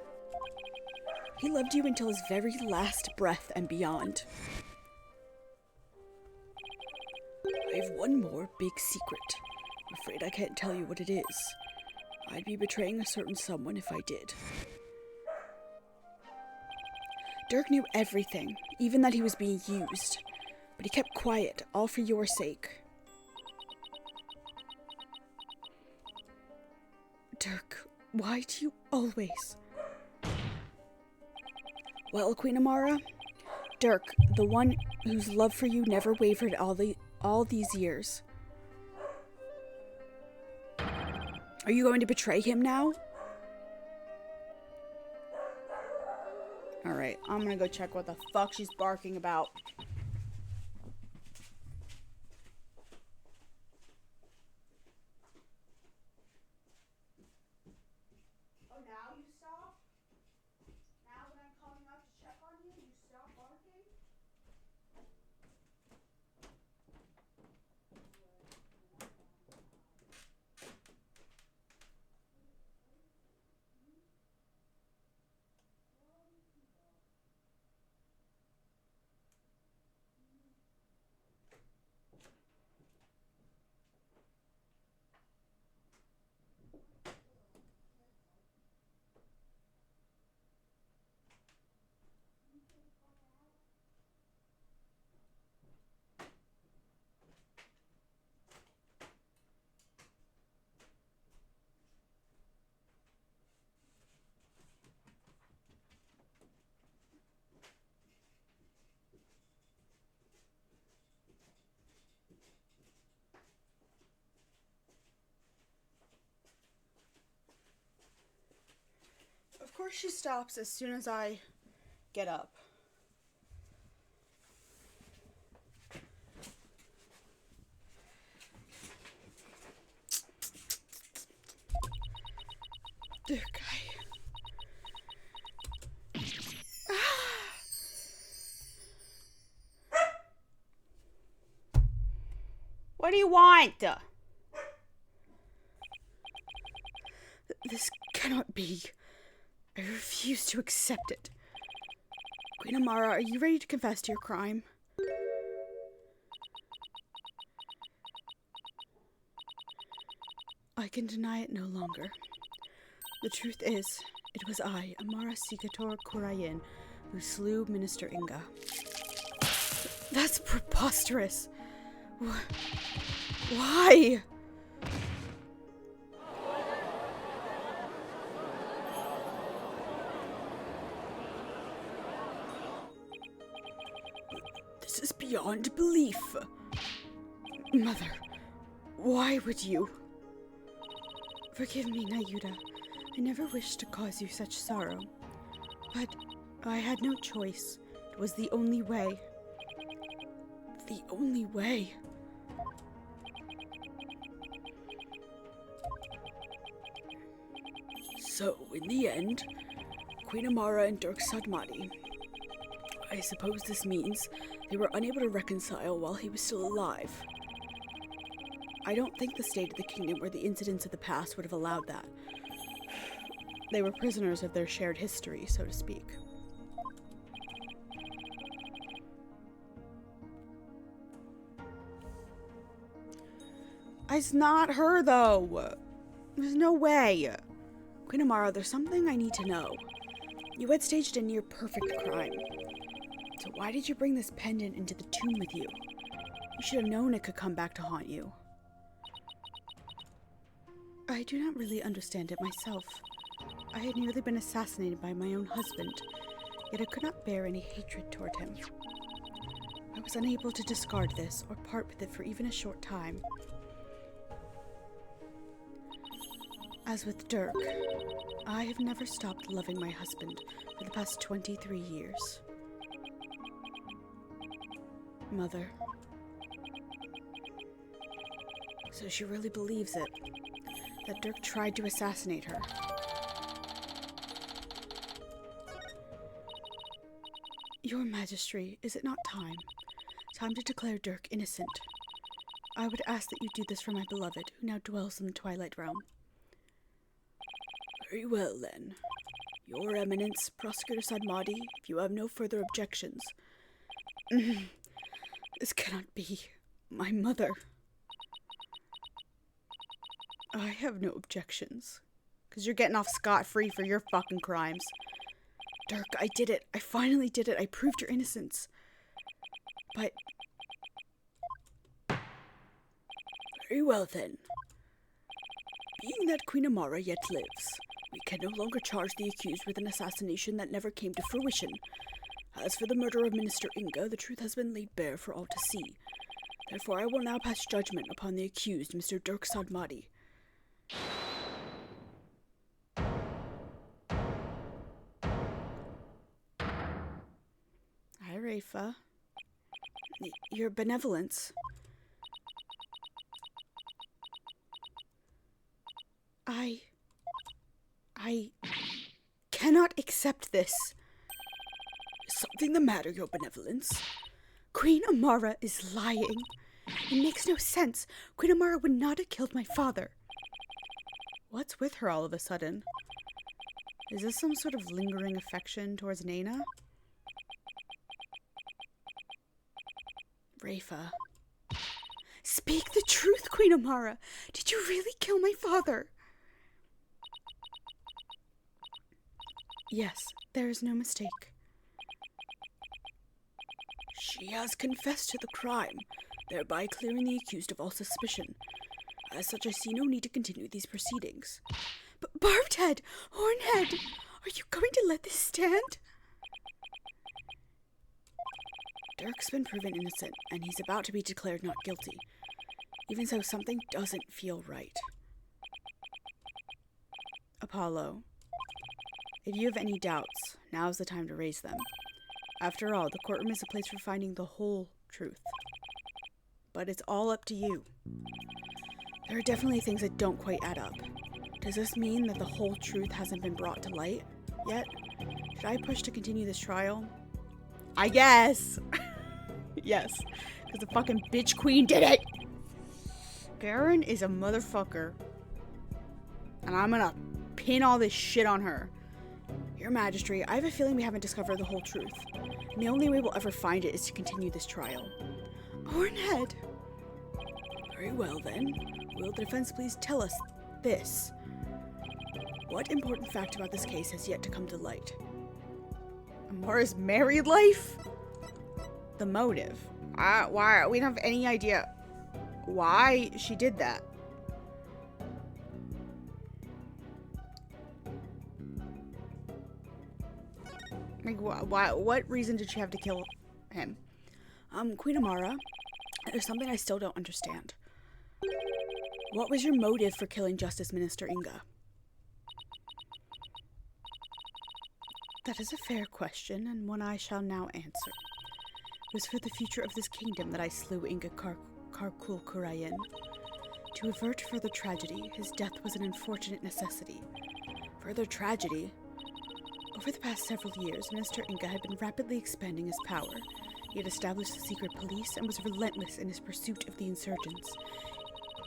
He loved you until his very last breath and beyond. I have one more big secret. I'm afraid I can't tell you what it is. I'd be betraying a certain someone if I did. Dirk knew everything, even that he was being used. But he kept quiet, all for your sake. Dirk, why do you always... Well, Queen Amara, Dirk, the one whose love for you never wavered all these years. Are you going to betray him now? Alright, I'm gonna go check what the fuck she's barking about. Oh, now you stop? Now when I'm coming up to check on you, you stop barking? Of course she stops as soon as I get up. Dear guy. What do you want? This cannot be. I refuse to accept it. Queen Amara, are you ready to confess to your crime? I can deny it no longer. The truth is, it was I, Amara Sikator Kurayin, who slew Minister Inga. That's preposterous. Why? This is beyond belief. Mother, why would you? Forgive me, Nayuda. I never wished to cause you such sorrow. But I had no choice. It was the only way. The only way. So, in the end, Queen Amara and Dirk Sadmati. I suppose this means they were unable to reconcile while he was still alive. I don't think the state of the kingdom or the incidents of the past would have allowed that. They were prisoners of their shared history, so to speak. It's not her, though. There's no way. Queen Amara, there's something I need to know. You had staged a near-perfect crime. So why did you bring this pendant into the tomb with you? You should have known it could come back to haunt you. I do not really understand it myself. I had nearly been assassinated by my own husband, yet I could not bear any hatred toward him. I was unable to discard this or part with it for even a short time. As with Dirk, I have never stopped loving my husband for the past 23 years. Mother. So she really believes it, that Dirk tried to assassinate her. Your Majesty, is it not time? Time to declare Dirk innocent. I would ask that you do this for my beloved, who now dwells in the Twilight Realm. Very well, then. Your Eminence, Prosecutor Sadmati, if you have no further objections. This cannot be. My mother. I have no objections. Because you're getting off scot-free for your fucking crimes. Dirk, I did it. I finally did it. I proved your innocence. But... Very well, then. Being that Queen Amara yet lives, we can no longer charge the accused with an assassination that never came to fruition. As for the murder of Minister Inga, the truth has been laid bare for all to see. Therefore, I will now pass judgment upon the accused, Mr. Dirk Sadmadi. Hi, Rafa. Your benevolence. I cannot accept this. Is something the matter, your benevolence? Queen Amara is lying. It makes no sense. Queen Amara would not have killed my father. What's with her all of a sudden? Is this some sort of lingering affection towards Nana? Rafa. Speak the truth, Queen Amara. Did you really kill my father? Yes, there is no mistake. She has confessed to the crime, thereby clearing the accused of all suspicion. As such, I see no need to continue these proceedings. But Barbed Head! Hornhead! Are you going to let this stand? Dirk's been proven innocent, and he's about to be declared not guilty. Even so, something doesn't feel right. Apollo, if you have any doubts, now's the time to raise them. After all, the courtroom is a place for finding the whole truth. But it's all up to you. There are definitely things that don't quite add up. Does this mean that the whole truth hasn't been brought to light yet? Should I push to continue this trial? I guess. Yes, because the fucking bitch queen did it. Garen is a motherfucker. And I'm gonna pin all this shit on her. Your Majesty, I have a feeling we haven't discovered the whole truth. And the only way we'll ever find it is to continue this trial. Hornhead. Very well then. Will the defense please tell us this? What important fact about this case has yet to come to light? Amara's married life? The motive. Why? We don't have any idea why she did that. Like, what reason did she have to kill him? Queen Amara, there's something I still don't understand. What was your motive for killing Justice Minister Inga? That is a fair question, and one I shall now answer. It was for the future of this kingdom that I slew Inga Karkul Kurayan. To avert further tragedy, his death was an unfortunate necessity. Further tragedy? Over the past several years, Minister Inga had been rapidly expanding his power. He had established a secret police and was relentless in his pursuit of the insurgents.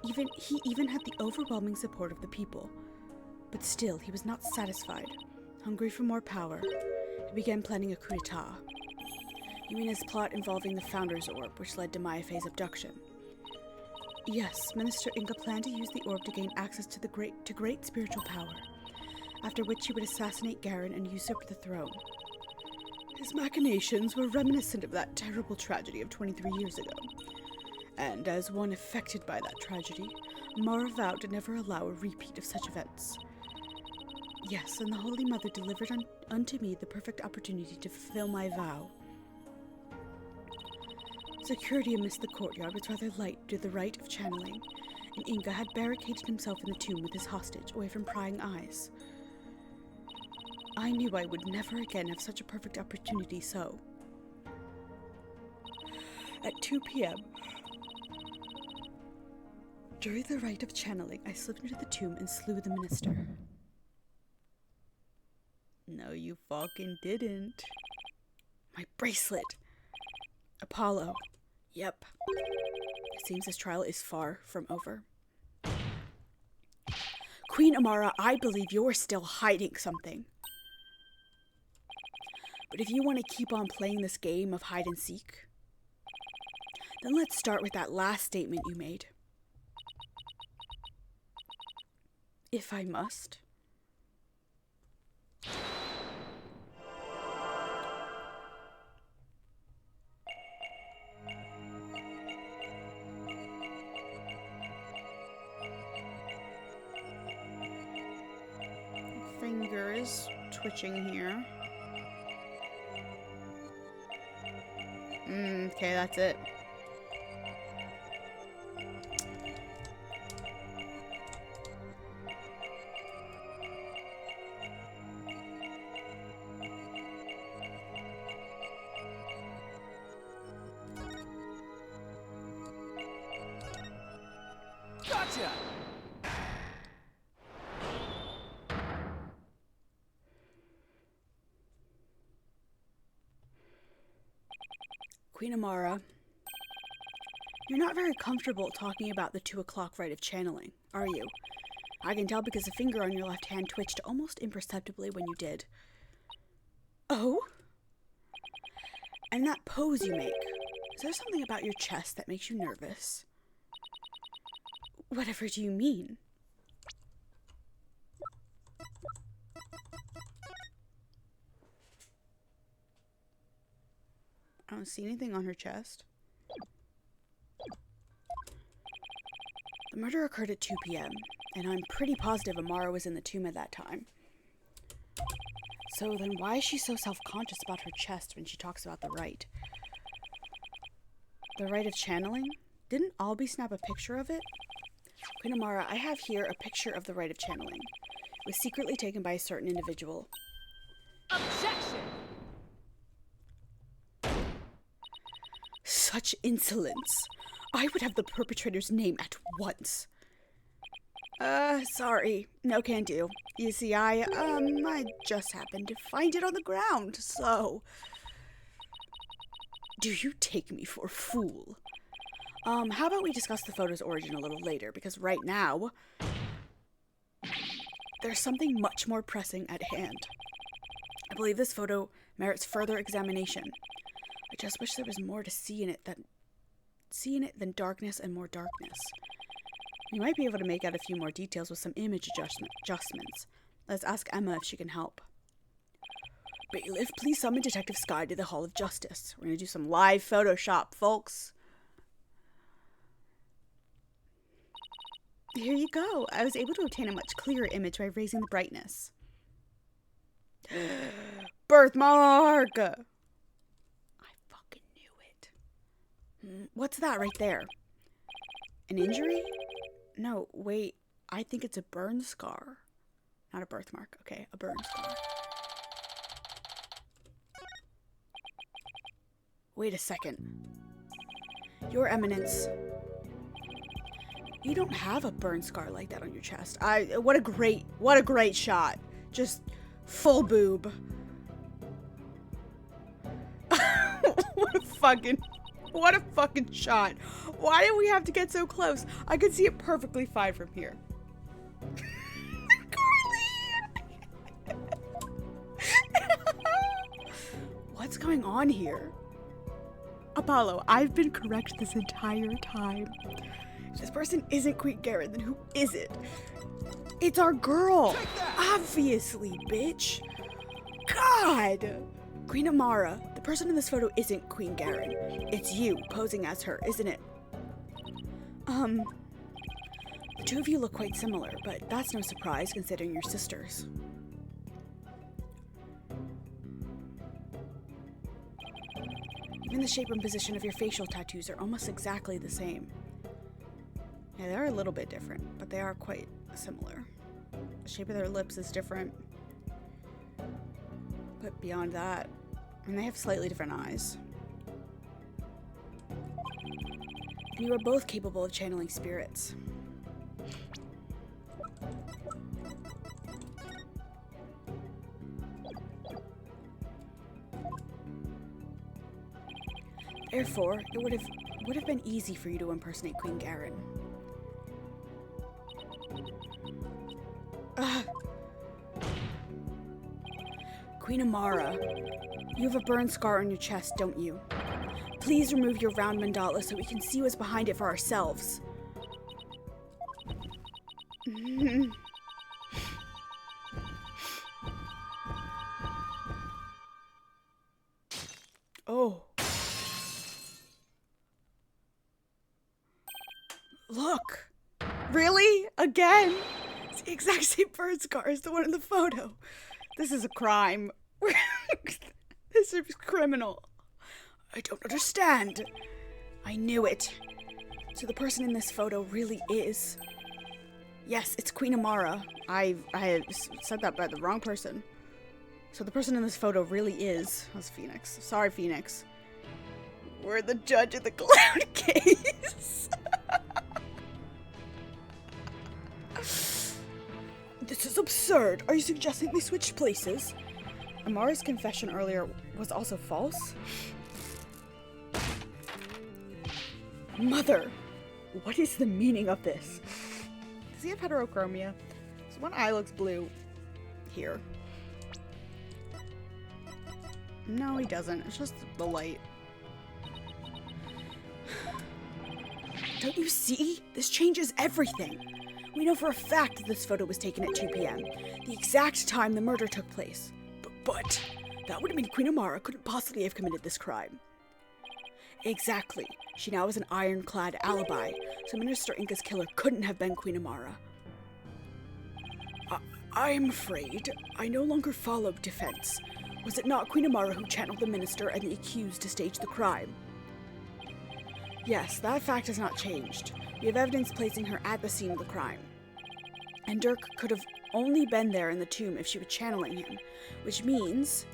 He even had the overwhelming support of the people. But still, he was not satisfied. Hungry for more power, he began planning a coup d'etat. You mean his plot involving the Founder's Orb, which led to Mayafe's abduction? Yes, Minister Inga planned to use the orb to gain access to great spiritual power, after which he would assassinate Garen and usurp the throne. His machinations were reminiscent of that terrible tragedy of 23 years ago. And as one affected by that tragedy, Mara vowed to never allow a repeat of such events. Yes, and the Holy Mother delivered unto me the perfect opportunity to fulfill my vow. Security amidst the courtyard was rather light due to the rite of channeling, and Inga had barricaded himself in the tomb with his hostage, away from prying eyes. I knew I would never again have such a perfect opportunity, so... At 2 p.m., during the rite of channeling, I slipped into the tomb and slew the minister. No, you fucking didn't. My bracelet! Apollo. Yep. It seems this trial is far from over. Queen Amara, I believe you're still hiding something. But if you want to keep on playing this game of hide and seek, then let's start with that last statement you made. If I must. Finger is twitching here. Okay, that's it. Gotcha! Queen Amara, you're not very comfortable talking about the 2 o'clock rite of channeling, are you? I can tell because the finger on your left hand twitched almost imperceptibly when you did. Oh? And that pose you make, is there something about your chest that makes you nervous? Whatever do you mean? I don't see anything on her chest. The murder occurred at 2 p.m., and I'm pretty positive Amara was in the tomb at that time. So then why is she so self-conscious about her chest when she talks about the rite? The rite of channeling? Didn't Albie snap a picture of it? Queen Amara, I have here a picture of the rite of channeling. It was secretly taken by a certain individual. Objection! Such insolence! I would have the perpetrator's name at once. Sorry. No can do. You see, I just happened to find it on the ground, so... Do you take me for a fool? How about we discuss the photo's origin a little later, because right now... there's something much more pressing at hand. I believe this photo merits further examination. I just wish there was more to see in it than darkness and more darkness. We might be able to make out a few more details with some image adjustments. Let's ask Emma if she can help. Bailiff, please summon Detective Sky to the Hall of Justice. We're going to do some live Photoshop, folks. Here you go. I was able to obtain a much clearer image by raising the brightness. Birthmark! I fucking knew it. What's that right there? An injury? No, wait. I think it's a burn scar. Not a birthmark. Okay, a burn scar. Wait a second. Your Eminence. You don't have a burn scar like that on your chest. What a great shot. Just full boob. What a fucking shot. Why did we have to get so close? I could see it perfectly fine from here. What's going on here? Apollo, I've been correct this entire time. If this person isn't Queen Garen, then who is it? It's our girl. Obviously, bitch. God! Queen Amara, the person in this photo isn't Queen Garen. It's you posing as her, isn't it? The two of you look quite similar, but that's no surprise considering you're sisters. Even the shape and position of your facial tattoos are almost exactly the same. Yeah, they're a little bit different, but they are quite similar. The shape of their lips is different. But beyond that, and they have slightly different eyes. And you are both capable of channeling spirits. Therefore, it would have been easy for you to impersonate Queen Garen. Queen Amara, you have a burn scar on your chest, don't you? Please remove your round mandala so we can see what's behind it for ourselves. Oh. Look! Really? Again? It's the exact same burn scar as the one in the photo. This is a crime. This is criminal. I don't understand. I knew it. So the person in this photo really is... Yes, it's Queen Amara. I had said that by the wrong person. So the person in this photo really is... That's Phoenix. Sorry, Phoenix. We're the judge of the cloud case. This is absurd. Are you suggesting they switched places? Amara's confession earlier was also false? Mother, what is the meaning of this? Does he have heterochromia? So one eye looks blue. Here. No, he doesn't. It's just the light. Don't you see? This changes everything. We know for a fact that this photo was taken at 2 p.m. The exact time the murder took place. But that would mean Queen Amara couldn't possibly have committed this crime. Exactly. She now has an ironclad alibi, so Minister Inca's killer couldn't have been Queen Amara. I'm afraid I no longer follow defense. Was it not Queen Amara who channeled the minister and the accused to stage the crime? Yes, that fact has not changed. We have evidence placing her at the scene of the crime. And Dirk could have only been there in the tomb if she was channeling him, which means...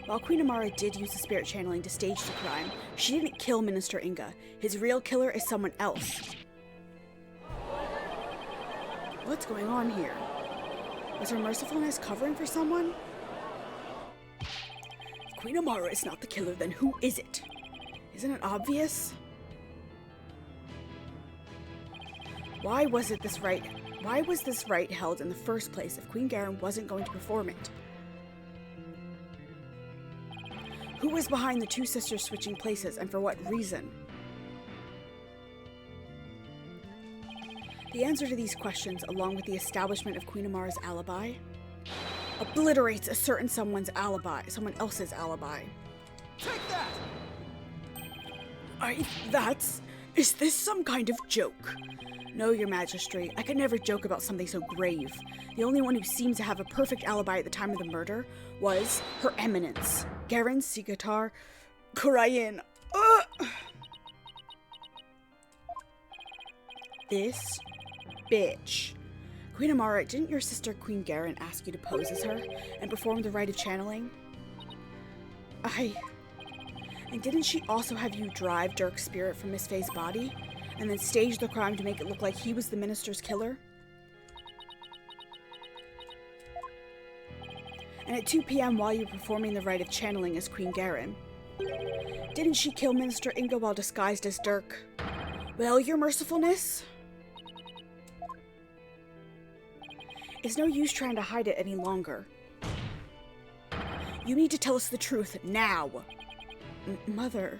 While Queen Amara did use the spirit channeling to stage the crime, she didn't kill Minister Inga. His real killer is someone else. What's going on here? Was her mercifulness covering for someone? If Queen Amara is not the killer, then who is it? Isn't it obvious? Why was this rite held in the first place if Queen Garen wasn't going to perform it? Who was behind the two sisters switching places, and for what reason? The answer to these questions, along with the establishment of Queen Amara's alibi, obliterates a certain someone else's alibi. Take that! Is this some kind of joke? No, Your Majesty, I could never joke about something so grave. The only one who seemed to have a perfect alibi at the time of the murder was Her Eminence, Garen Sigatar Kurayan. This bitch. Queen Amara, didn't your sister Queen Garen ask you to pose as her and perform the rite of channeling? And didn't she also have you drive Dirk's spirit from Miss Faye's body, and then stage the crime to make it look like he was the minister's killer? And at 2 p.m. while you were performing the rite of channeling as Queen Garen, didn't she kill Minister Inga while disguised as Dirk? Well, your mercifulness? It's no use trying to hide it any longer. You need to tell us the truth now. Mother.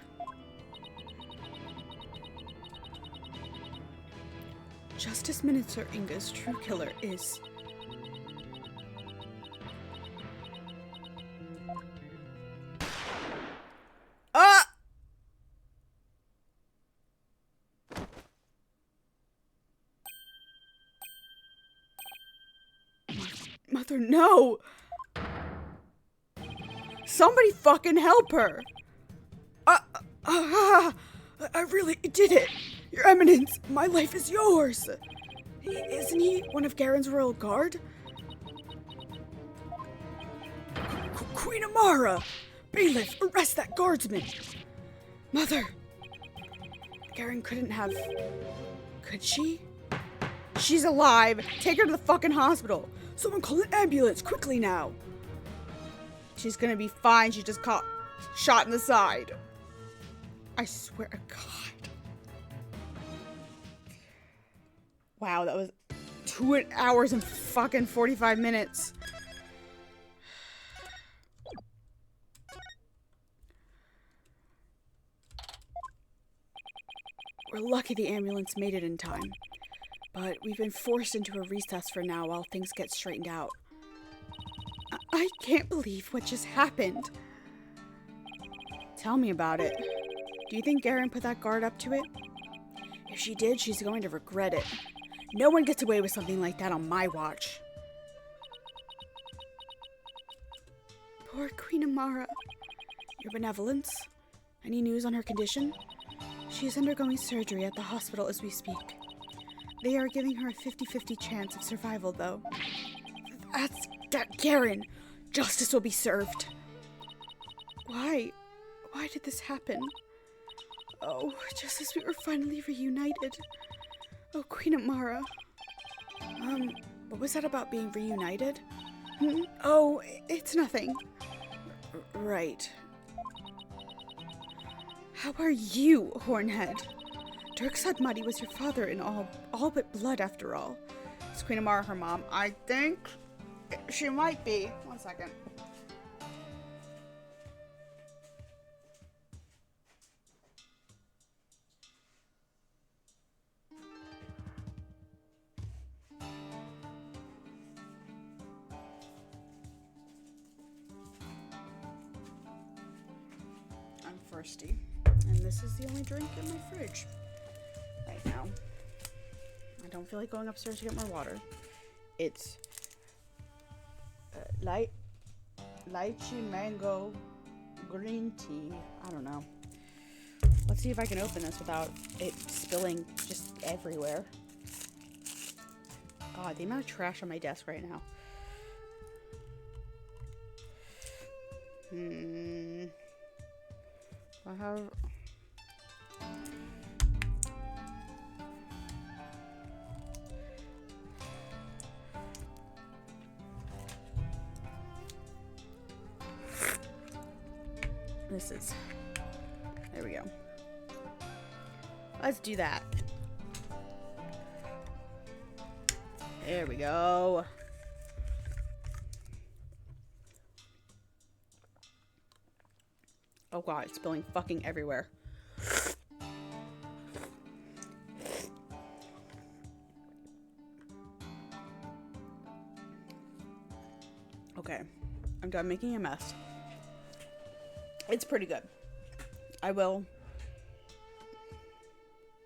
Justice Minister Inga's true killer is... Mother, no! Somebody fucking help her! I really did it! Your Eminence, my life is yours! Isn't he one of Garen's royal guard? Queen Amara! Bailiff, arrest that guardsman! Mother! Garen couldn't have... Could she? She's alive! Take her to the fucking hospital! Someone call an ambulance, quickly now! She's gonna be fine, she just caught shot in the side. I swear to God. Wow, that was 2 hours and fucking 45 minutes. We're lucky the ambulance made it in time. But we've been forced into a recess for now while things get straightened out. I can't believe what just happened. Tell me about it. Do you think Garen put that guard up to it? If she did, she's going to regret it. No one gets away with something like that on my watch. Poor Queen Amara. Your Benevolence? Any news on her condition? She is undergoing surgery at the hospital as we speak. They are giving her a 50-50 chance of survival, though. Garen! Justice will be served. Why? Why did this happen? Oh, just as we were finally reunited. Oh, Queen Amara. What was that about being reunited? Oh, it's nothing. Right. How are you, Hornhead? Dirk Sudmuddy was your father in all but blood, after all. Is Queen Amara her mom? I think she might be. 1 second. I'm thirsty, and this is the only drink in my fridge right now. I don't feel like going upstairs to get more water. It's lychee mango green tea. I don't know. Let's see if I can open this without it spilling just everywhere. God, the amount of trash on my desk right now. I have... This is... There we go. Let's do that. There we go. Oh god, it's spilling fucking everywhere. Okay, I'm done making a mess. It's pretty good. I will...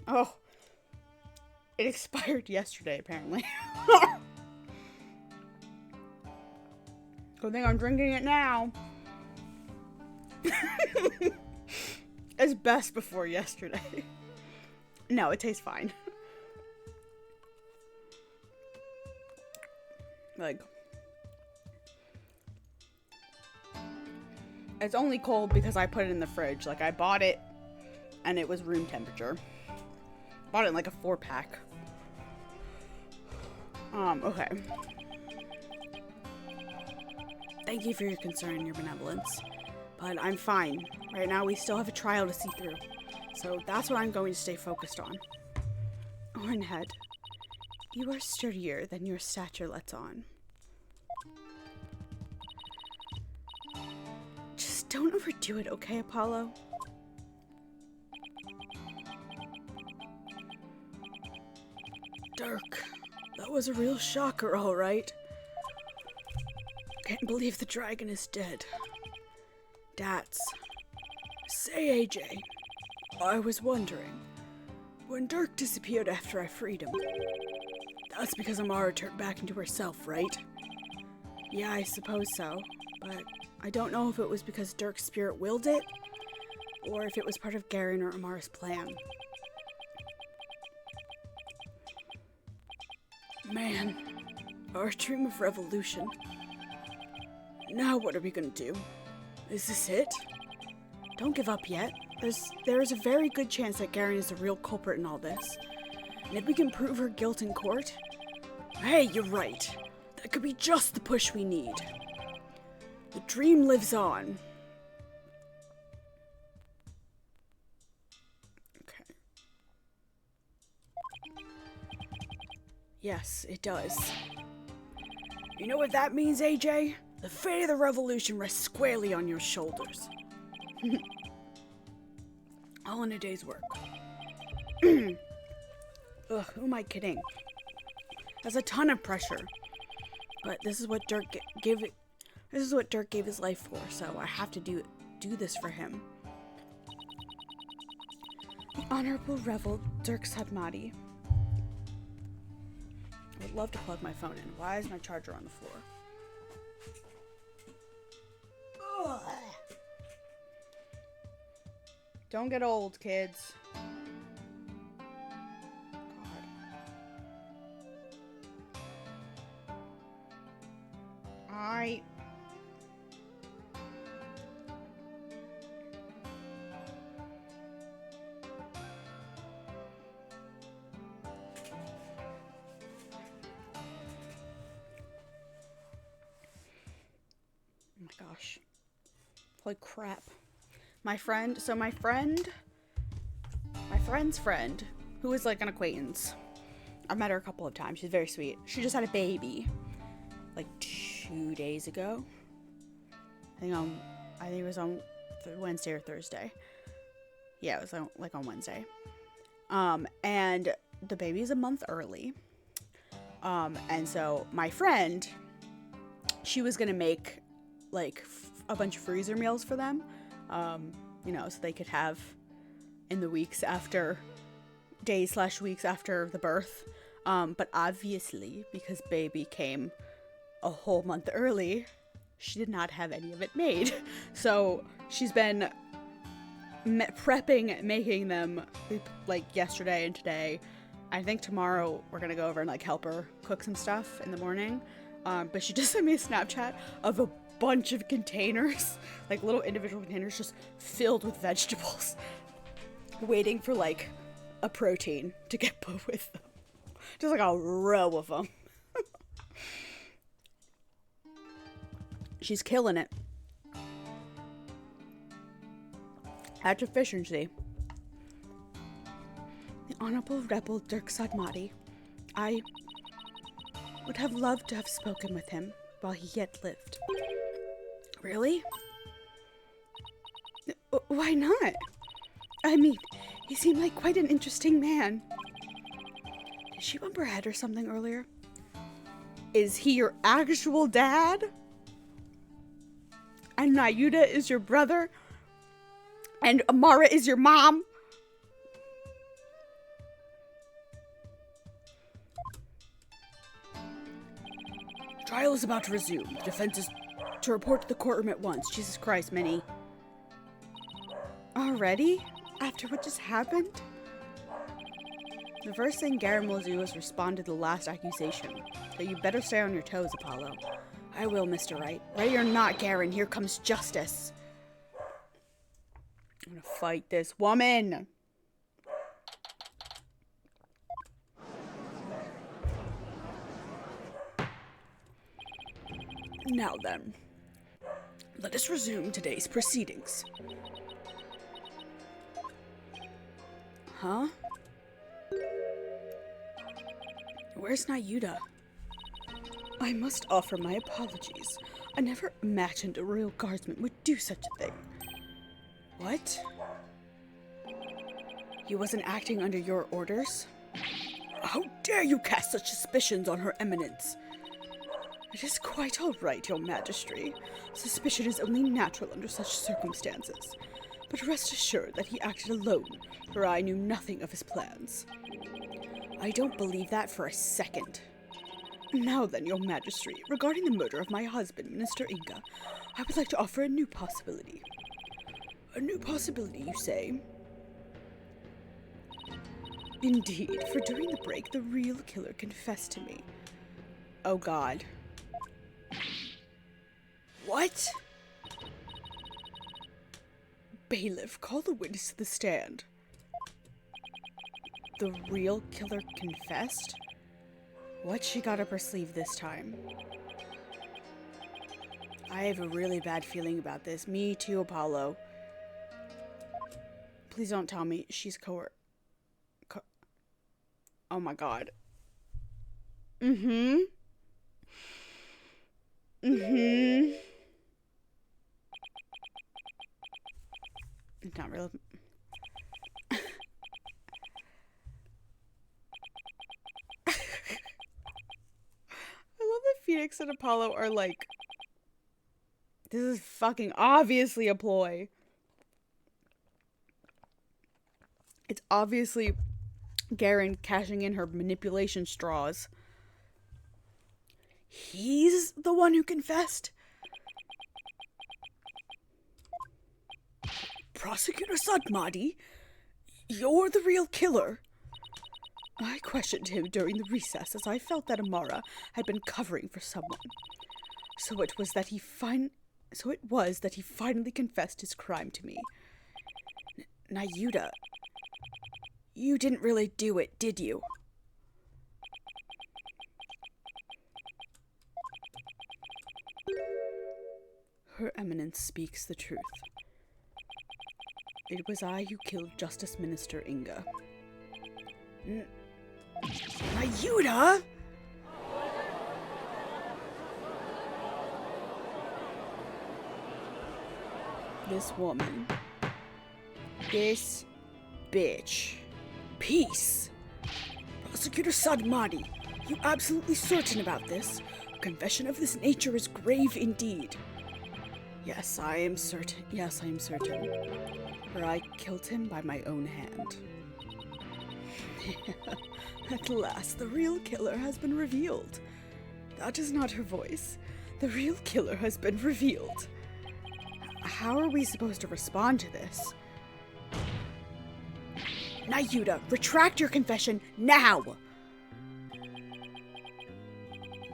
Oh. It expired yesterday, apparently. Good thing I'm drinking it now. It's best before yesterday. No, it tastes fine. Like... It's only cold because I put it in the fridge. Like, I bought it and it was room temperature. Bought it in like a 4-pack. Okay. Thank you for your concern and your benevolence. But I'm fine. Right now we still have a trial to see through. So that's what I'm going to stay focused on. Hornhead, you are sturdier than your stature lets on. Just don't overdo it, okay, Apollo? Dirk, that was a real shocker, all right. Can't believe the dragon is dead. Dats. Say, AJ, I was wondering, when Dirk disappeared after I freed him, that's because Amara turned back into herself, right? Yeah, I suppose so, but I don't know if it was because Dirk's spirit willed it, or if it was part of Garen or Amara's plan. Man, our dream of revolution. Now what are we gonna do? Is this it? Don't give up yet. There is a very good chance that Garen is the real culprit in all this. And if we can prove her guilt in court... Hey, you're right. That could be just the push we need. The dream lives on. Okay. Yes, it does. You know what that means, AJ? The fate of the revolution rests squarely on your shoulders. All in a day's work. Ugh, who am I kidding? That's a ton of pressure. But this is what Dirk gave it. This is what Dirk gave his life for, so I have to do this for him. The Honorable Revel Dirk Sudmuddy. I would love to plug my phone in. Why is my charger on the floor? Don't get old, kids. God. Oh my gosh. Holy crap. My friend's friend, who is like an acquaintance. I've met her a couple of times. She's very sweet. She just had a baby like 2 days ago. I think it was on Wednesday or Thursday. Yeah, it was on Wednesday. And the baby's a month early. And so my friend, she was gonna make like a bunch of freezer meals for them, so they could have in the weeks after, days/weeks after the birth. But obviously, because baby came a whole month early, she did not have any of it made. So she's been prepping, making them like yesterday and today. I think tomorrow we're gonna go over and like help her cook some stuff in the morning. But she just sent me a Snapchat of a bunch of containers, like little individual containers just filled with vegetables, waiting for like a protein to get put with them. Just like a row of them. She's killing it. That's efficiency. The Honorable Rebel Dirk Sadmati. I would have loved to have spoken with him while he yet lived. Really? Why not? I mean, he seemed like quite an interesting man. Did she bump her head or something earlier? Is he your actual dad? And Nayuda is your brother? And Amara is your mom? Trial is about to resume. The defense is to report to the courtroom at once. Jesus Christ, Minnie. Already? After what just happened? The first thing Garen will do is respond to the last accusation. So you better stay on your toes, Apollo. I will, Mr. Wright. Ready or not, Garen, here comes justice. I'm gonna fight this woman. Now then, let us resume today's proceedings. Huh? Where's Nayuda? I must offer my apologies. I never imagined a royal guardsman would do such a thing. What? He wasn't acting under your orders? How dare you cast such suspicions on Her Eminence? It is quite all right, Your Majesty. Suspicion is only natural under such circumstances. But rest assured that he acted alone, for I knew nothing of his plans. I don't believe that for a second. Now then, Your Majesty, regarding the murder of my husband, Minister Inga, I would like to offer a new possibility. A new possibility, you say? Indeed, for during the break, the real killer confessed to me. Oh God. What? Bailiff, call the witness to the stand. The real killer confessed? What she got up her sleeve this time? I have a really bad feeling about this. Me too, Apollo. Please don't tell me she's oh my God. Mm-hmm. It's not real. I love that Phoenix and Apollo are like, this is fucking obviously a ploy. It's obviously Garen cashing in her manipulation straws. He's the one who confessed? Prosecutor Sadmadi? You're the real killer? I questioned him during the recess as I felt that Amara had been covering for someone. So it was that he finally confessed his crime to me. Nayuta, you didn't really do it, did you? Her Eminence speaks the truth. It was I who killed Justice Minister Inga. Nayuta? This woman. This bitch. Peace. Prosecutor Sadmadi, you absolutely certain about this? A confession of this nature is grave indeed. Yes, I am certain. For I killed him by my own hand. At last, the real killer has been revealed. That is not her voice. The real killer has been revealed. How are we supposed to respond to this? Nayuta, retract your confession now!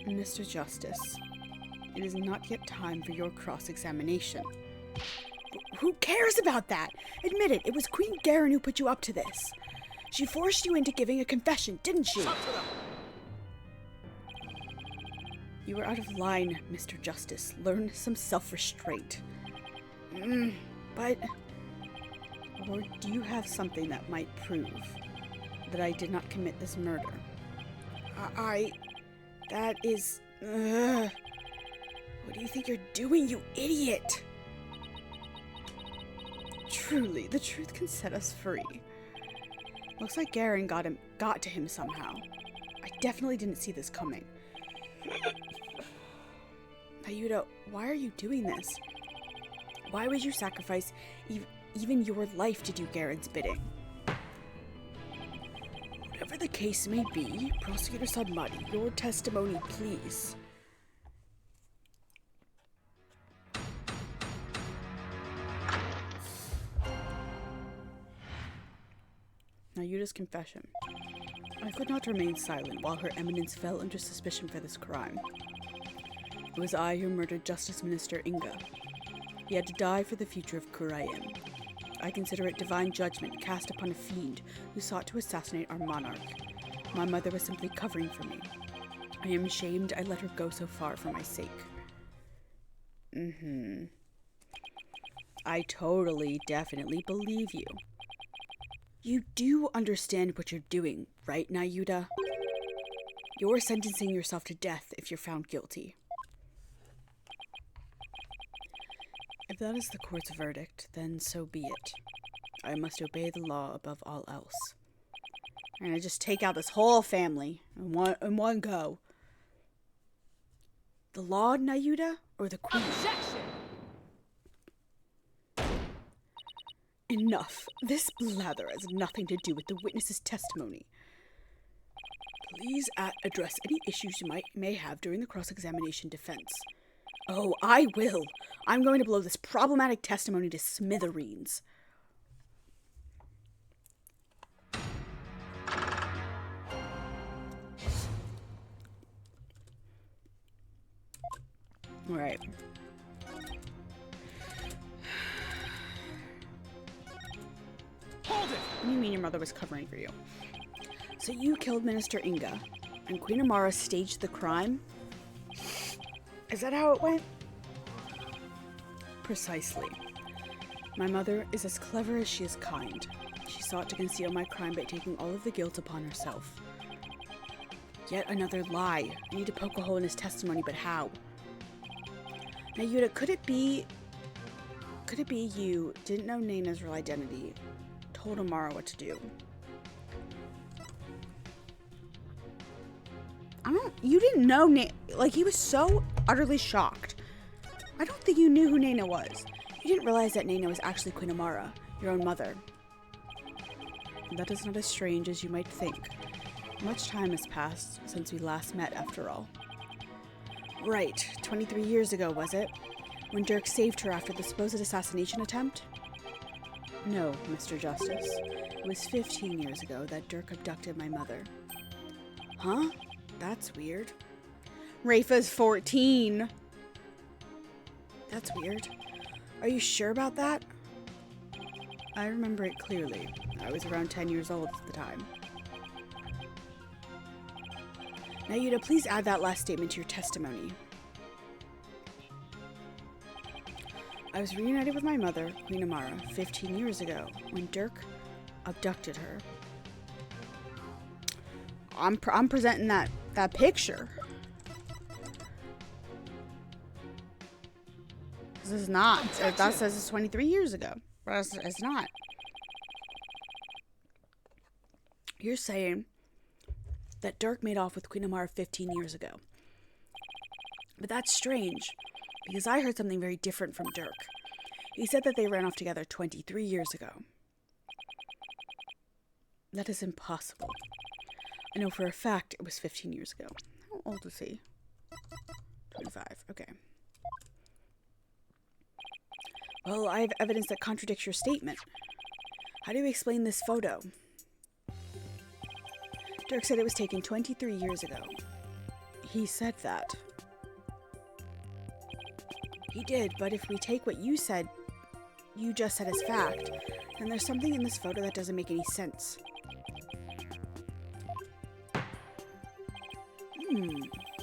Mr. Justice, it is not yet time for your cross-examination. Who cares about that? Admit it, it was Queen Garen who put you up to this. She forced you into giving a confession, didn't she? You were out of line, Mr. Justice. Learn some self-restraint. But... Or do you have something that might prove that I did not commit this murder? That is... What do you think you're doing, you idiot? Truly, the truth can set us free. Looks like Garen got to him somehow. I definitely didn't see this coming. Nayuta, why are you doing this? Why would you sacrifice even your life to do Garen's bidding? Whatever the case may be, Prosecutor Sadmadi, your testimony, please. Nayuta's confession. I could not remain silent while Her Eminence fell under suspicion for this crime. It was I who murdered Justice Minister Inga. He had to die for the future of Kurayan. I consider it divine judgment cast upon a fiend who sought to assassinate our monarch. My mother was simply covering for me. I am ashamed I let her go so far for my sake. I totally, definitely believe you. You do understand what you're doing, right, Nayuta? You're sentencing yourself to death if you're found guilty. If that is the court's verdict, then so be it. I must obey the law above all else. I'm gonna just take out this whole family in one go. The law, Nayuta, or the queen? Objection! Enough. This blather has nothing to do with the witness's testimony. Please address any issues you may have during the cross-examination defense. Oh, I will. I'm going to blow this problematic testimony to smithereens. All right. Hold it! What do you mean your mother was covering for you? So you killed Minister Inga, and Queen Amara staged the crime? Is that how it went? Precisely. My mother is as clever as she is kind. She sought to conceal my crime by taking all of the guilt upon herself. Yet another lie. I need to poke a hole in his testimony, but how? Nayuta, could it be you didn't know Naina's real identity, told Amara what to do? You didn't know like, he was so utterly shocked. I don't think you knew who Naina was. You didn't realize that Naina was actually Queen Amara, your own mother. That is not as strange as you might think. Much time has passed since we last met, after all. Right, 23 years ago, was it? When Dirk saved her after the supposed assassination attempt? No, Mr. Justice. It was 15 years ago that Dirk abducted my mother. Huh? That's weird. Rafa's 14. That's weird. Are you sure about that? I remember it clearly. I was around 10 years old at the time. Now, Yuta, please add that last statement to your testimony. I was reunited with my mother, Queen Amara, 15 years ago, when Dirk abducted her. I'm presenting that picture. This is not. That says it's 23 years ago. But it's not. You're saying that Dirk made off with Queen Amara 15 years ago. But that's strange, because I heard something very different from Dirk. He said that they ran off together 23 years ago. That is impossible. I know for a fact it was 15 years ago. How old is he? 25, okay. Well, I have evidence that contradicts your statement. How do you explain this photo? Dirk said it was taken 23 years ago. He said that. He did, but if we take what you just said as fact, then there's something in this photo that doesn't make any sense.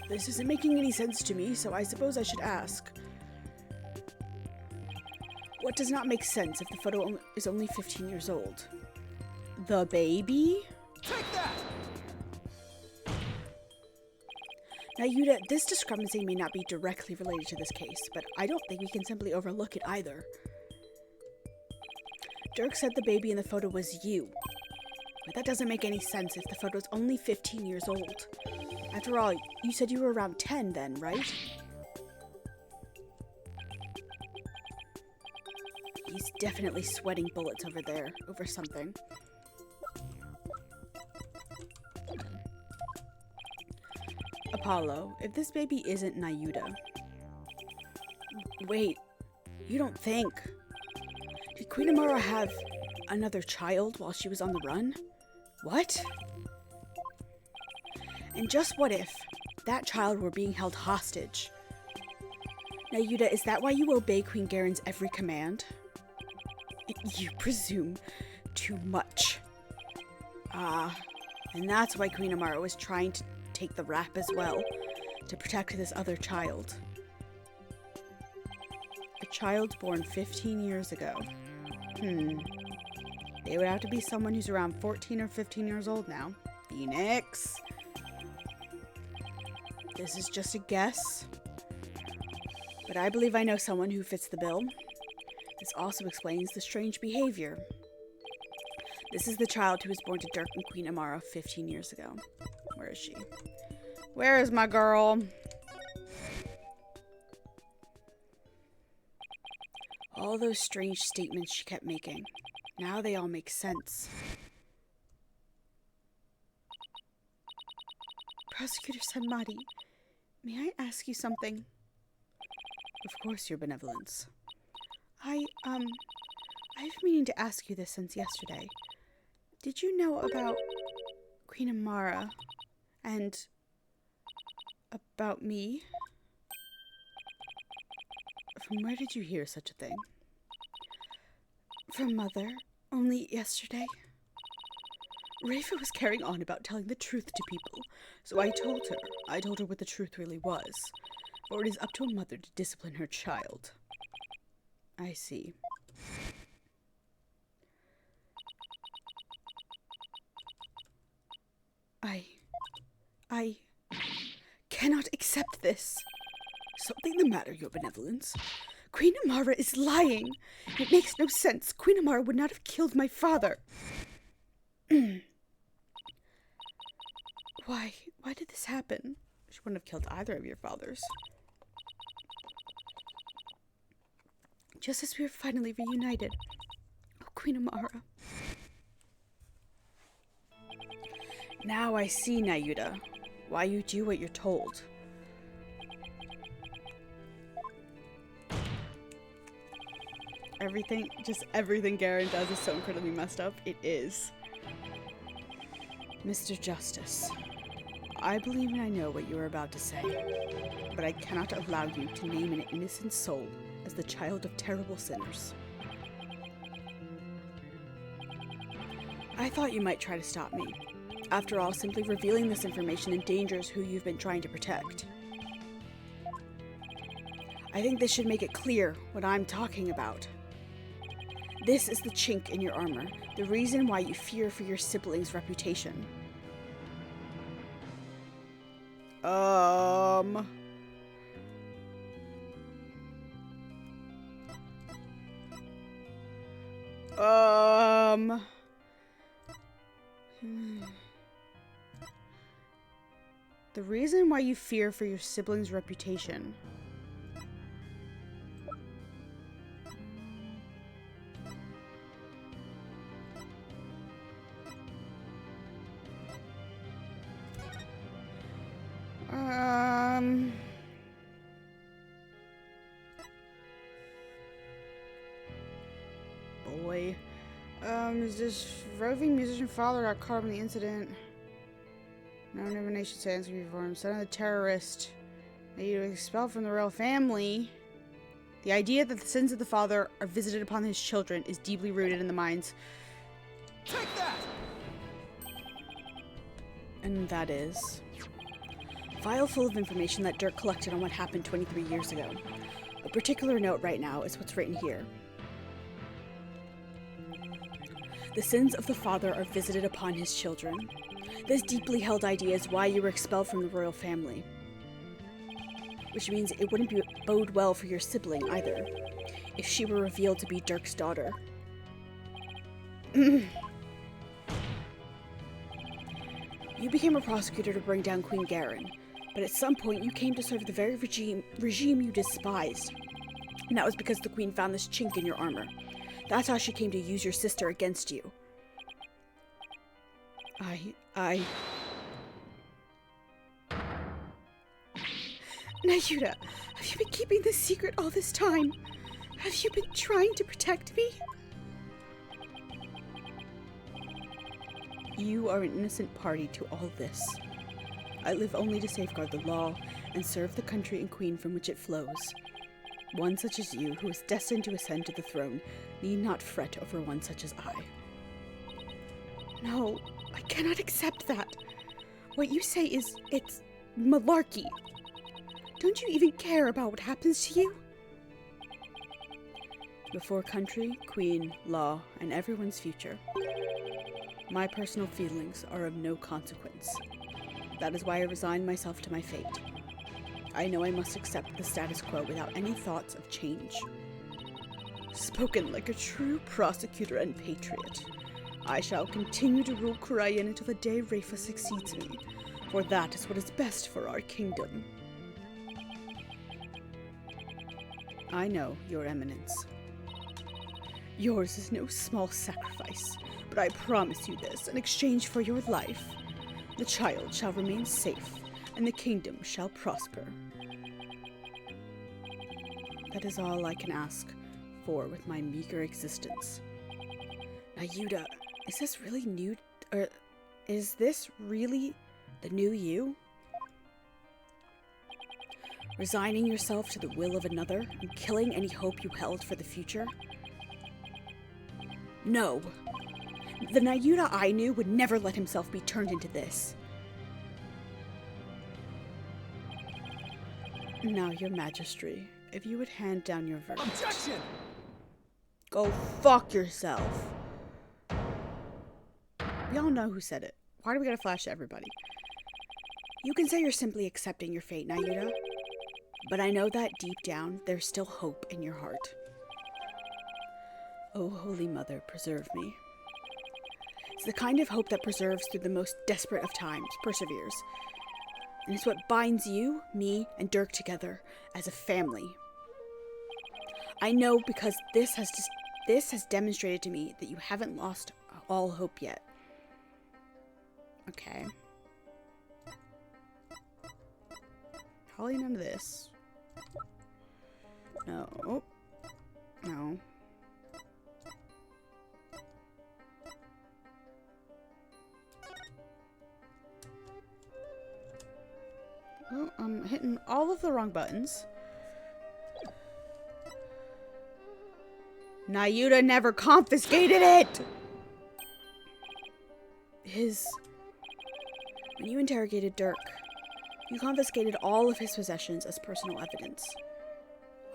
This isn't making any sense to me, so I suppose I should ask. What does not make sense if the photo is only 15 years old? The baby? Take that! Now, Yuta, this discrepancy may not be directly related to this case, but I don't think we can simply overlook it either. Dirk said the baby in the photo was you. But that doesn't make any sense if the photo is only 15 years old. After all, you said you were around 10 then, right? He's definitely sweating bullets over there, over something. Apollo, if this baby isn't Nayuta... Wait, you don't think... Did Queen Amara have another child while she was on the run? What? And just what if that child were being held hostage? Nayuta, is that why you obey Queen Garen's every command? You presume too much. And that's why Queen Amara was trying to take the rap as well, to protect this other child. A child born 15 years ago. They would have to be someone who's around 14 or 15 years old now. Phoenix. This is just a guess, but I believe I know someone who fits the bill. This also explains the strange behavior. This is the child who was born to Dirk and Queen Amara 15 years ago. Where is she? Where is my girl? All those strange statements she kept making. Now they all make sense. Prosecutor Sanmati, may I ask you something? Of course, Your Benevolence. I've been meaning to ask you this since yesterday. Did you know about Queen Amara and about me? From where did you hear such a thing? From Mother, only yesterday. Rafa was carrying on about telling the truth to people, so I told her. I told her what the truth really was. For it is up to a mother to discipline her child. I see. I cannot accept this. Something the matter, Your Benevolence? Queen Amara is lying. It makes no sense. Queen Amara would not have killed my father. Why did this happen? She wouldn't have killed either of your fathers. Just as we were finally reunited. Oh, Queen Amara. Now I see, Nayuta, why you do what you're told. everything Garen does is so incredibly messed up. It is. Mr. Justice, I believe I know what you are about to say, but I cannot allow you to name an innocent soul as the child of terrible sinners. I thought you might try to stop me. After all, simply revealing this information endangers who you've been trying to protect. I think this should make it clear what I'm talking about. This is the chink in your armor, the reason why you fear for your sibling's reputation. The reason why you fear for your sibling's reputation. Boy. Is this roving musician father got caught up in the incident? No nation stands before him. Son of the terrorist. That you expelled from the royal family. The idea that the sins of the father are visited upon his children is deeply rooted in the minds. Take that! And that is a file full of information that Dirk collected on what happened 23 years ago. A particular note right now is what's written here. The sins of the father are visited upon his children. This deeply held idea is why you were expelled from the royal family. Which means it wouldn't bode well for your sibling either, if she were revealed to be Dirk's daughter. You became a prosecutor to bring down Queen Garen, but at some point you came to serve the very regime you despised. And that was because the queen found this chink in your armor. That's how she came to use your sister against you. Nayuta, have you been keeping this secret all this time? Have you been trying to protect me? You are an innocent party to all this. I live only to safeguard the law and serve the country and queen from which it flows. One such as you, who is destined to ascend to the throne, need not fret over one such as I. No, I cannot accept that. What you say is, it's malarkey. Don't you even care about what happens to you? Before country, queen, law, and everyone's future, my personal feelings are of no consequence. That is why I resign myself to my fate. I know I must accept the status quo without any thoughts of change. Spoken like a true prosecutor and patriot, I shall continue to rule Korayan until the day Rafa succeeds me, for that is what is best for our kingdom. I know, Your Eminence. Yours is no small sacrifice, but I promise you this in exchange for your life. The child shall remain safe, and the kingdom shall prosper. That is all I can ask for with my meager existence. Nayuta, is this really new, or is this really the new you? Resigning yourself to the will of another and killing any hope you held for the future? No. The Nayuta I knew would never let himself be turned into this. Now, Your Majesty, if you would hand down your verdict. Objection! Go fuck yourself. We all know who said it. Why do we gotta flash to everybody? You can say you're simply accepting your fate, Nayuta. But I know that deep down, there's still hope in your heart. Oh, Holy Mother, preserve me. It's the kind of hope that preserves through the most desperate of times, perseveres. And it's what binds you, me, and Dirk together as a family. I know because this has demonstrated to me that you haven't lost all hope yet. Okay. Probably none of this. No. No. all of the wrong buttons. Nayuta never confiscated it! When you interrogated Dirk, you confiscated all of his possessions as personal evidence.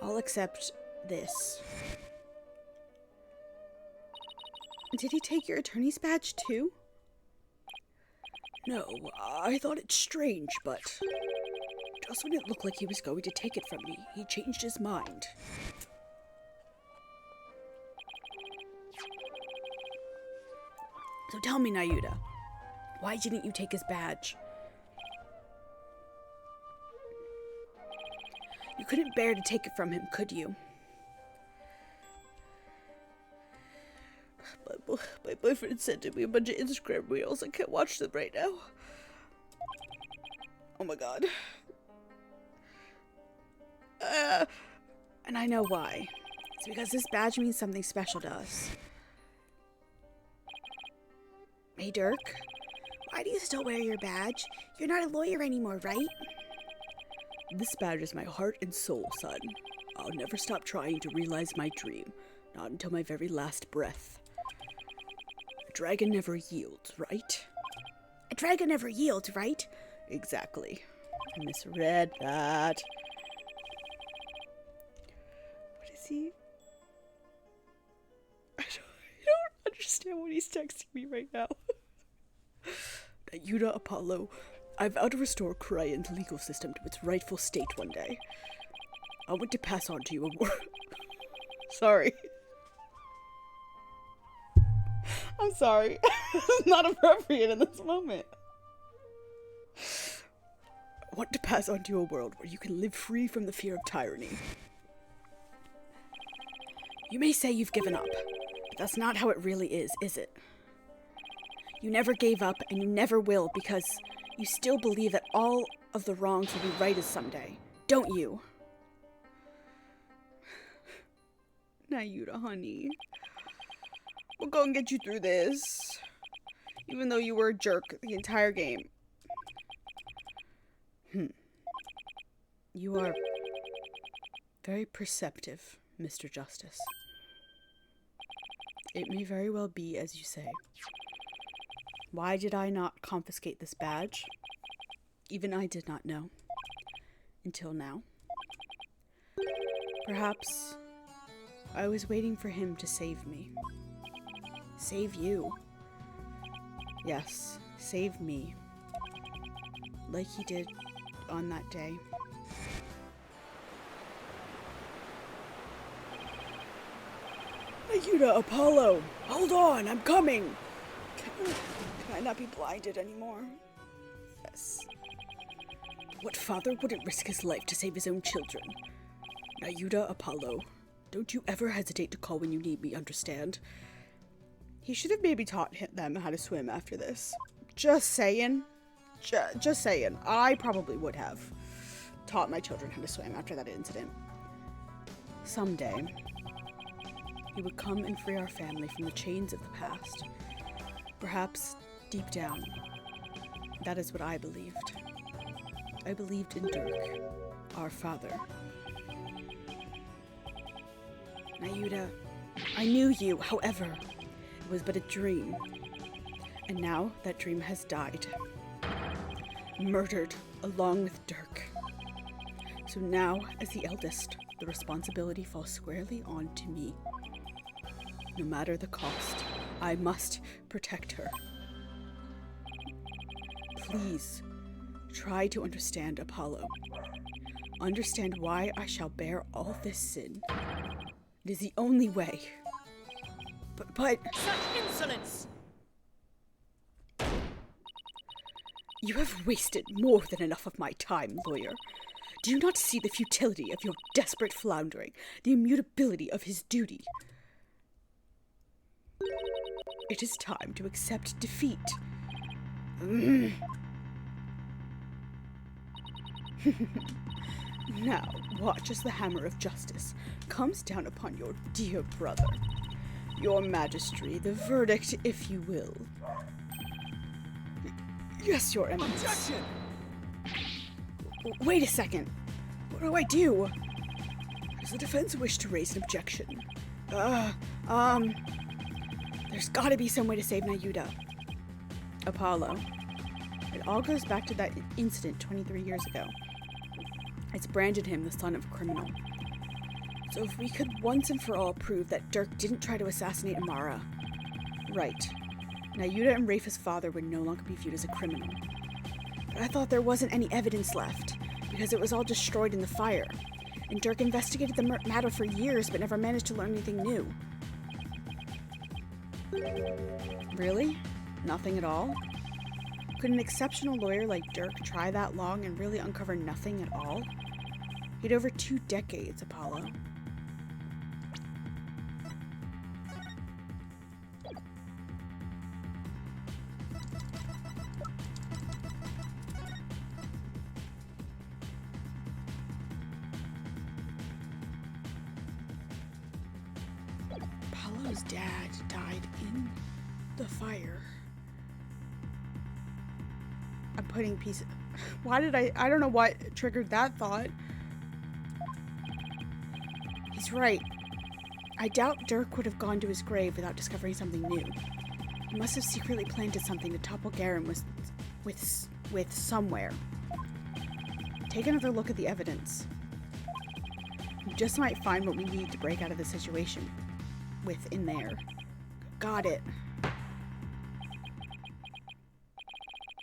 All except this. Did he take your attorney's badge too? No, I thought it strange, but just when it looked like he was going to take it from me, he changed his mind. So tell me, Nayuta, why didn't you take his badge? You couldn't bear to take it from him, could you? My boyfriend sent me a bunch of Instagram reels. I can't watch them right now. Oh my god. And I know why. It's because this badge means something special to us. Hey, Dirk. Why do you still wear your badge? You're not a lawyer anymore, right? This badge is my heart and soul, son. I'll never stop trying to realize my dream, not until my very last breath. A dragon never yields, right? A dragon never yields, right? Exactly. I misread that. What is he? I don't understand what he's texting me right now. Nayuta Apollo, I vow to restore Korean's legal system to its rightful state one day. I want to pass on to you a word. Sorry. I'm sorry. It's not appropriate in this moment. I want to pass on to you a world where you can live free from the fear of tyranny. You may say you've given up, but that's not how it really is it? You never gave up, and you never will, because you still believe that all of the wrongs will be righted someday, don't you? Nayuta, honey. We'll go and get you through this. Even though you were a jerk the entire game. You are very perceptive, Mr. Justice. It may very well be as you say. Why did I not confiscate this badge? Even I did not know. Until now. Perhaps I was waiting for him to save me. Save you. Yes, save me. Like he did on that day. Nayuta Apollo! Hold on, I'm coming! Can I not be blinded anymore? Yes. What father wouldn't risk his life to save his own children? Nayuta Apollo, don't you ever hesitate to call when you need me, understand? He should have maybe taught them how to swim after this. Just saying. Just saying. I probably would have taught my children how to swim after that incident. Someday, he would come and free our family from the chains of the past. Perhaps, deep down, that is what I believed. I believed in Dirk, our father. Nayuta, I knew you, however, it was but a dream. And now that dream has died. Murdered along with Dirk. So now, as the eldest, the responsibility falls squarely onto me. No matter the cost, I must protect her. Please, try to understand Apollo. Understand why I shall bear all this sin. It is the only way. But... Such insolence! You have wasted more than enough of my time, lawyer. Do you not see the futility of your desperate floundering, the immutability of his duty? It is time to accept defeat. Now, watch as the hammer of justice comes down upon your dear brother. Your Majesty, the verdict, if you will. Yes, Your Eminence. Objection! Wait a second. What do I do? Does the defense wish to raise an objection? There's gotta be some way to save Nayuta. Apollo. It all goes back to that incident 23 years ago. It's branded him the son of a criminal. So if we could once and for all prove that Dirk didn't try to assassinate Amara. Right. Nayuta and Rafa's father would no longer be viewed as a criminal. But I thought there wasn't any evidence left, because it was all destroyed in the fire. And Dirk investigated the matter for years, but never managed to learn anything new. Really? Nothing at all? Could an exceptional lawyer like Dirk try that long and really uncover nothing at all? He had over 2 decades, Apollo. Apollo's dad died in the fire. I'm putting pieces... Why did I don't know what triggered that thought. He's right. I doubt Dirk would have gone to his grave without discovering something new. He must have secretly planted something to topple Garen with somewhere. Take another look at the evidence. You just might find what we need to break out of the situation within there. Got it.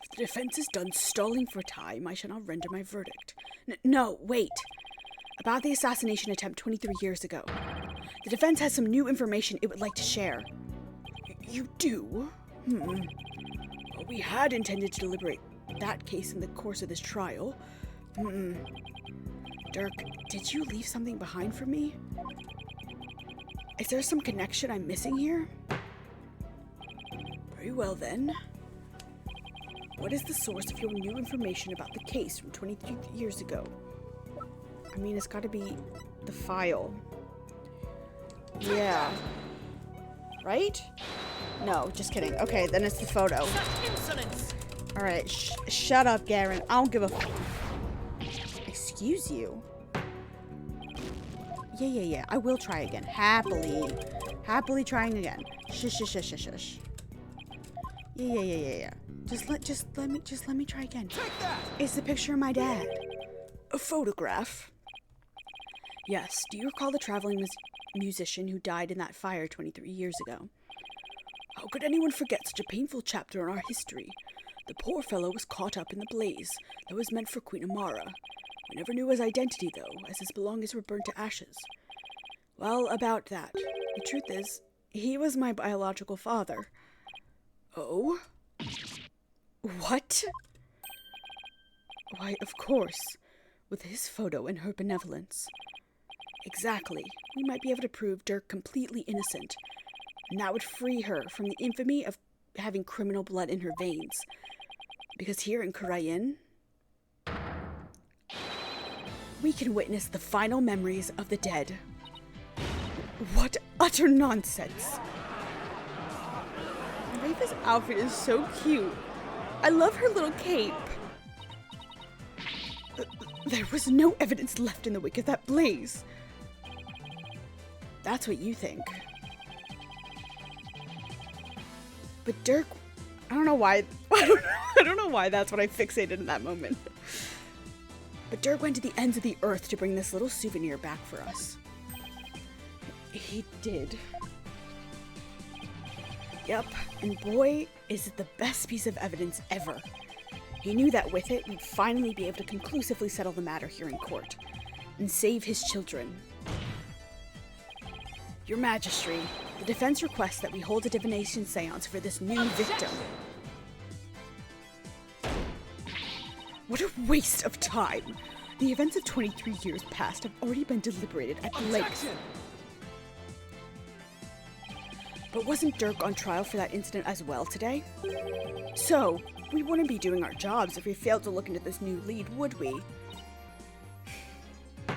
If the defense is done stalling for time, I shall now render my verdict. No, wait. About the assassination attempt 23 years ago. The defense has some new information it would like to share. You do? Well, we had intended to deliberate that case in the course of this trial. Dirk, did you leave something behind for me? Is there some connection I'm missing here? Very well then. What is the source of your new information about the case from 23 years ago? I mean, it's gotta be the file. Yeah. Right? No, just kidding. Okay, then it's the photo. Alright, shut up, Garen. I don't give a Excuse you? Yeah. I will try again. Happily trying again. Shush. Yeah. Just let me try again. It's the picture of my dad. A photograph? Yes. Do you recall the traveling musician who died in that fire 23 years ago? How could anyone forget such a painful chapter in our history? The poor fellow was caught up in the blaze that was meant for Queen Amara. We never knew his identity, though, as his belongings were burnt to ashes. Well, about that. The truth is, he was my biological father. Oh? What? Why, of course. With his photo and her benevolence. Exactly. We might be able to prove Dirk completely innocent. And that would free her from the infamy of having criminal blood in her veins. Because here in Karayin, we can witness the final memories of the dead. What utter nonsense! Rafa's outfit is so cute. I love her little cape. There was no evidence left in the wake of that blaze. That's what you think. But Dirk, I don't know why. I don't know why that's what I fixated in that moment. But Dirk went to the ends of the earth to bring this little souvenir back for us. He did. Yep, and boy, is it the best piece of evidence ever. He knew that with it, we'd finally be able to conclusively settle the matter here in court, and save his children. Your Majesty, the defense requests that we hold a divination seance for this new victim. What a waste of time! The events of 23 years past have already been deliberated at length. But wasn't Dirk on trial for that incident as well today? So, we wouldn't be doing our jobs if we failed to look into this new lead, would we? As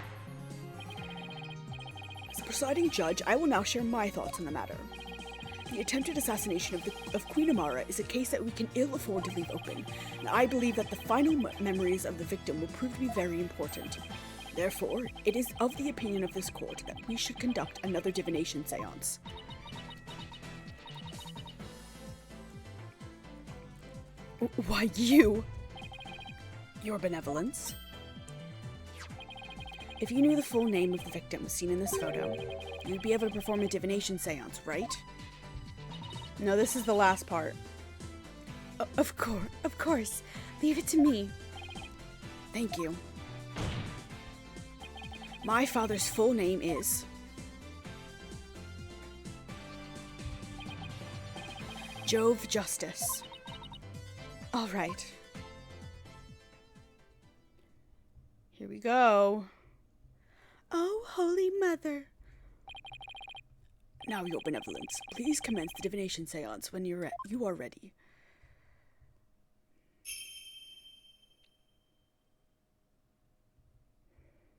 the presiding judge, I will now share my thoughts on the matter. The attempted assassination of Queen Amara is a case that we can ill afford to leave open, and I believe that the final memories of the victim will prove to be very important. Therefore, it is of the opinion of this court that we should conduct another divination seance. Why, you? Your benevolence? If you knew the full name of the victim seen in this photo, you'd be able to perform a divination seance, right? No, this is the last part. Of course. Leave it to me. Thank you. My father's full name is... Jove Justice. All right. Here we go. Oh, Holy Mother. Now, your benevolence, please commence the divination seance when you are ready.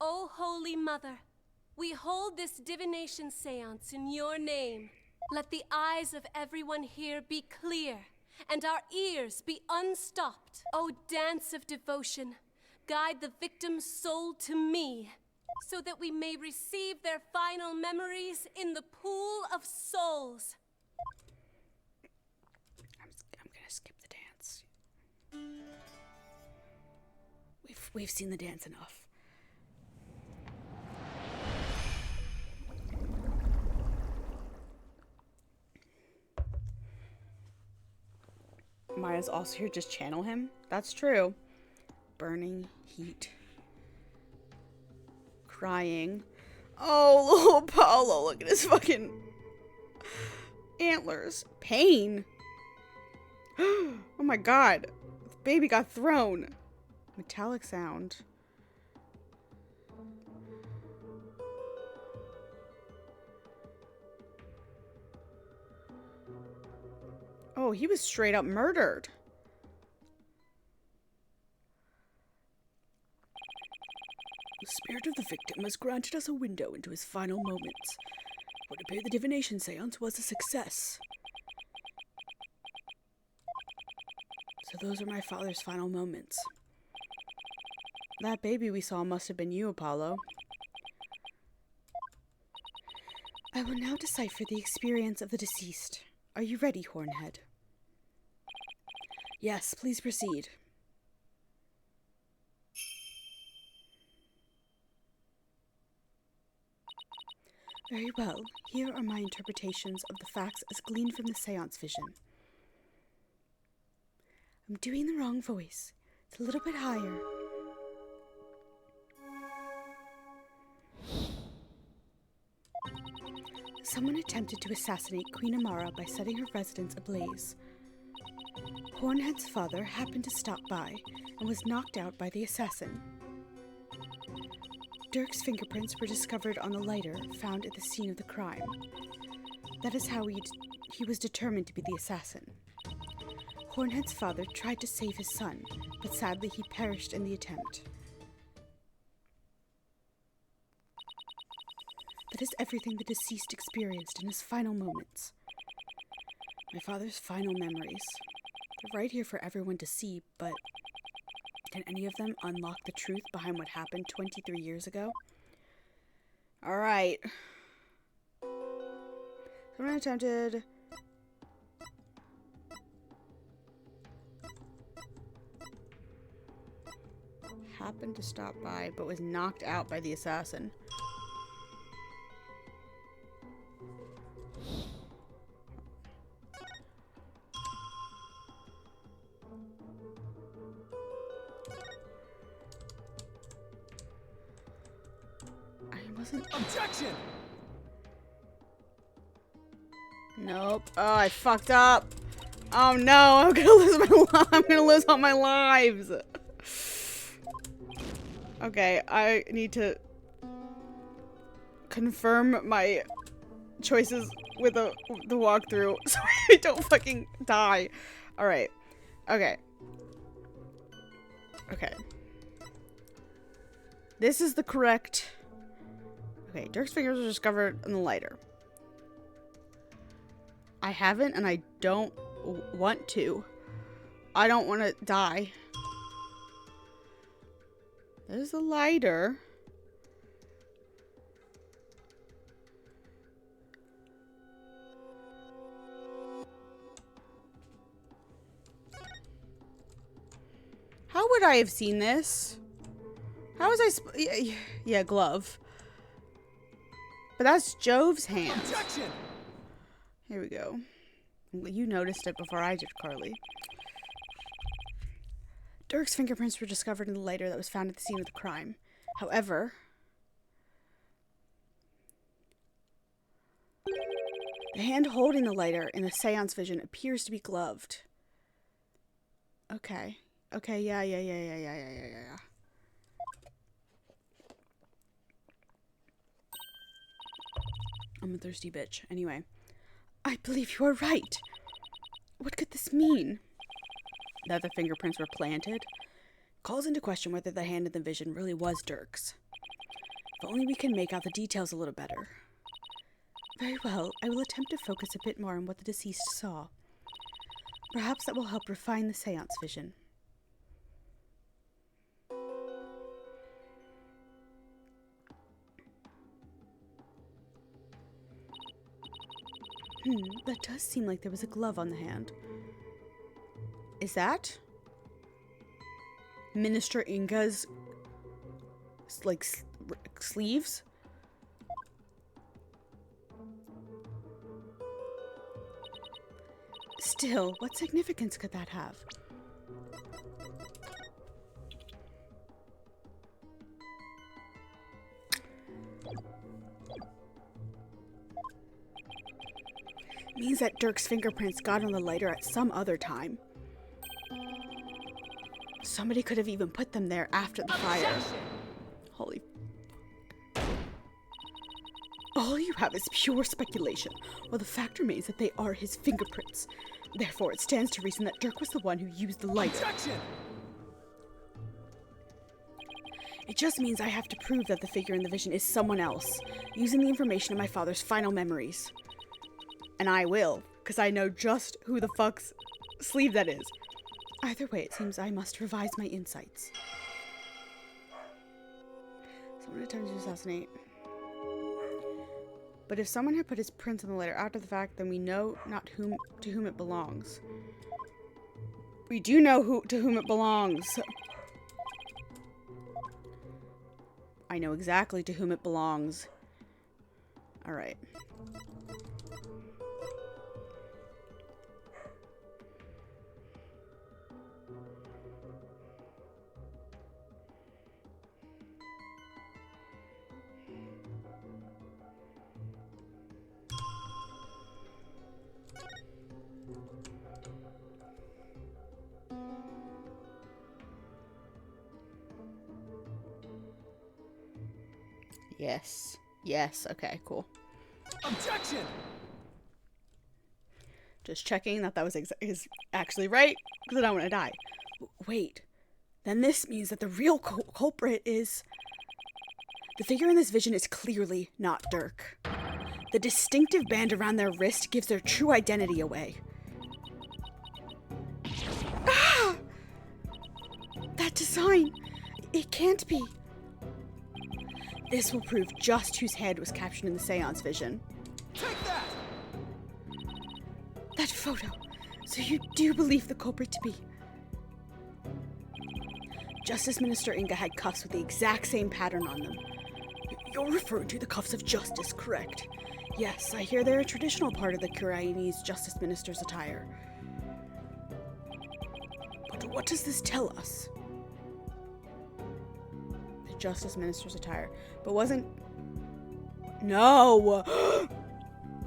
O Holy Mother, we hold this divination seance in your name. Let the eyes of everyone here be clear, and our ears be unstopped. O dance of devotion, guide the victim's soul to me, so that we may receive their final memories in the pool of souls. I'm gonna skip the dance. We've seen the dance enough. Maya's also here, just channel him. That's true. Burning heat. Crying. Oh, little Apollo, look at his fucking antlers. Pain. Oh my god. This baby got thrown. Metallic sound. Oh, he was straight up murdered. The spirit of the victim has granted us a window into his final moments. It would appear the divination seance was a success. So those are my father's final moments. That baby we saw must have been you, Apollo. I will now decipher the experience of the deceased. Are you ready, Hornhead? Yes, please proceed. Very well. Here are my interpretations of the facts as gleaned from the seance vision. I'm doing the wrong voice. It's a little bit higher. Someone attempted to assassinate Queen Amara by setting her residence ablaze. Hornhead's father happened to stop by and was knocked out by the assassin. Dirk's fingerprints were discovered on the lighter found at the scene of the crime. That is how he was determined to be the assassin. Hornhead's father tried to save his son, but sadly he perished in the attempt. That is everything the deceased experienced in his final moments. My father's final memories. They're right here for everyone to see, but can any of them unlock the truth behind what happened 23 years ago? Alright. Someone attempted... happened to stop by, but was knocked out by the assassin. Objection! Nope. Oh, I fucked up. Oh no, I'm gonna lose I'm gonna lose all my lives. Okay, I need to confirm my choices with the walkthrough so I don't fucking die. Alright. Okay. Okay. This is the correct... Okay, Dirk's fingers were discovered in the lighter. I haven't, and I don't want to. I don't want to die. There's the lighter. would I have seen this? How was yeah, glove. But that's Jove's hand. Objection! Here we go. You noticed it before I did, Carly. Dirk's fingerprints were discovered in the lighter that was found at the scene of the crime. However, the hand holding the lighter in the seance vision appears to be gloved. Okay. Okay, yeah. I'm a thirsty bitch. Anyway. I believe you are right. What could this mean? That the fingerprints were planted? Calls into question whether the hand in the vision really was Dirk's. If only we can make out the details a little better. Very well, I will attempt to focus a bit more on what the deceased saw. Perhaps that will help refine the seance vision. That does seem like there was a glove on the hand. Is that Minister Inga's, like, sleeves? Still, what significance could that have? Means that Dirk's fingerprints got on the lighter at some other time. Somebody could have even put them there after the fire. Holy... All you have is pure speculation. Well, the fact remains that they are his fingerprints. Therefore, it stands to reason that Dirk was the one who used the lighter. Objection! It just means I have to prove that the figure in the vision is someone else, using the information in my father's final memories. And I will, because I know just who the fuck's sleeve that is. Either way, it seems I must revise my insights. Someone attempted to assassinate. But if someone had put his prints on the letter after the fact, then we know not to whom it belongs. We do know to whom it belongs. I know exactly to whom it belongs. Alright. Yes. Yes. Okay, cool. Objection! Just checking that was is actually right, because I don't want to die. Wait. Then this means that the real culprit is... The figure in this vision is clearly not Dirk. The distinctive band around their wrist gives their true identity away. Ah! That design! It can't be. This will prove just whose head was captured in the seance vision. Take that! That photo. So you do believe the culprit to be... Justice Minister Inga had cuffs with the exact same pattern on them. You're referring to the cuffs of justice, correct? Yes, I hear they're a traditional part of the Kuraini's Justice Minister's attire. But what does this tell us? The Justice Minister's attire. But wasn't... No!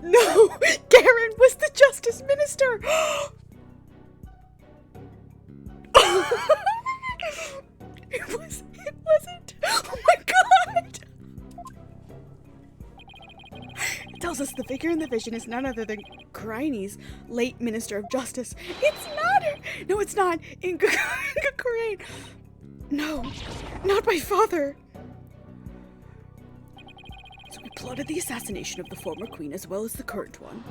No! Garen was the Justice Minister! It wasn't. Oh my god! It tells us the figure in the vision is none other than Kuraini's late Minister of Justice. It's not her! No, it's not. Inga Kurain. No, not my father. So we plotted the assassination of the former queen as well as the current one.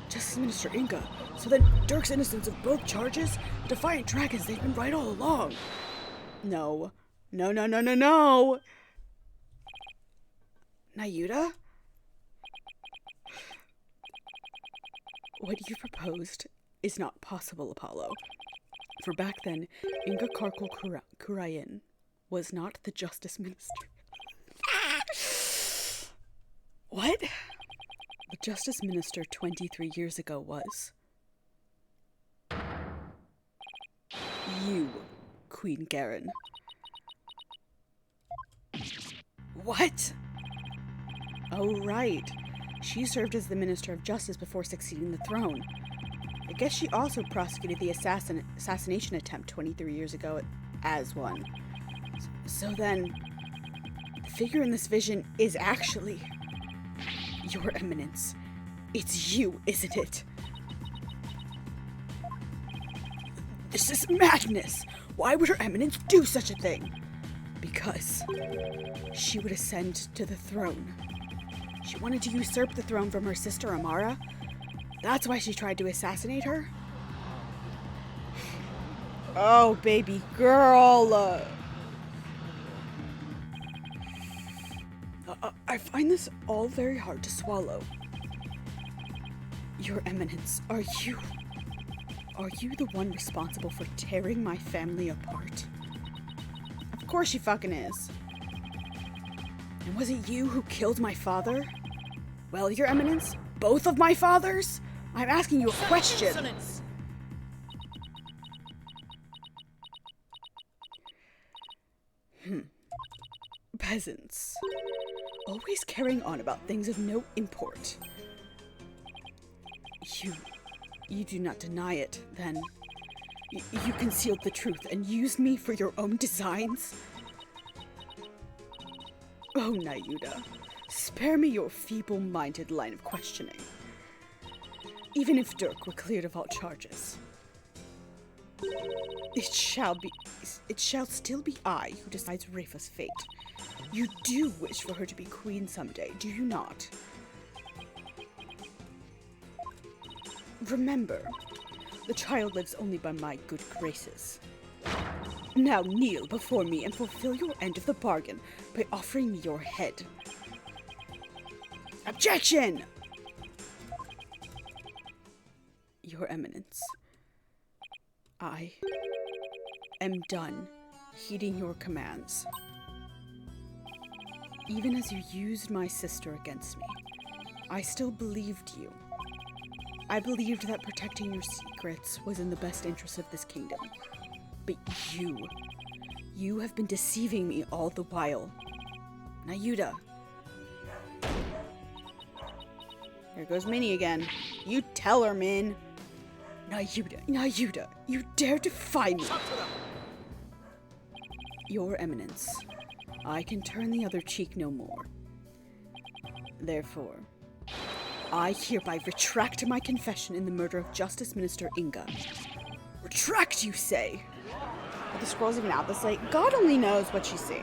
Justice Minister Inga. So then Dirk's innocence of both charges? Defiant dragons, they've been right all along. No. No, no, no, no, no! Nayuta? What you proposed is not possible, Apollo. For back then, Inga Karkul Kurayan was not the justice minister. What? The justice minister 23 years ago was you, Queen Garen. What? Oh, right. She served as the Minister of Justice before succeeding the throne. I guess she also prosecuted the assassination attempt 23 years ago as one. So then, the figure in this vision is actually Your Eminence. It's you, isn't it? This is madness! Why would Her Eminence do such a thing? Because she would ascend to the throne. She wanted to usurp the throne from her sister Amara. That's why she tried to assassinate her? Oh, baby girl. I find this all very hard to swallow. Your Eminence, are you the one responsible for tearing my family apart? Of course she fucking is. And was it you who killed my father? Well, Your Eminence, both of my fathers? I'm asking you a question. Insolence! Peasants. Always carrying on about things of no import. You do not deny it, then. You concealed the truth and used me for your own designs? Oh, Nayuda, spare me your feeble-minded line of questioning. Even if Dirk were cleared of all charges, it shall still be I who decides Rafa's fate. You do wish for her to be queen someday, do you not? Remember, the child lives only by my good graces. Now kneel before me and fulfill your end of the bargain by offering me your head. Objection! Your Eminence, I am done heeding your commands. Even as you used my sister against me, I still believed you. I believed that protecting your secrets was in the best interest of this kingdom. But you have been deceiving me all the while. Nayuda. Here goes Minnie again. You tell her, Min. Nayuda, you dare defy me! Your Eminence, I can turn the other cheek no more. Therefore, I hereby retract my confession in the murder of Justice Minister Inga. Retract, you say? Are the scrolls even out this late? God only knows what she's seeing.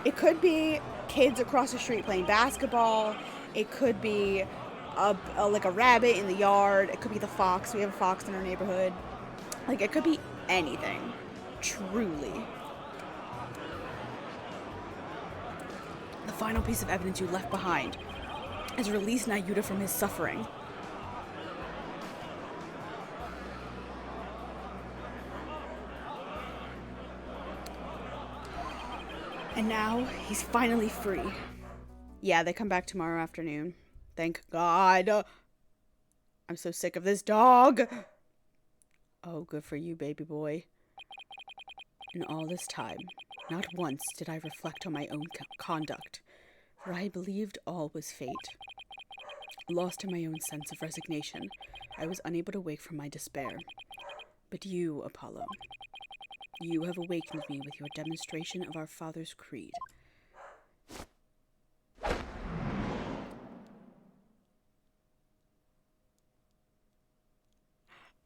It could be kids across the street playing basketball. It could be like a rabbit in the yard. It could be the fox. We have a fox in our neighborhood. Like, it could be anything. Truly. The final piece of evidence you left behind is release Nayuda from his suffering. And now he's finally free. Yeah, they come back tomorrow afternoon. Thank God. I'm so sick of this dog. Oh, good for you, baby boy. In all this time, not once did I reflect on my own conduct, for I believed all was fate. Lost in my own sense of resignation, I was unable to wake from my despair. But you, Apollo, you have awakened me with your demonstration of our father's creed.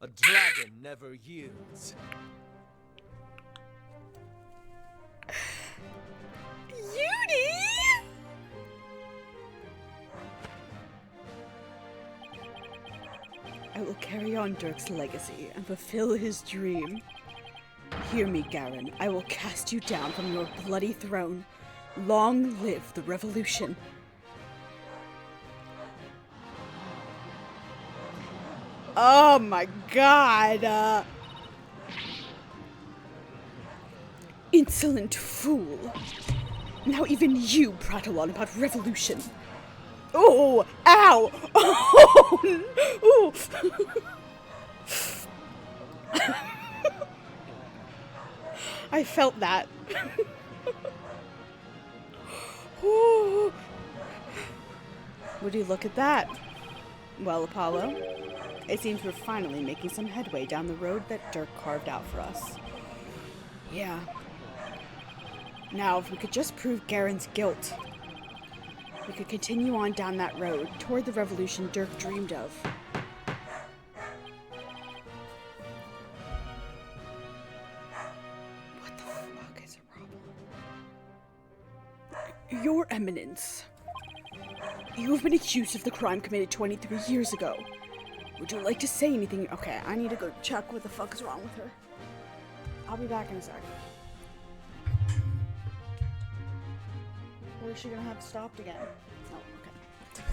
A dragon never yields. I will carry on Dirk's legacy and fulfill his dream. Hear me, Garen. I will cast you down from your bloody throne. Long live the revolution. Oh my God. Insolent fool. Now even you prattle on about revolution. Oh, ow! Oh, I felt that. Ooh. Would you look at that? Well, Apollo, it seems we're finally making some headway down the road that Dirk carved out for us. yeah. Now, if we could just prove Garen's guilt, we could continue on down that road toward the revolution Dirk dreamed of. What the fuck is a problem? Your Eminence. You have been accused of the crime committed 23 years ago. Would you like to say anything? Okay, I need to go check what the fuck is wrong with her. I'll be back in a sec. Where is she gonna have stopped again? Oh, okay.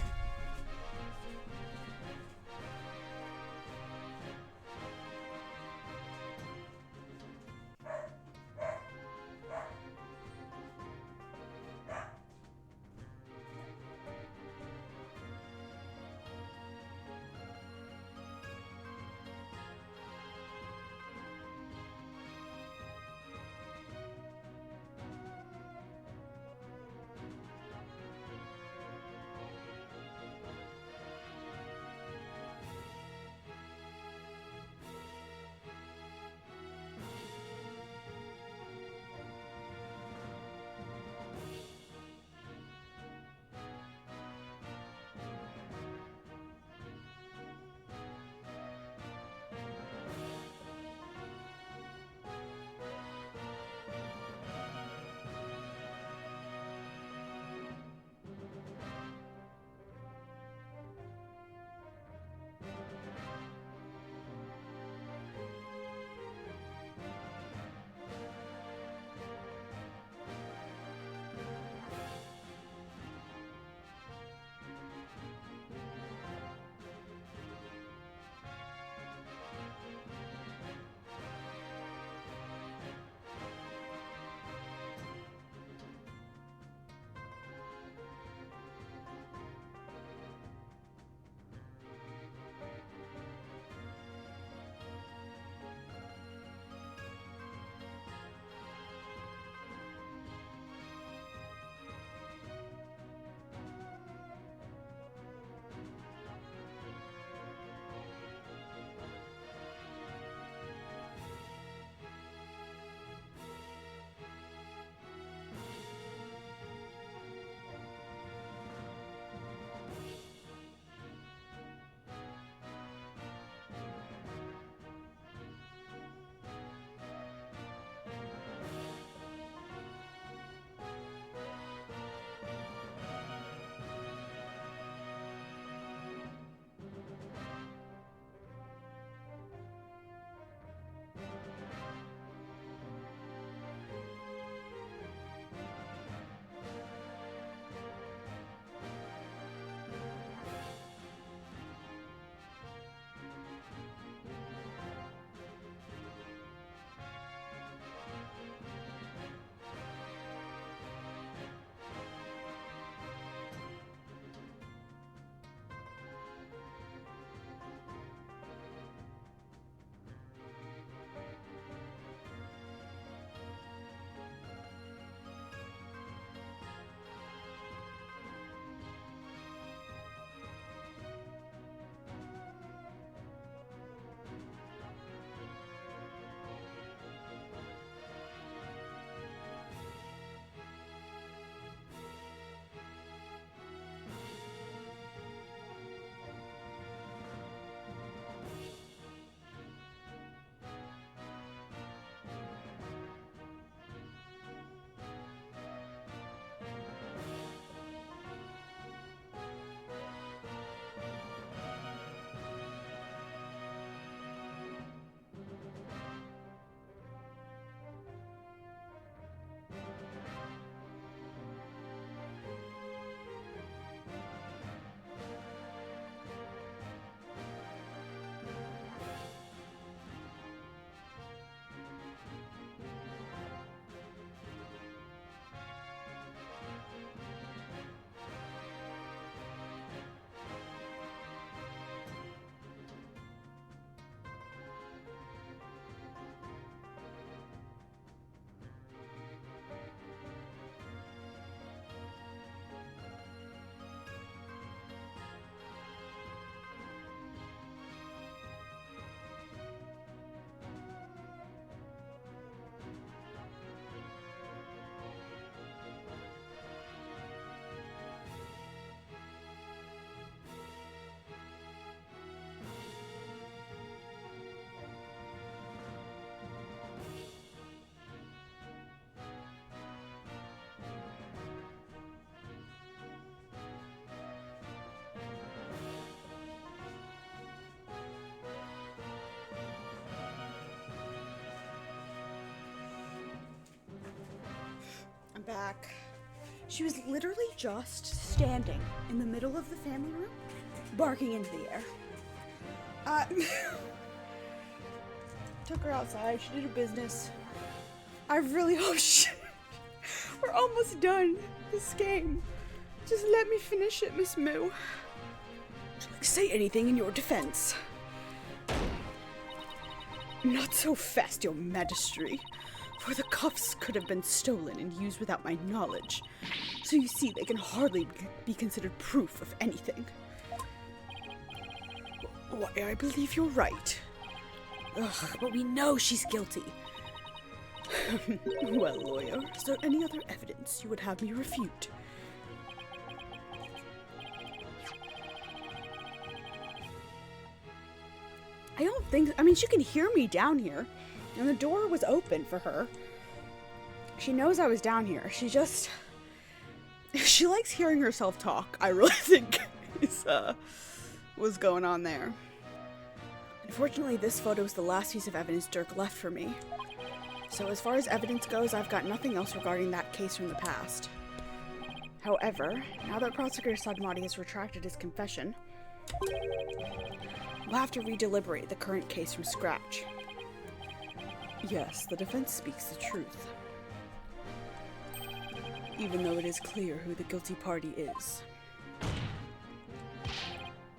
back. She was literally just standing in the middle of the family room, barking into the air. Took her outside. She did her business. I really hope we're almost done this game. Just let me finish it, Miss Moo. Would you like to say anything in your defense? Not so fast, your majesty. For the cuffs could have been stolen and used without my knowledge. So you see, they can hardly be considered proof of anything. Why, I believe you're right. Ugh, but we know she's guilty. Well, lawyer, is there any other evidence you would have me refute? I don't think... I mean, she can hear me down here. And the door was open for her. She knows I was down here. She just... She likes hearing herself talk, I really think is what's going on there. Unfortunately, this photo is the last piece of evidence Dirk left for me. So as far as evidence goes, I've got nothing else regarding that case from the past. However, now that Prosecutor Sadmati has retracted his confession, we'll have to redeliberate the current case from scratch. Yes, the defense speaks the truth. Even though it is clear who the guilty party is.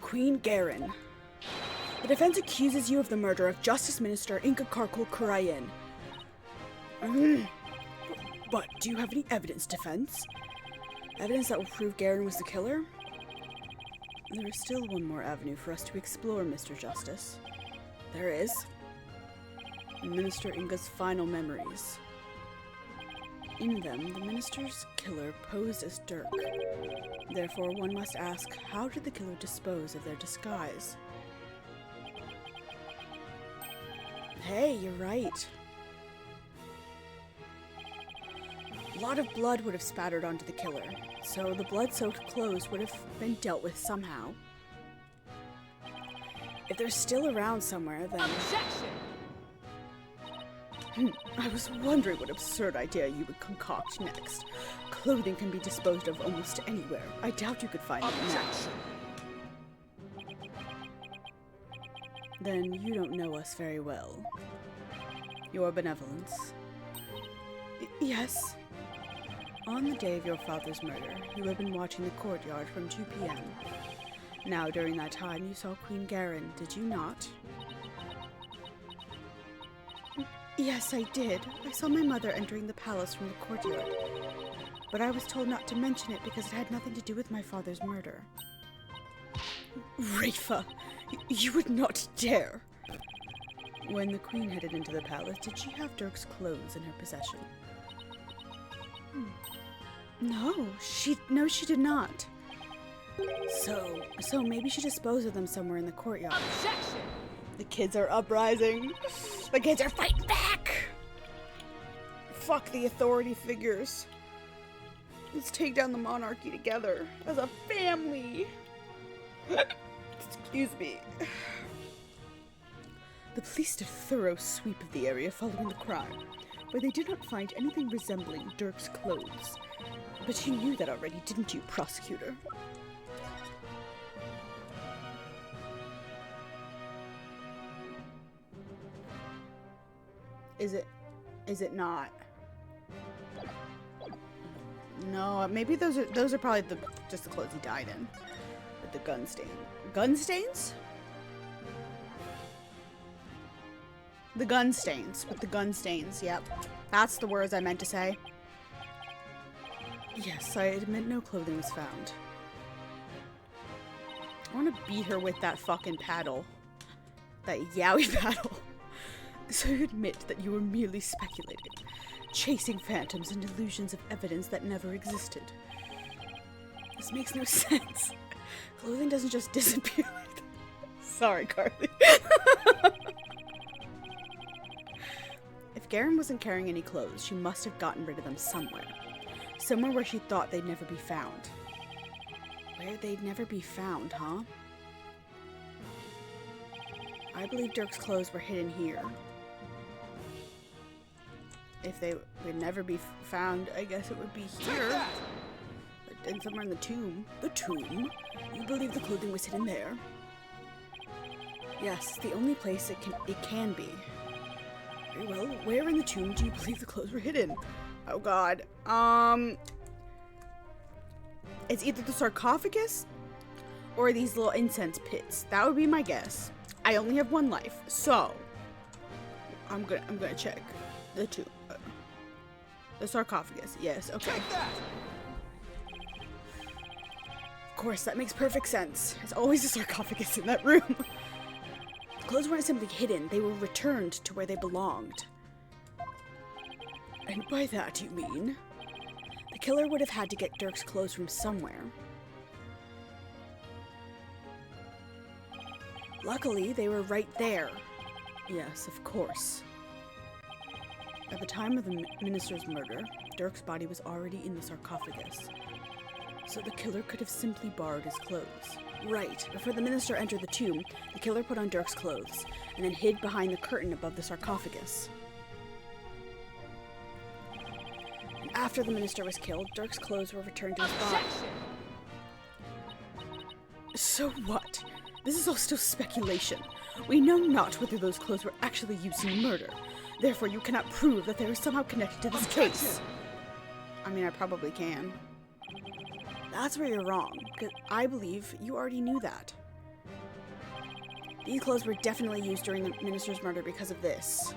Queen Garen. The defense accuses you of the murder of Justice Minister Inka Karkul Kurayan. But do you have any evidence, defense? Evidence that will prove Garen was the killer? There is still one more avenue for us to explore, Mr. Justice. There is? Minister Inga's final memories. In them, the minister's killer posed as Dirk. Therefore, one must ask, how did the killer dispose of their disguise? Hey, you're right. A lot of blood would have spattered onto the killer, so the blood-soaked clothes would have been dealt with somehow. If they're still around somewhere, then... Objection! I was wondering what absurd idea you would concoct next. Clothing can be disposed of almost anywhere. I doubt you could find it now. Then you don't know us very well. Your benevolence. Yes. On the day of your father's murder, you had been watching the courtyard from 2 p.m. Now, during that time, you saw Queen Garen, did you not? Yes, I did. I saw my mother entering the palace from the courtyard. But I was told not to mention it because it had nothing to do with my father's murder. Rafa, you would not dare. When the queen headed into the palace, did she have Dirk's clothes in her possession? No, she did not. So maybe she disposed of them somewhere in the courtyard. Objection! The kids are uprising. The kids are fighting back. Fuck the authority figures. Let's take down the monarchy together as a family. Excuse me. The police did a thorough sweep of the area following the crime, but they did not find anything resembling Dirk's clothes. But you knew that already, didn't you, prosecutor? Is it not? No, maybe those are probably just the clothes he died in. With the gun stain. Gun stains? The gun stains. With the gun stains, yep. That's the words I meant to say. Yes, I admit no clothing was found. I want to beat her with that fucking paddle. That yaoi paddle. So you admit that you were merely speculating, chasing phantoms and illusions of evidence that never existed. This makes no sense. Clothing doesn't just disappear like that. Sorry, Carly. If Garen wasn't carrying any clothes, she must have gotten rid of them somewhere. Somewhere where she thought they'd never be found. Where they'd never be found, huh? I believe Dirk's clothes were hidden here. if they would never be found, I guess it would be here. And somewhere in the tomb. The tomb? You believe the clothing was hidden there? Yes, the only place it can be. Very well. Where in the tomb do you believe the clothes were hidden? Oh god. It's either the sarcophagus or these little incense pits. That would be my guess. I only have one life, so I'm gonna check the tomb. The sarcophagus. Yes. Okay. Of course, that makes perfect sense. There's always a sarcophagus in that room. The clothes weren't simply hidden, they were returned to where they belonged. And by that you mean? The killer would have had to get Dirk's clothes from somewhere. Luckily, they were right there. Yes, of course. At the time of the minister's murder, Dirk's body was already in the sarcophagus. So the killer could have simply borrowed his clothes. Right. Before the minister entered the tomb, the killer put on Dirk's clothes, and then hid behind the curtain above the sarcophagus. And after the minister was killed, Dirk's clothes were returned to his body. So what? This is all still speculation. We know not whether those clothes were actually used in murder. Therefore, you cannot prove that they were somehow connected to this case. I mean, I probably can. That's where you're wrong, because I believe you already knew that. These clothes were definitely used during the minister's murder because of this.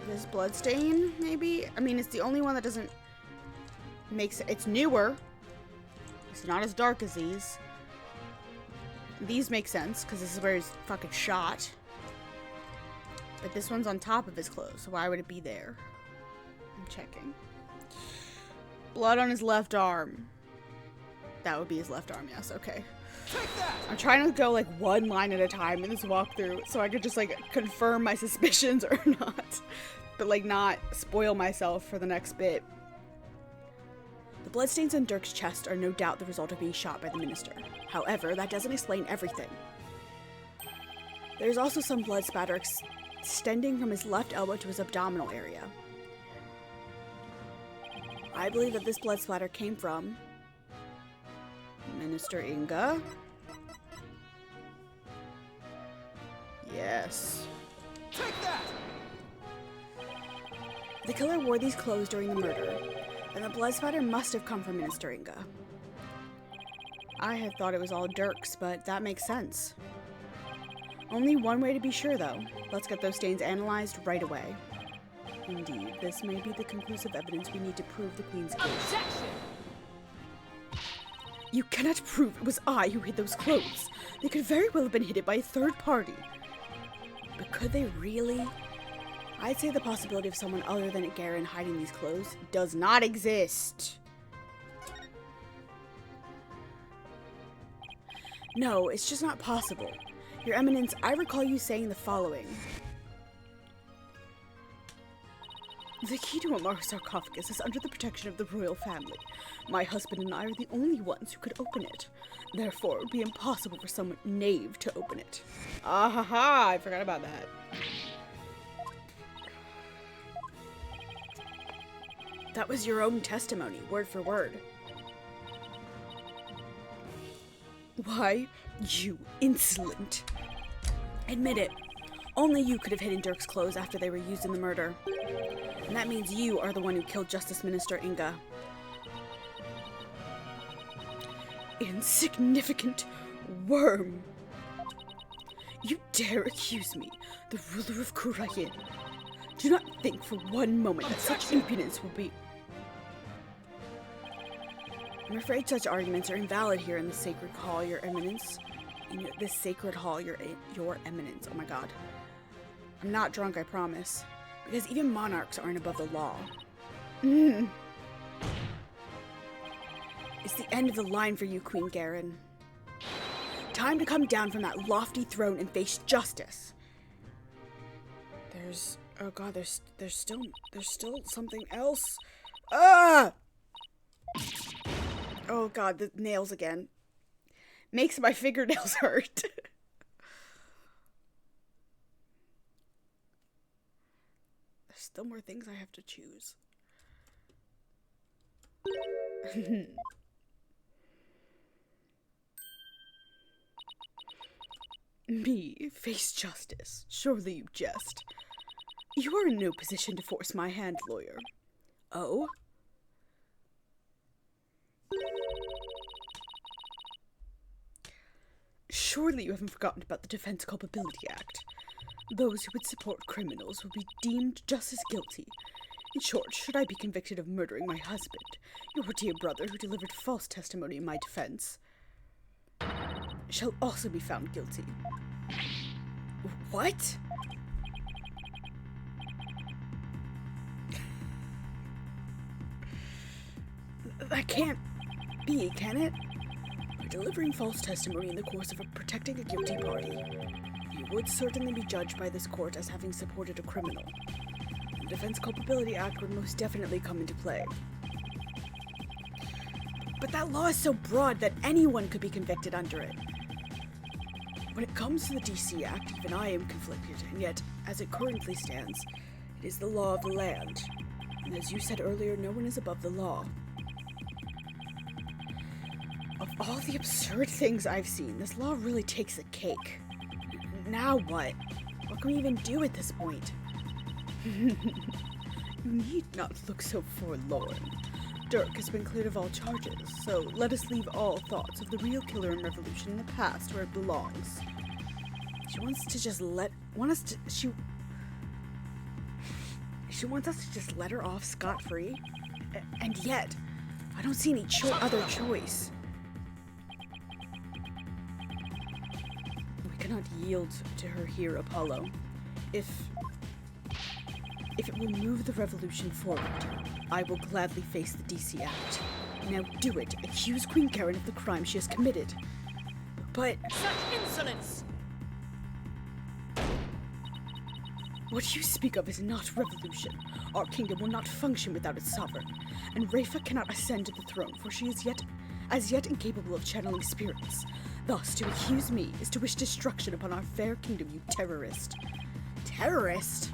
This bloodstain, maybe? I mean, it's the only one that doesn't make sense. It's newer. It's not as dark as these. These make sense, because this is where he's fucking shot. But this one's on top of his clothes, so why would it be there? I'm checking. Blood on his left arm. That would be his left arm, yes, okay. I'm trying to go like one line at a time in this walkthrough so I could just like confirm my suspicions or not. But like not spoil myself for the next bit. The bloodstains on Dirk's chest are no doubt the result of being shot by the minister. However, that doesn't explain everything. There's also some blood spatter extending from his left elbow to his abdominal area. I believe that this blood splatter came from Minister Inga. Yes. Take that! The killer wore these clothes during the murder, and the blood spatter must have come from Minister Inga. I had thought it was all Dirk's, but that makes sense. Only one way to be sure, though. Let's get those stains analyzed right away. Indeed, this may be the conclusive evidence we need to prove the Queen's guilt. Objection! You cannot prove it was I who hid those clothes. They could very well have been hidden by a third party. But could they really? I'd say the possibility of someone other than Garen hiding these clothes Does not exist. No, it's just not possible. Your Eminence, I recall you saying the following. The key to Amar's sarcophagus is under the protection of the royal family. My husband and I are the only ones who could open it. Therefore, it would be impossible for some knave to open it. Ah ha ha! I forgot about that. That was your own testimony, word for word. Why, you insolent. Admit it. Only you could have hidden Dirk's clothes after they were used in the murder. And that means you are the one who killed Justice Minister Inga. Insignificant worm. You dare accuse me, the ruler of Kurayin. Do not think for one moment that such impudence will be... I'm afraid such arguments are invalid here in the Sacred Hall, Your Eminence. In this Sacred Hall, Your Eminence. Oh my god. I'm not drunk, I promise. Because even monarchs aren't above the law. It's the end of the line for you, Queen Garen. Time to come down from that lofty throne and face justice. Oh god, there's still something else. Ah! Oh god, the nails again. Makes my fingernails hurt. still more things I have to choose. Me, face justice. Surely you jest. You are in no position to force my hand, lawyer. Oh? Surely you haven't forgotten about the Defense Culpability Act. Those who would support criminals will be deemed just as guilty. In short, should I be convicted of murdering my husband, your dear brother who delivered false testimony in my defense, shall also be found guilty. What? That can't be, can it? By delivering false testimony in the course of protecting a guilty party, you would certainly be judged by this court as having supported a criminal. The Defense Culpability Act would most definitely come into play. But that law is so broad that anyone could be convicted under it. When it comes to the DC Act, even I am conflicted, and yet, as it currently stands, it is the law of the land. And as you said earlier, no one is above the law. Of all the absurd things I've seen, this law really takes the cake. Now what? What can we even do at this point? You need not look so forlorn. Dirk has been cleared of all charges, so let us leave all thoughts of the real killer in Revolution in the past where it belongs. She wants to just she wants us to just let her off scot-free, and yet, I don't see any other choice. We cannot yield to her here, Apollo. If it will move the revolution forward, I will gladly face the DC Act. Now do it. Accuse Queen Karen of the crime she has committed. But... Such insolence! What you speak of is not revolution. Our kingdom will not function without its sovereign, and Rafa cannot ascend to the throne, for she is as yet incapable of channeling spirits. Thus, to accuse me is to wish destruction upon our fair kingdom, you terrorist. Terrorist?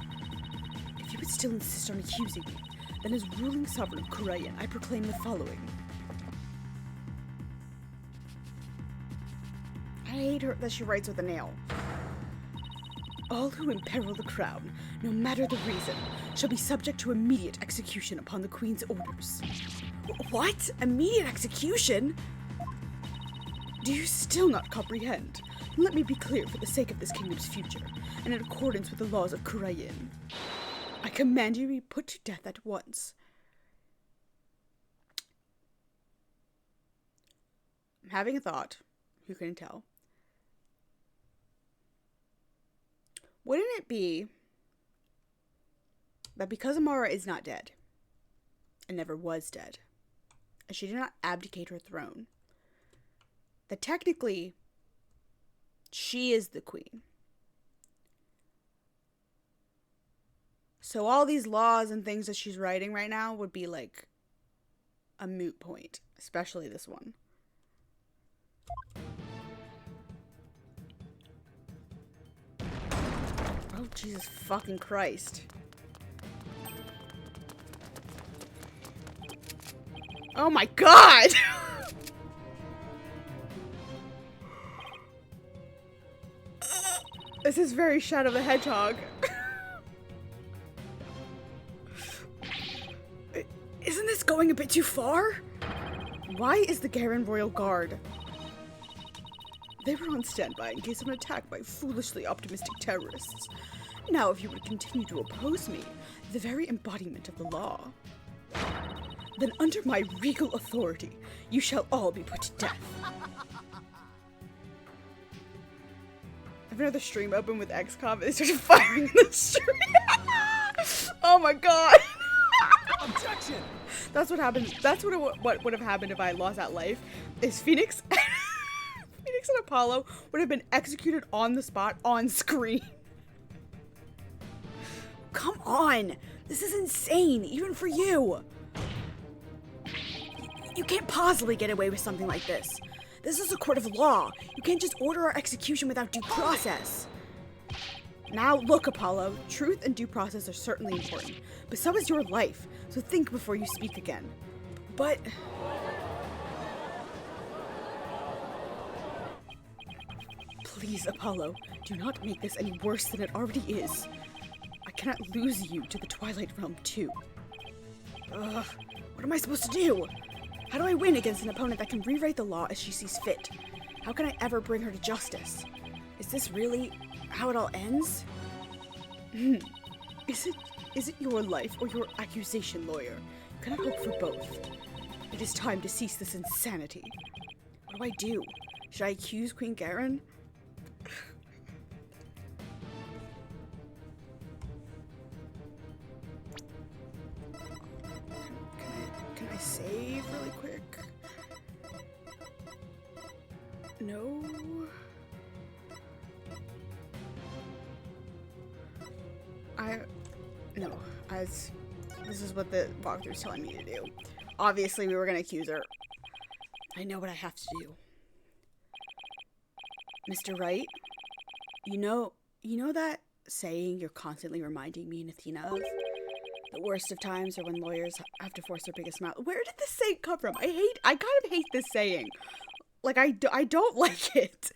If you would still insist on accusing me, then as ruling sovereign of Korean, I proclaim the following. I hate her that she writes with a nail. All who imperil the crown, no matter the reason, shall be subject to immediate execution upon the Queen's orders. What? Immediate execution? Do you still not comprehend? Let me be clear for the sake of this kingdom's future, and in accordance with the laws of Korean. I command you to be put to death at once. I'm having a thought. Who can tell? Wouldn't it be that because Amara is not dead, and never was dead, and she did not abdicate her throne, that technically she is the queen? So all these laws and things that she's writing right now would be like a moot point, especially this one. Oh, Jesus fucking Christ. Oh my God! This is very Shadow the Hedgehog. Isn't this going a bit too far? Why is the Garen Royal Guard? They were on standby in case of an attack by foolishly optimistic terrorists. Now, if you would continue to oppose me, the very embodiment of the law, then under my regal authority, you shall all be put to death. I have another stream open with XCOM and they started firing in the stream. Oh my God. Objection! That's what happened. That's what would have happened if I lost that life. Is Phoenix Phoenix and Apollo would have been executed on the spot on screen. Come on! This is insane, even for you! You can't possibly get away with something like this. This is a court of law. You can't just order our execution without due process. Now, look, Apollo. Truth and due process are certainly important, but so is your life. So think before you speak again. But... Please, Apollo, do not make this any worse than it already is. I cannot lose you to the Twilight Realm, too. Ugh, what am I supposed to do? How do I win against an opponent that can rewrite the law as she sees fit? How can I ever bring her to justice? Is this really how it all ends? Is it your life or your accusation, lawyer? You cannot hope for both. It is time to cease this insanity. What do I do? Should I accuse Queen Garen? Can I save really quick? No. This is what the walkthrough's telling me to do. Obviously, we were gonna accuse her. I know what I have to do. Mr. Wright, you know that saying you're constantly reminding me and Athena of? The worst of times are when lawyers have to force their biggest mouth. Where did this saying come from? I kind of hate this saying. Like, I don't like it.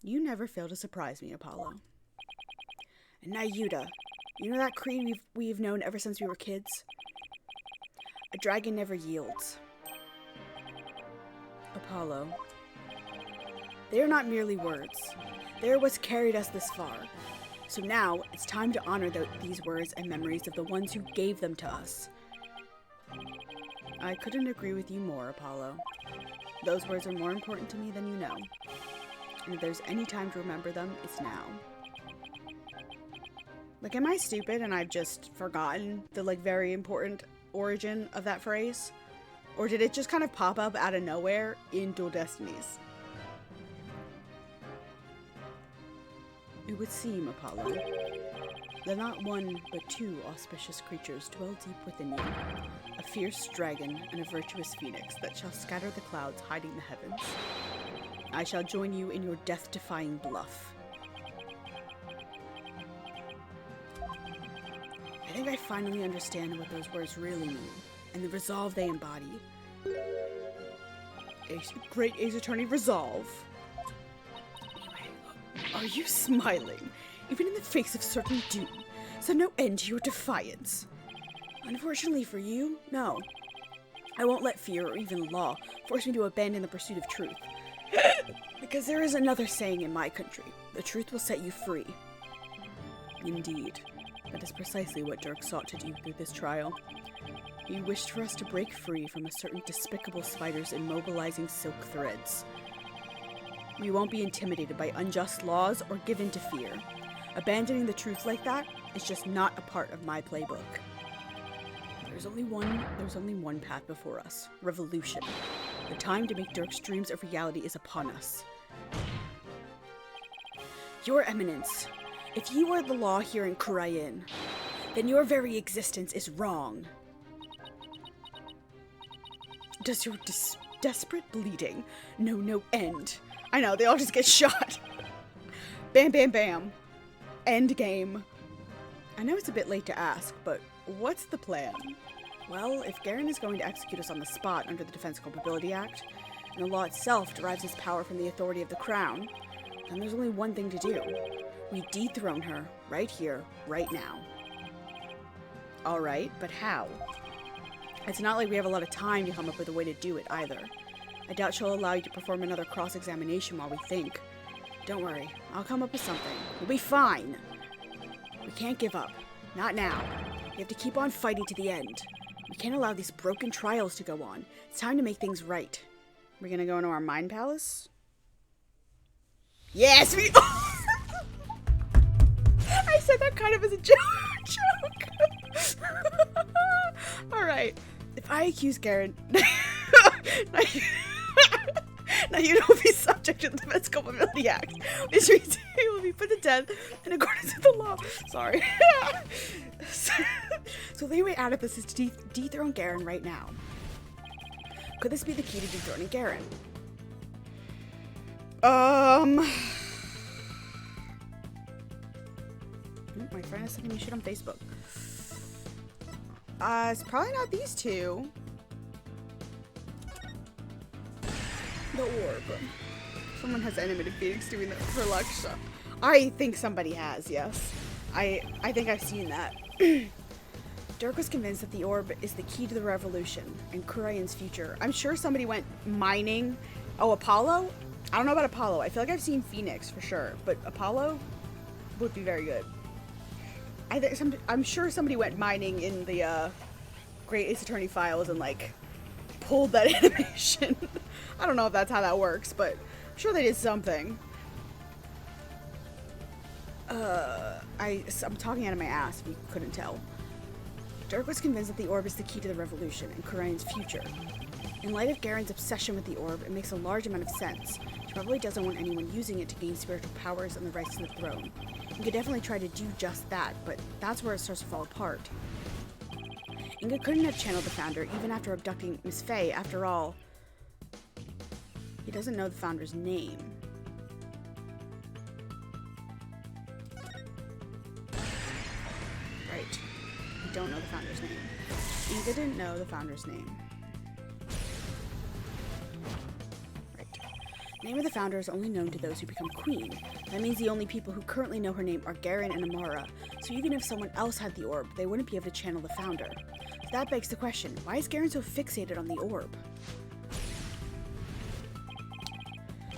You never fail to surprise me, Apollo. And Nayuta, you know that creed we've known ever since we were kids? A dragon never yields. Apollo. They are not merely words. They are what's carried us this far. So now, it's time to honor these words and memories of the ones who gave them to us. I couldn't agree with you more, Apollo. Those words are more important to me than you know. And if there's any time to remember them, it's now. Like, am I stupid and I've just forgotten the, like, very important origin of that phrase? Or did it just kind of pop up out of nowhere in Dual Destinies? It would seem, Apollo, that not one but two auspicious creatures dwell deep within you. A fierce dragon and a virtuous phoenix that shall scatter the clouds hiding the heavens. I shall join you in your death-defying bluff. I think I finally understand what those words really mean, and the resolve they embody. Great Ace Attorney resolve. Anyway, are you smiling, even in the face of certain doom? So no end to your defiance. Unfortunately for you, no. I won't let fear or even law force me to abandon the pursuit of truth. Because there is another saying in my country, the truth will set you free. Indeed. That is precisely what Dirk sought to do through this trial. He wished for us to break free from a certain despicable spider's immobilizing silk threads. We won't be intimidated by unjust laws or given to fear. Abandoning the truth like that is just not a part of my playbook. There's only one path before us. Revolution. The time to make Dirk's dreams a reality is upon us. Your Eminence, if you are the law here in Kurayan, then your very existence is wrong. Does your desperate bleeding know no end? I know, they all just get shot. Bam, bam, bam. End game. I know it's a bit late to ask, but what's the plan? Well, if Garen is going to execute us on the spot under the Defense Culpability Act, and the law itself derives its power from the authority of the Crown, then there's only one thing to do. We dethrone her, right here, right now. Alright, but how? It's not like we have a lot of time to come up with a way to do it, either. I doubt she'll allow you to perform another cross-examination while we think. Don't worry, I'll come up with something. We'll be fine. We can't give up. Not now. We have to keep on fighting to the end. We can't allow these broken trials to go on. It's time to make things right. We're gonna go into our mind palace? Yes, we... I said that kind of as a joke. Alright. If I accuse Garen... now you will be subject to the Defense Culpability Act, which means he will be put to death in accordance with the law. Sorry. So the way out of this is to dethrone Garen right now. Could this be the key to dethroning Garen? My friend is sending me shit on Facebook. It's probably not these two. The orb. Someone has animated Phoenix doing that for Alexa. I think somebody has, yes. I think I've seen that. Dirk was convinced that the orb is the key to the revolution and Kurayan's future. I'm sure somebody went mining. Oh, Apollo? I don't know about Apollo. I feel like I've seen Phoenix for sure, but Apollo would be very good. I'm sure somebody went mining in the Great Ace Attorney files and like pulled that animation. I don't know if that's how that works, but I'm sure they did something. I'm talking out of my ass if you couldn't tell. Dirk was convinced that the orb is the key to the revolution and Kurayan's future. In light of Garen's obsession with the orb, it makes a large amount of sense. She probably doesn't want anyone using it to gain spiritual powers and the rights to the throne. You could definitely try to do just that, but that's where it starts to fall apart. Inga couldn't have channeled the founder even after abducting Miss Faye. After all, he doesn't know the founder's name. Right. We don't know the founder's name. Inga didn't know the founder's name. Right. The name of the founder is only known to those who become queen. That means the only people who currently know her name are Garen and Amara, so even if someone else had the orb, they wouldn't be able to channel the founder. So that begs the question, why is Garen so fixated on the orb?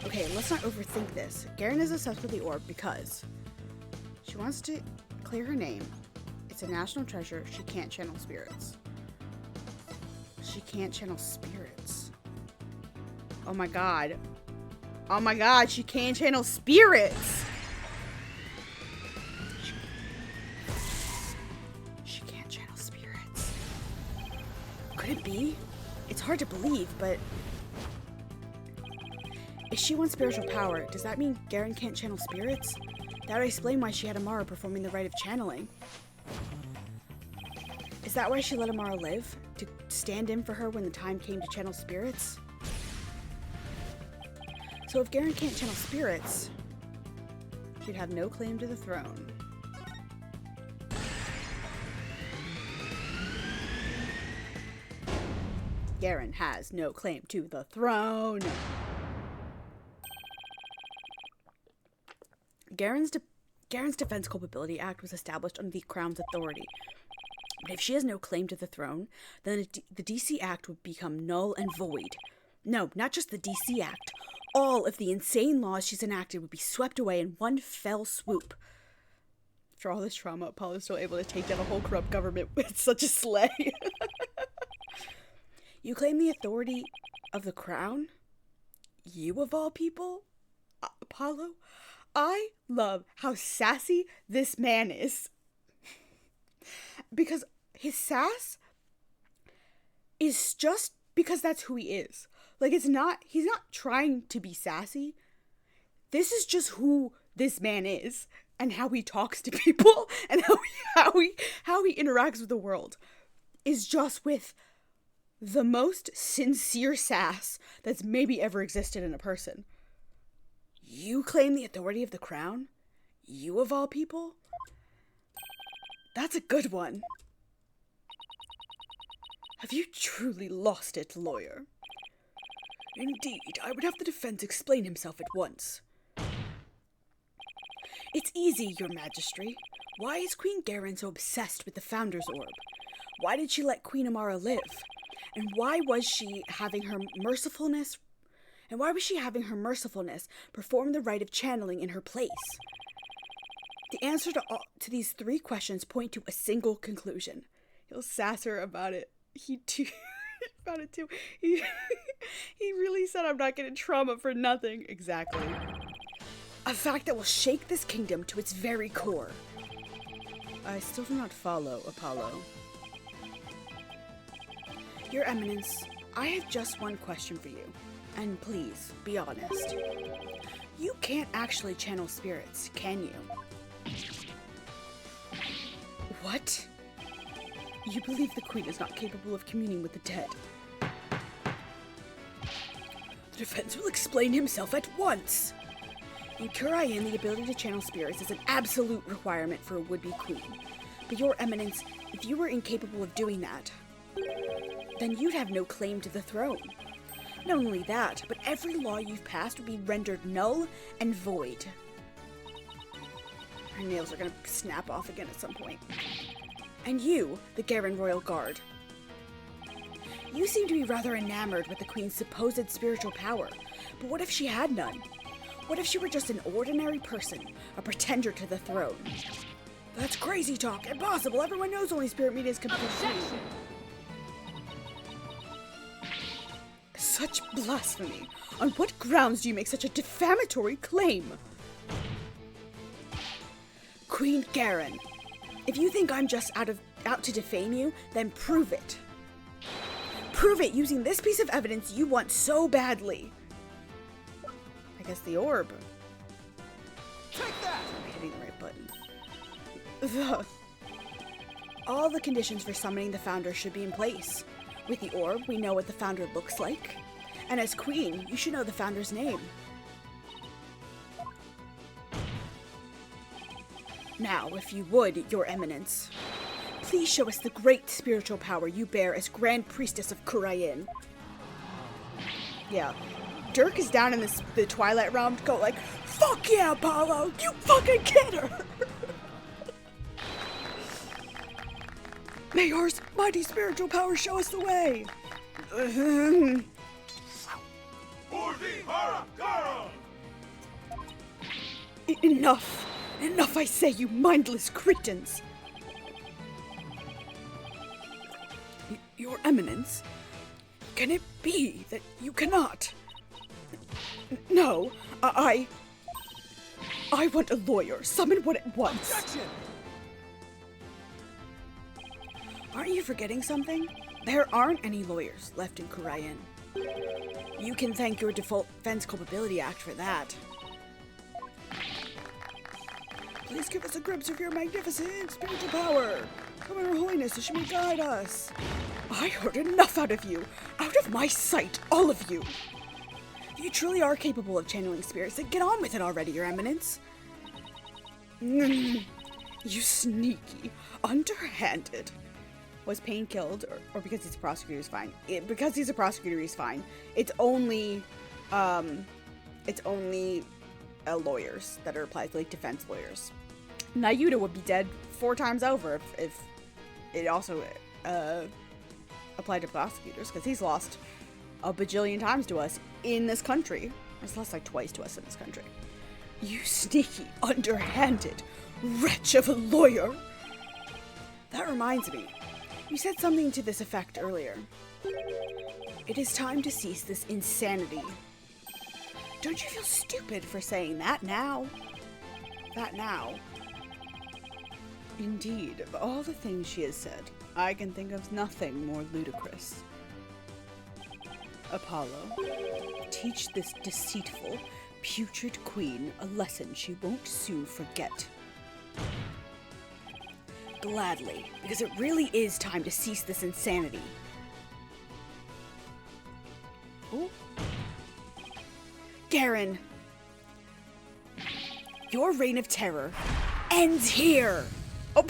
Okay, let's not overthink this. Garen is obsessed with the orb because she wants to clear her name. It's a national treasure. She can't channel spirits. She can't channel spirits. Oh my god. Oh my god, she can't channel spirits! She can't channel spirits. Could it be? It's hard to believe, but if she wants spiritual power, does that mean Garen can't channel spirits? That would explain why she had Amara performing the rite of channeling. Is that why she let Amara live? To stand in for her when the time came to channel spirits? So if Garen can't channel spirits, she'd have no claim to the throne. Garen has no claim to the throne. Garen's Defense Culpability Act was established under the Crown's authority. But if she has no claim to the throne, then the DC Act would become null and void. No, not just the DC Act. All of the insane laws she's enacted would be swept away in one fell swoop. After all this trauma, Apollo's still able to take down a whole corrupt government with such a sleigh. You claim the authority of the Crown? You of all people? Apollo? I love how sassy this man is. Because his sass is just because that's who he is. Like, he's not trying to be sassy. This is just who this man is and how he talks to people and how he interacts with the world is just with the most sincere sass that's maybe ever existed in a person. You claim the authority of the Crown? You of all people? That's a good one. Have you truly lost it, lawyer? Indeed, I would have the defense explain himself at once. It's easy, your majesty. Why is Queen Garen so obsessed with the Founder's Orb? Why did she let Queen Amara live? And why was she having her mercifulness perform the rite of channeling in her place? The answer to these three questions point to a single conclusion. He'll sass her about it. He really said I'm not getting trauma for nothing. Exactly. A fact that will shake this kingdom to its very core. I still do not follow, Apollo. Your Eminence, I have just one question for you. And please, be honest. You can't actually channel spirits, can you? What? You believe the Queen is not capable of communing with the dead? The defense will explain himself at once. In Kurayan, the ability to channel spirits is an absolute requirement for a would-be queen. But Your Eminence, if you were incapable of doing that, then you'd have no claim to the throne. Not only that, but every law you've passed would be rendered null and void. Her nails are gonna snap off again at some point. And you, the Garen Royal Guard. You seem to be rather enamored with the Queen's supposed spiritual power, but what if she had none? What if she were just an ordinary person, a pretender to the throne? That's crazy talk, impossible, everyone knows only spirit mediums can be Objection! Such blasphemy! On what grounds do you make such a defamatory claim? Queen Garen, if you think I'm just out to defame you, then prove it. Prove it using this piece of evidence you want so badly. I guess the orb. Take that! I'm hitting the right button. All the conditions for summoning the founder should be in place. With the orb, we know what the founder looks like. And as queen, you should know the founder's name. Now, if you would, Your Eminence, please show us the great spiritual power you bear as Grand Priestess of Kurayan. Yeah. Dirk is down in the Twilight Realm to go like, Fuck yeah, Apollo! You fucking get her! May your mighty spiritual power show us the way! Enough! Enough, I say, you mindless cretins! Your Eminence, can it be that you cannot? No, I want a lawyer. Summon one at once. Objection! Aren't you forgetting something? There aren't any lawyers left in Kurayan. You can thank your Defense Culpability Act for that. Please give us a glimpse of your magnificent spiritual power. Come on, Her Holiness, so she may guide us. I heard enough out of you. Out of my sight, all of you. If you truly are capable of channeling spirits, then get on with it already, Your Eminence. You sneaky, underhanded. Was Payne killed, or because he's a prosecutor, he's fine? Because he's a prosecutor, he's fine. It's only lawyers that are applied, like defense lawyers. Nayuta would be dead 4 times over if it also applied to prosecutors, because he's lost a bajillion times to us in this country. He's lost like twice to us in this country. You sneaky, underhanded wretch of a lawyer. That reminds me. You said something to this effect earlier. It is time to cease this insanity. Don't you feel stupid for saying that now? Indeed, of all the things she has said, I can think of nothing more ludicrous. Apollo, teach this deceitful, putrid queen a lesson she won't soon forget. Gladly, because it really is time to cease this insanity. Ooh. Garen, your reign of terror ends here. Oh.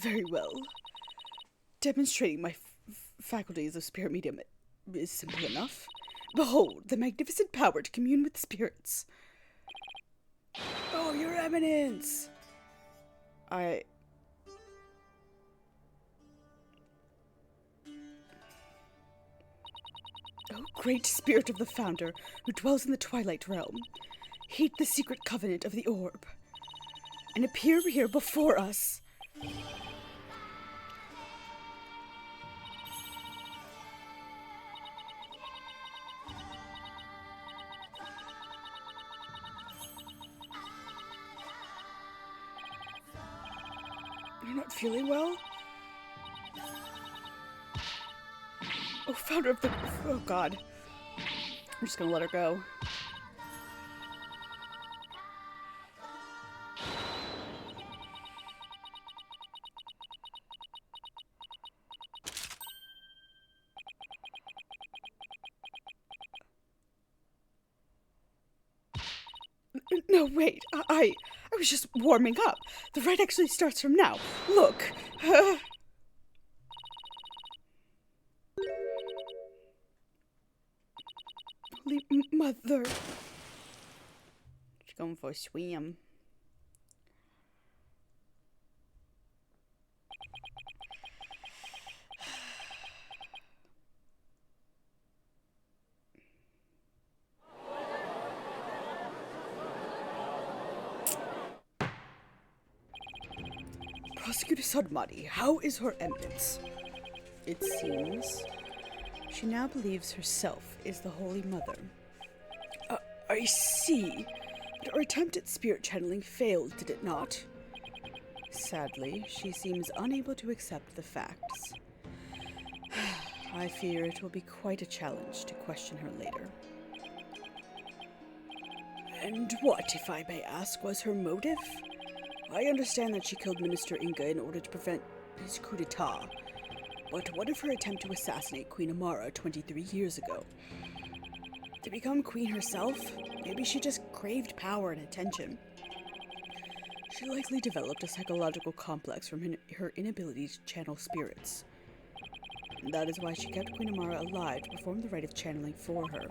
Very well. Demonstrating my faculties of spirit medium is simple enough. Behold, the magnificent power to commune with spirits. Oh, Your Eminence! O great spirit of the founder, who dwells in the Twilight Realm, heed the secret covenant of the orb, and appear here before us. You're not feeling well? Oh, founder of the... Oh, God. I'm just gonna let her go. No, wait. I was just warming up. The ride actually starts from now. Look. Holy Mother. She's going for a swim. Prosecutor Sadmati, how is her eminence? It seems she now believes herself is the Holy Mother. I see. But her attempt at spirit channeling failed, did it not? Sadly, she seems unable to accept the facts. I fear it will be quite a challenge to question her later. And what, if I may ask, was her motive? I understand that she killed Minister Inga in order to prevent his coup d'etat. But what of her attempt to assassinate Queen Amara 23 years ago? To become queen herself? Maybe she just craved power and attention. She likely developed a psychological complex from her inability to channel spirits. And that is why she kept Queen Amara alive to perform the rite of channeling for her.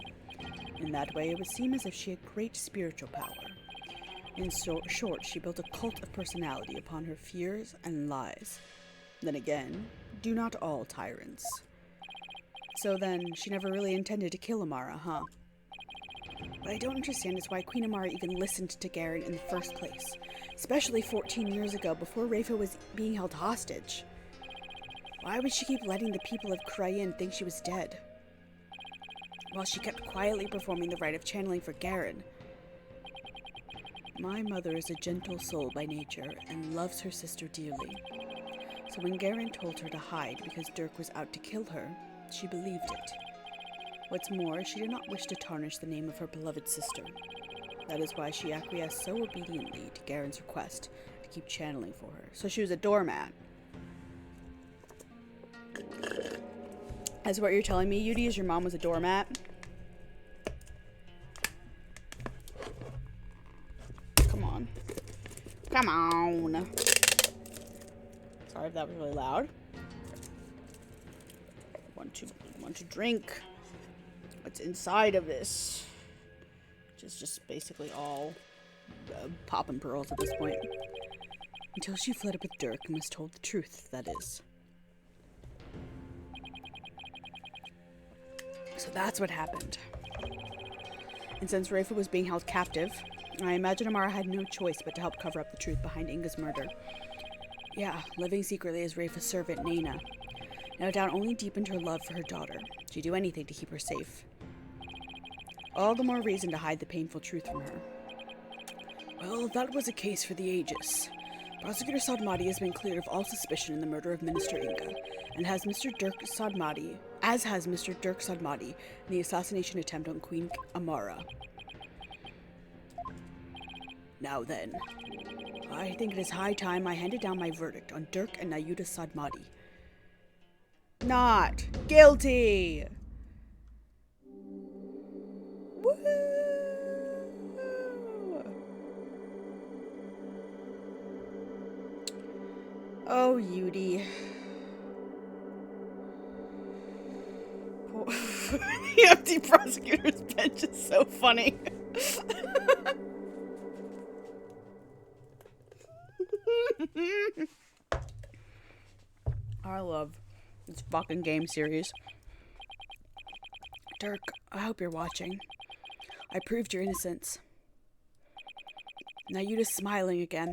In that way, it would seem as if she had great spiritual power. In short, she built a cult of personality upon her fears and lies. Then again, do not all tyrants. So then, she never really intended to kill Amara, huh? What I don't understand is why Queen Amara even listened to Garen in the first place, especially 14 years ago before Rafa was being held hostage. Why would she keep letting the people of Krayin think she was dead? While she kept quietly performing the rite of channeling for Garen. My mother is a gentle soul by nature and loves her sister dearly. So when Garen told her to hide because Dirk was out to kill her, she believed it. What's more, she did not wish to tarnish the name of her beloved sister. That is why she acquiesced so obediently to Garen's request to keep channeling for her. So she was a doormat. That's what you're telling me, Yudi, is your mom was a doormat? Come on. Come on. Sorry if that was really loud. Want to drink. What's inside of this? Which is just basically all popping pearls at this point. Until she fled up with Dirk and was told the truth, that is. So that's what happened. And since Rafa was being held captive, I imagine Amara had no choice but to help cover up the truth behind Inga's murder. Yeah, living secretly as Rafa's servant, Naina. No doubt only deepened her love for her daughter. She'd do anything to keep her safe. All the more reason to hide the painful truth from her. Well, that was a case for the ages. Prosecutor Sadmati has been cleared of all suspicion in the murder of Minister Inga, and has Mr. Dirk Sadmati, in the assassination attempt on Queen Amara. Now then, I think it is high time I handed down my verdict on Dirk and Nayuda Sadmati. Not guilty! Woo! Oh, Yudi. The empty prosecutor's bench is so funny. I love this fucking game series. Dirk, I hope you're watching. I proved your innocence. Nayuda's smiling again.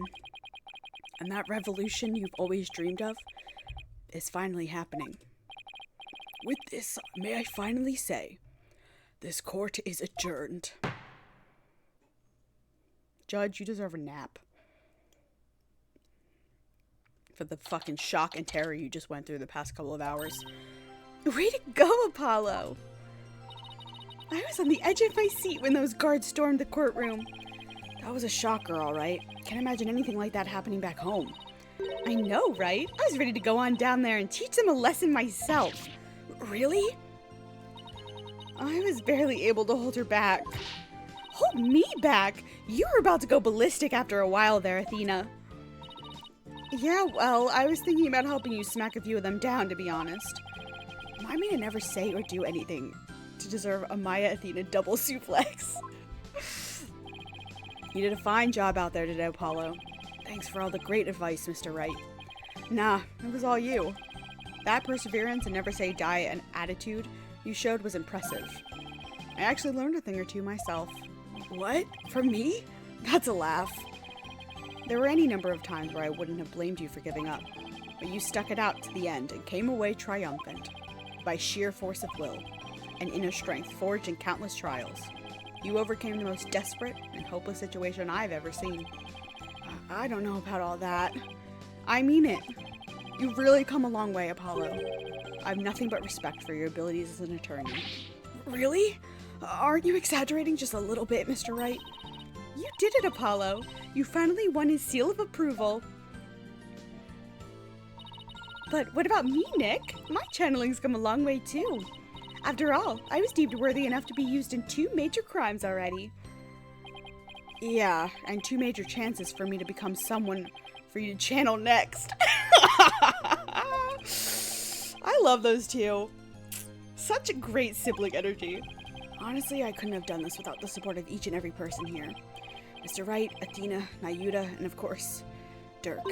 And that revolution you've always dreamed of is finally happening. With this, may I finally say, this court is adjourned. Judge, you deserve a nap. For the fucking shock and terror you just went through the past couple of hours. Way to go, Apollo! I was on the edge of my seat when those guards stormed the courtroom. That was a shocker, all right. Can't imagine anything like that happening back home. I know, right? I was ready to go on down there and teach them a lesson myself. Really? I was barely able to hold her back. Hold me back. You were about to go ballistic after a while there, Athena. Yeah, well, I was thinking about helping you smack a few of them down, to be honest. Remind me to never say or do anything to deserve a Maya Athena double suplex. You did a fine job out there today, Apollo. Thanks for all the great advice, Mr. Wright. Nah, it was all you. That perseverance and never say die and attitude you showed was impressive. I actually learned a thing or two myself. What? From me? That's a laugh. There were any number of times where I wouldn't have blamed you for giving up, but you stuck it out to the end and came away triumphant by sheer force of will and inner strength forged in countless trials. You overcame the most desperate and hopeless situation I've ever seen. I don't know about all that. I mean it. You've really come a long way, Apollo. I have nothing but respect for your abilities as an attorney. Really? Aren't you exaggerating just a little bit, Mr. Wright? You did it, Apollo. You finally won his seal of approval. But what about me, Nick? My channeling's come a long way, too. After all, I was deemed worthy enough to be used in 2 major crimes already. Yeah, and 2 major chances for me to become someone for you to channel next. I love those two. Such a great sibling energy. Honestly, I couldn't have done this without the support of each and every person here. Mr. Wright, Athena, Nayuta, and of course, Dirk.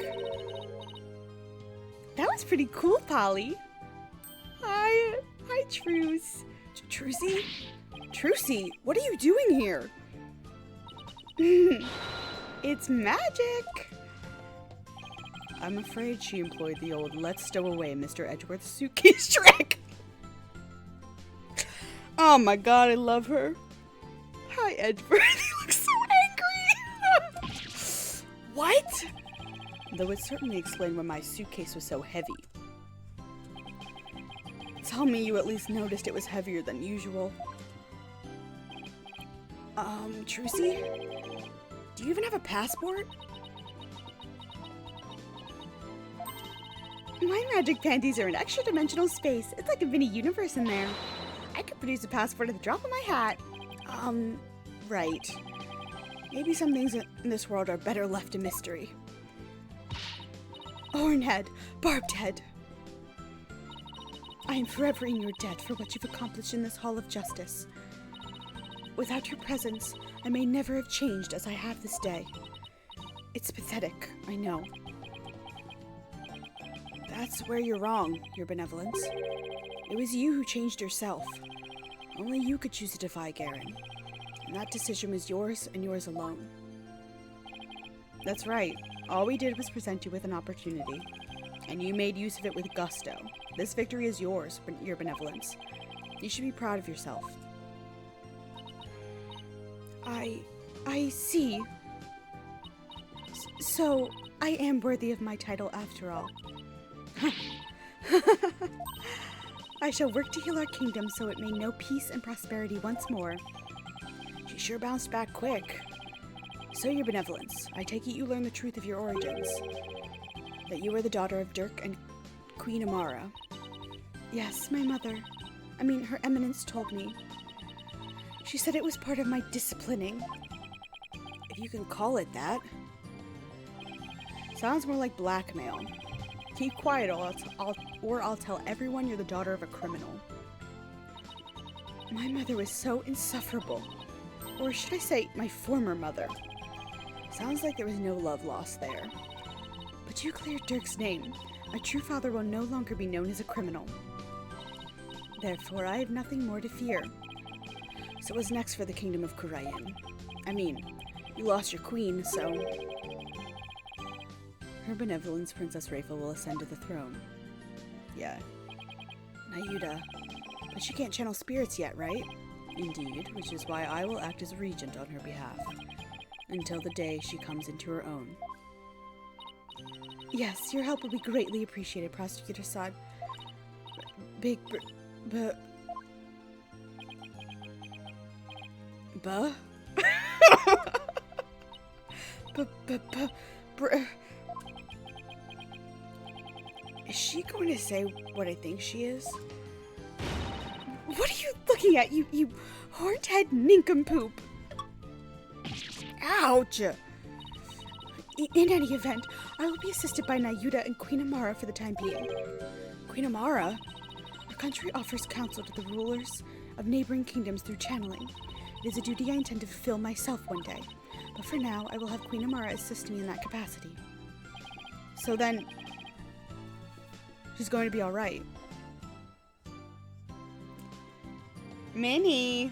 That was pretty cool, Polly. Hi, Truce. Trucy? Trucy, what are you doing here? It's magic. I'm afraid she employed the old let's stow away Mr. Edgeworth's suitcase trick. Oh my god, I love her. Hi, Edgeworth. He looks so angry. What? Though it certainly explained why my suitcase was so heavy. Tell me you at least noticed it was heavier than usual. Trucy? Do you even have a passport? My magic panties are an extra-dimensional space. It's like a mini universe in there. I could produce a passport at the drop of my hat. Right. Maybe some things in this world are better left a mystery. Hornhead, Barbed Head. I am forever in your debt for what you've accomplished in this Hall of Justice. Without your presence, I may never have changed as I have this day. It's pathetic, I know. That's where you're wrong, Your Benevolence. It was you who changed yourself. Only you could choose to defy Garen. And that decision was yours and yours alone. That's right. All we did was present you with an opportunity. And you made use of it with gusto. This victory is yours, Your Benevolence. You should be proud of yourself. I see. So, I am worthy of my title after all. I shall work to heal our kingdom so it may know peace and prosperity once more. She sure bounced back quick. So, Your Benevolence, I take it you learned the truth of your origins. That you are the daughter of Dirk and Queen Amara. Yes, my mother. Her Eminence told me. She said it was part of my disciplining. If you can call it that. Sounds more like blackmail. Keep quiet or I'll tell everyone you're the daughter of a criminal. My mother was so insufferable. Or should I say, my former mother. Sounds like there was no love lost there. But you cleared Dirk's name. My true father will no longer be known as a criminal. Therefore, I have nothing more to fear. So what's next for the kingdom of Kurayan? You lost your queen, so... Her Benevolence, Princess Rafa, will ascend to the throne. Yeah. Nayuta. But she can't channel spirits yet, right? Indeed, which is why I will act as regent on her behalf. Until the day she comes into her own. Yes, your help will be greatly appreciated, Prosecutor Sod. Is she going to say what I think she is? What are you looking at, you horned-head nincompoop? Ouch! In any event, I will be assisted by Nayuda and Queen Amara for the time being. Queen Amara? Our country offers counsel to the rulers of neighboring kingdoms through channeling. It is a duty I intend to fulfill myself one day. But for now, I will have Queen Amara assist me in that capacity. So then, she's going to be alright. Minnie!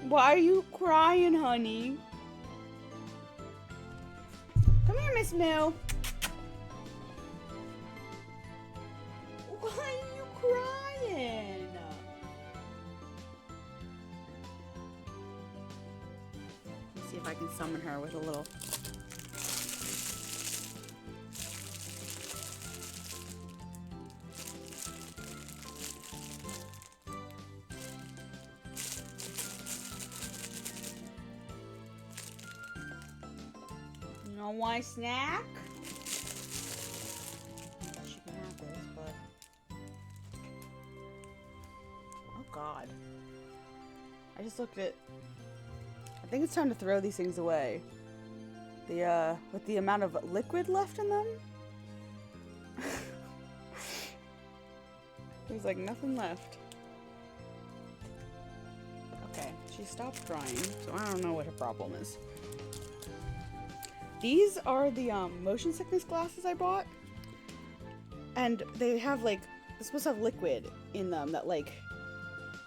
Why are you crying, honey? Come here, Miss Moo. Why are you crying? Let's see if I can summon her with a little... You don't want a snack? She can have this, but... Oh god. I just looked at... I think it's time to throw these things away. With the amount of liquid left in them? There's like nothing left. Okay, she stopped crying, so I don't know what her problem is. These are the motion sickness glasses I bought. And they have like, they're supposed to have liquid in them that like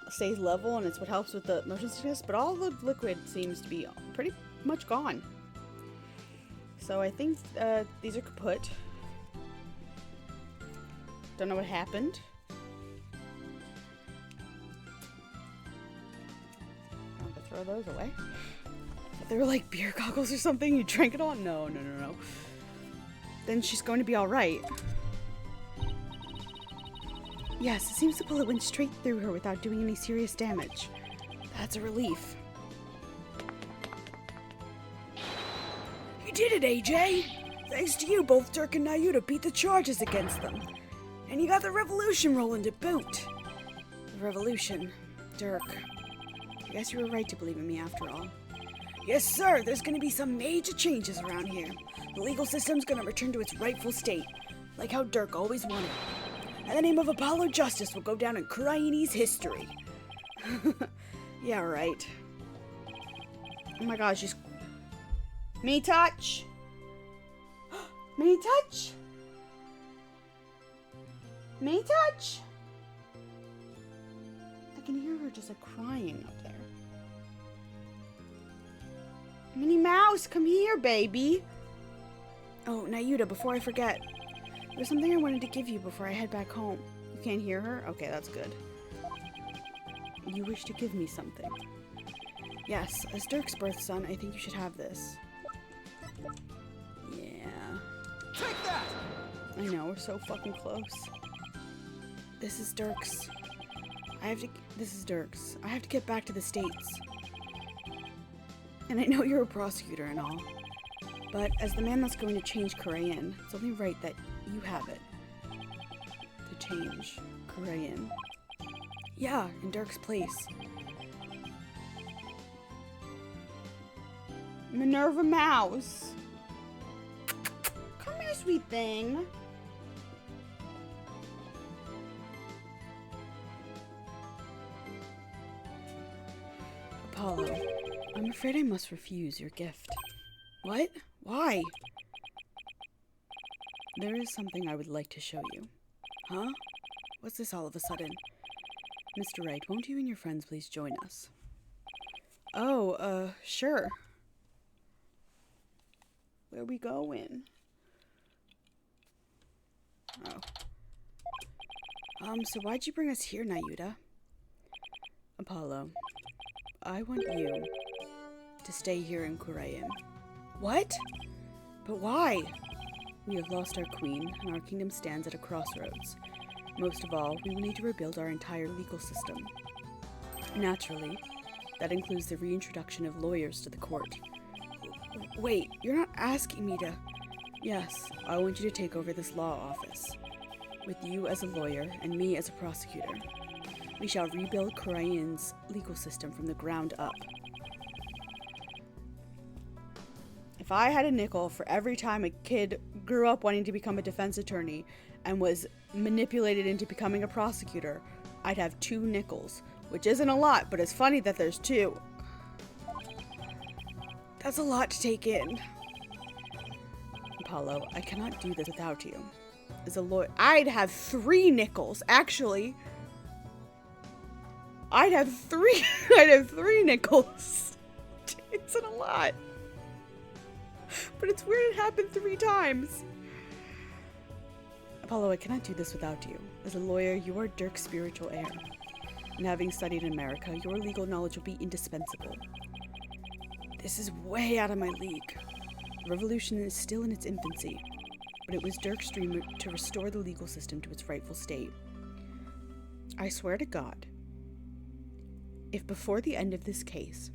stays level, and it's what helps with the motion sickness, but all the liquid seems to be pretty much gone. So I think these are kaput. Don't know what happened. I'll have to throw those away. If they were like beer goggles or something you drank it on? No. Then she's going to be alright. Yes, it seems the bullet went straight through her without doing any serious damage. That's a relief. You did it, AJ! Thanks to you, both Dirk and Nayuta beat the charges against them. And you got the revolution rolling to boot. The revolution. Dirk. I guess you were right to believe in me after all. Yes, sir, there's gonna be some major changes around here. The legal system's gonna return to its rightful state, like how Dirk always wanted. And the name of Apollo Justice will go down in Cryeni's history. Yeah, right. Oh my gosh, she's... Me touch! Me touch! Me touch! I can hear her just like crying up there. Minnie Mouse, come here, baby! Oh, Nayuta, before I forget. There's something I wanted to give you before I head back home. You can't hear her? Okay, that's good. You wish to give me something. Yes, as Dirk's birth son, I think you should have this. Yeah. Take that! I know, we're so fucking close. This is Dirk's. This is Dirk's. I have to get back to the States. And I know you're a prosecutor and all. But as the man that's going to change Korean, it's only right that you have it. To change Korean. Yeah, in Dirk's place. Minerva Mouse! Come here, sweet thing! Apollo, I'm afraid I must refuse your gift. What? Why? There is something I would like to show you. Huh? What's this all of a sudden? Mr. Wright, won't you and your friends please join us? Oh, sure. Where we going? Oh. So why'd you bring us here, Nayuta? Apollo, I want you to stay here in Korean. What? But why? We have lost our queen, and our kingdom stands at a crossroads. Most of all, we will need to rebuild our entire legal system. Naturally, that includes the reintroduction of lawyers to the court. Wait, you're not asking me to... Yes, I want you to take over this law office, with you as a lawyer and me as a prosecutor. We shall rebuild Korean's legal system from the ground up. If I had a nickel for every time a kid grew up wanting to become a defense attorney and was manipulated into becoming a prosecutor, I'd have 2 nickels, which isn't a lot, but it's funny that there's 2. That's a lot to take in. Apollo, I cannot do this without you. As a lawyer, I'd have 3 nickels, actually. I'd have 3 nickels. It's a lot. But it's weird it happened 3 times. Apollo, I cannot do this without you. As a lawyer, you are Dirk's spiritual heir. And having studied in America, your legal knowledge will be indispensable. This is way out of my league. The revolution is still in its infancy, but it was Dirk's dream to restore the legal system to its rightful state. I swear to God, if before the end of this case,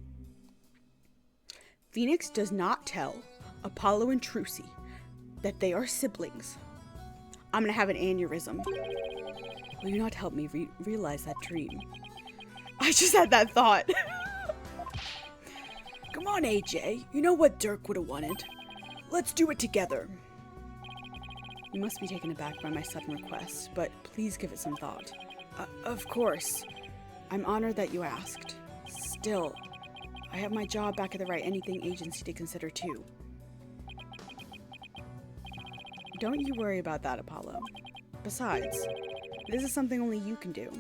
Phoenix does not tell Apollo and Trucy that they are siblings, I'm gonna have an aneurysm. Will you not help me realize that dream? I just had that thought. Come on, AJ. You know what Dirk would have wanted. Let's do it together. You must be taken aback by my sudden request, but please give it some thought. Of course. I'm honored that you asked. Still, I have my job back at the Right Anything Agency to consider too. Don't you worry about that, Apollo. Besides, this is something only you can do.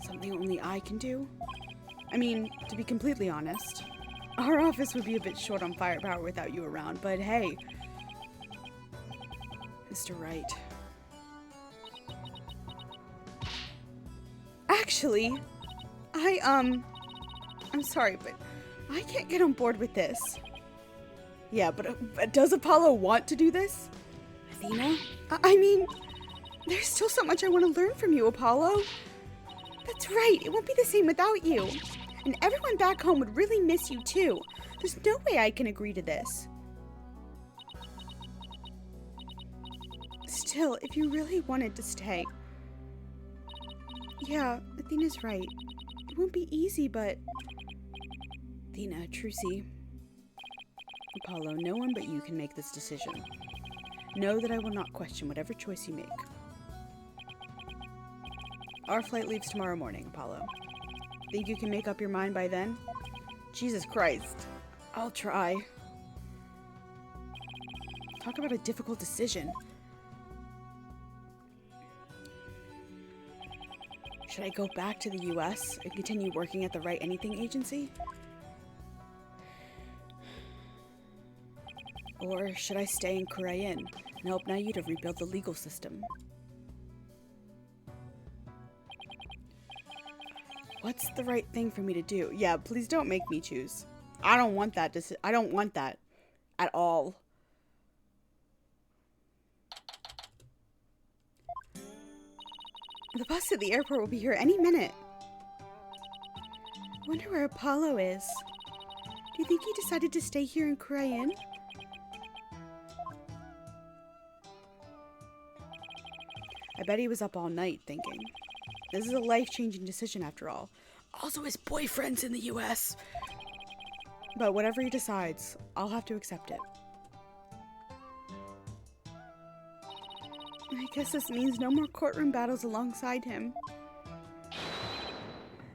Something only I can do? I mean, to be completely honest, our office would be a bit short on firepower without you around, but hey. Mr. Wright. Actually, I'm sorry, but I can't get on board with this. Yeah, but does Apollo want to do this? Athena? I mean, there's still so much I want to learn from you, Apollo. That's right, it won't be the same without you. And everyone back home would really miss you too. There's no way I can agree to this. Still, if you really wanted to stay. Yeah, Athena's right. It won't be easy, but... Athena, Trucy. Apollo, no one but you can make this decision. Know that I will not question whatever choice you make. Our flight leaves tomorrow morning, Apollo. Think you can make up your mind by then? Jesus Christ. I'll try. Talk about a difficult decision. Should I go back to the US and continue working at the Right Anything Agency? Or should I stay in Korean and help Nayu to rebuild the legal system? What's the right thing for me to do? Yeah, please don't make me choose. I don't want that. I don't want that at all. The bus at the airport will be here any minute. I wonder where Apollo is. Do you think he decided to stay here in Korean? I bet he was up all night thinking. This is a life-changing decision after all. Also, his boyfriend's in the US. But whatever he decides, I'll have to accept it. I guess this means no more courtroom battles alongside him.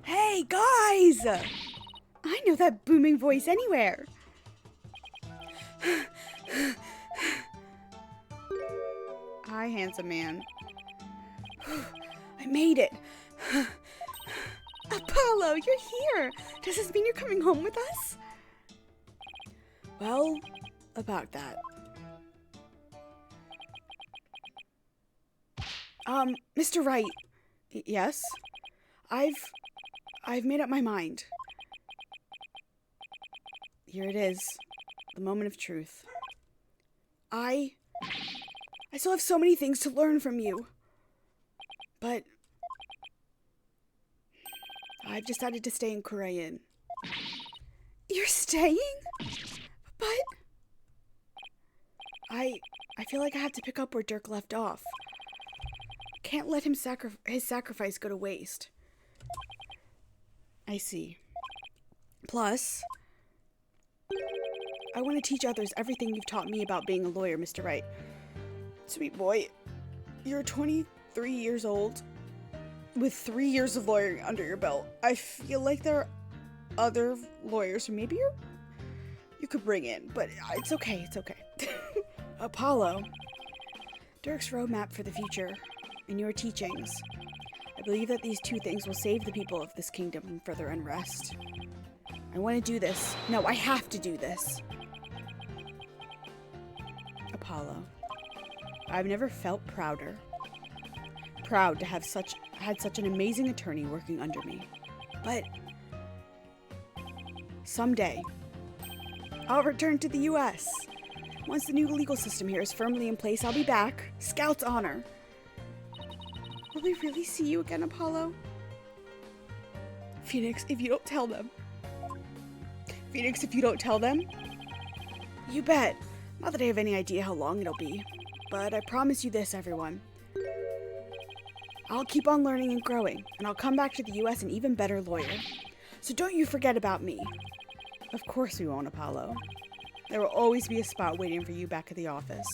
Hey, guys! I know that booming voice anywhere. Hi, handsome man. I made it. Apollo, you're here. Does this mean you're coming home with us? Well, about that. Mr. Wright. Yes? I've made up my mind. Here it is. The moment of truth. I still have so many things to learn from you. But I've decided to stay in Korean. You're staying? But I feel like I have to pick up where Dirk left off. Can't let his sacrifice go to waste. I see. Plus, I want to teach others everything you've taught me about being a lawyer, Mr. Wright. Sweet boy, you're 23 years old with 3 years of lawyering under your belt. I feel like there are other lawyers who maybe you could bring in, but it's okay, it's okay. Apollo, Dirk's roadmap for the future and your teachings. I believe that these two things will save the people of this kingdom from further unrest. I want to do this. No, I have to do this. Apollo, I've never felt prouder. Proud to have had such an amazing attorney working under me. But someday, I'll return to the U.S. Once the new legal system here is firmly in place, I'll be back. Scout's honor. Will we really see you again, Apollo? Phoenix, if you don't tell them. Phoenix, if you don't tell them. You bet. Not that I have any idea how long it'll be. But I promise you this, everyone. I'll keep on learning and growing, and I'll come back to the U.S. an even better lawyer. So don't you forget about me. Of course we won't, Apollo. There will always be a spot waiting for you back at the office.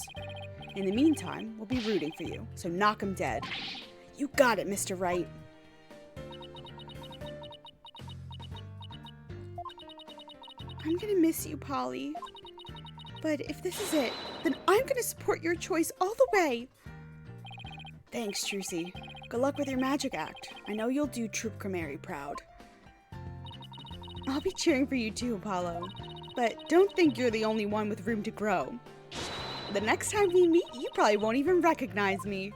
In the meantime, we'll be rooting for you, so knock 'em dead. You got it, Mr. Wright. I'm gonna miss you, Polly. But if this is it, then I'm gonna support your choice all the way. Thanks, Trucy. Good luck with your magic act. I know you'll do Troop Cremary proud. I'll be cheering for you too, Apollo. But don't think you're the only one with room to grow. The next time we meet, you probably won't even recognize me.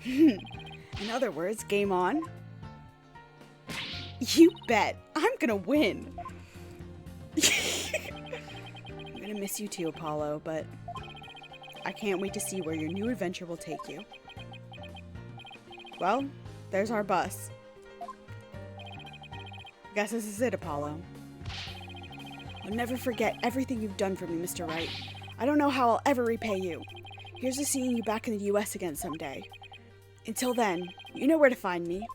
In other words, game on. You bet. I'm gonna win. I'm gonna miss you too, Apollo, but I can't wait to see where your new adventure will take you. Well, there's our bus. Guess this is it, Apollo. I'll never forget everything you've done for me, Mr. Wright. I don't know how I'll ever repay you. Here's to seeing you back in the U.S. again someday. Until then, you know where to find me.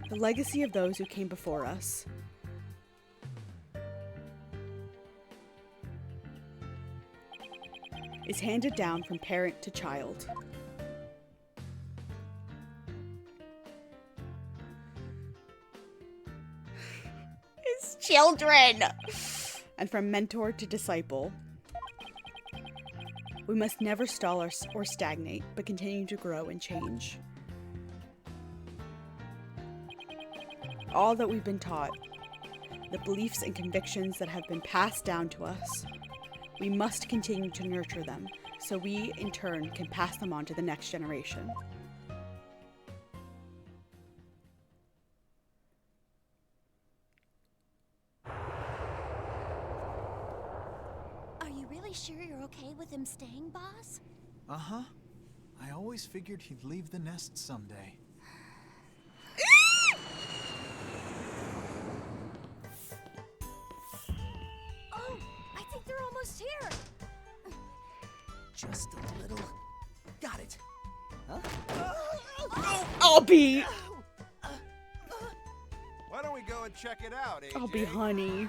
The legacy of those who came before us. Is handed down from parent to child. It's children! And from mentor to disciple. We must never stall or stagnate, but continue to grow and change. All that we've been taught, the beliefs and convictions that have been passed down to us, we must continue to nurture them, so we, in turn, can pass them on to the next generation. Are you really sure you're okay with him staying, boss? Uh-huh. I always figured he'd leave the nest someday. Oh, I think they're almost here. Just a little. Got it. Huh? I'll be Why don't we go and check it out, AJ? honey.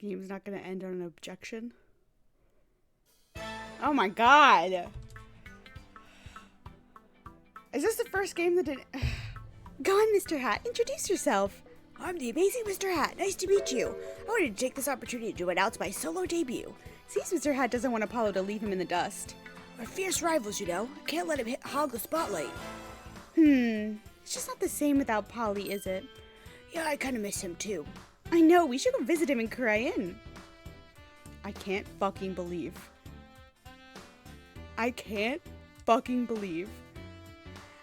The game's not gonna end on an objection. Oh my god! Is this the first game that didn't... Go on, Mr. Hat. Introduce yourself. I'm the amazing Mr. Hat. Nice to meet you. I wanted to take this opportunity to announce my solo debut. Seems Mr. Hat doesn't want Apollo to leave him in the dust. We're fierce rivals, you know. Can't let him hog the spotlight. It's just not the same without Polly, is it? Yeah, I kind of miss him too. I know, we should go visit him in Korean. I can't fucking believe.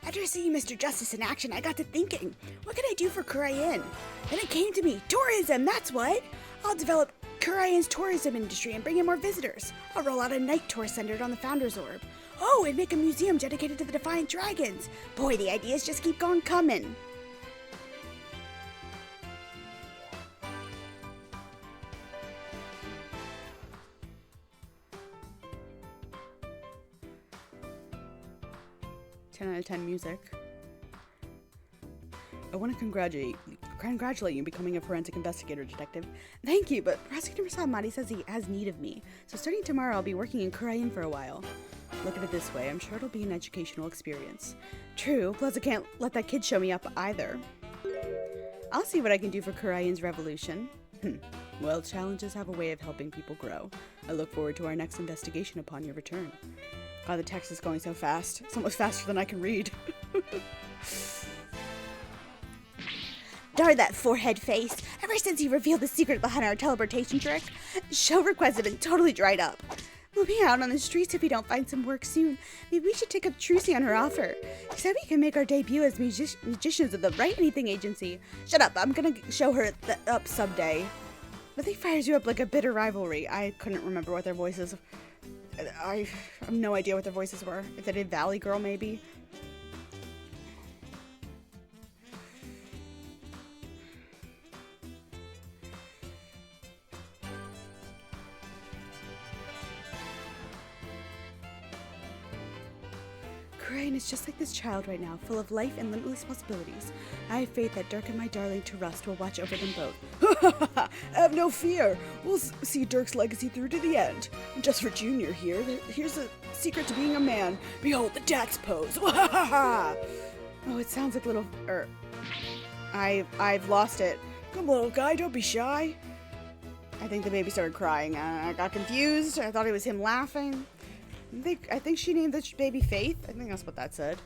After seeing Mr. Justice in action, I got to thinking, what can I do for Korean? Then it came to me, tourism, that's what! I'll develop Korean's tourism industry and bring in more visitors. I'll roll out a night tour centered on the Founder's Orb. Oh, and make a museum dedicated to the Defiant Dragons. Boy, the ideas just keep on coming. Out of 10 music. I want to congratulate you on becoming a forensic investigator, detective. Thank you, but Prosecutor Sahamati says he has need of me. So starting tomorrow, I'll be working in Korean for a while. Look at it this way, I'm sure it'll be an educational experience. True, plus I can't let that kid show me up either. I'll see what I can do for Korean's revolution. Well, challenges have a way of helping people grow. I look forward to our next investigation upon your return. God, the text is going so fast. It's almost faster than I can read. Darn that forehead face. Ever since he revealed the secret behind our teleportation trick, show requests have been totally dried up. We'll be out on the streets if we don't find some work soon. Maybe we should take up Trucy on her offer. She said we can make our debut as magicians of the Write Anything agency. Shut up, I'm gonna show her up someday. Nothing fires you up like a bitter rivalry. I couldn't remember what their voices... I have no idea what their voices were. If they did Valley Girl, maybe. Korean is just like this child right now, full of life and limitless possibilities. I have faith that Dirk and my darling to Rust will watch over them both. Have no fear. We'll see Dirk's legacy through to the end. Just for Junior here, here's the secret to being a man. Behold the Dax pose. Oh, it sounds like little... I've lost it. Come, little guy, don't be shy. I think the baby started crying. I got confused. I thought it was him laughing. I think she named the baby Faith. I think that's what that said.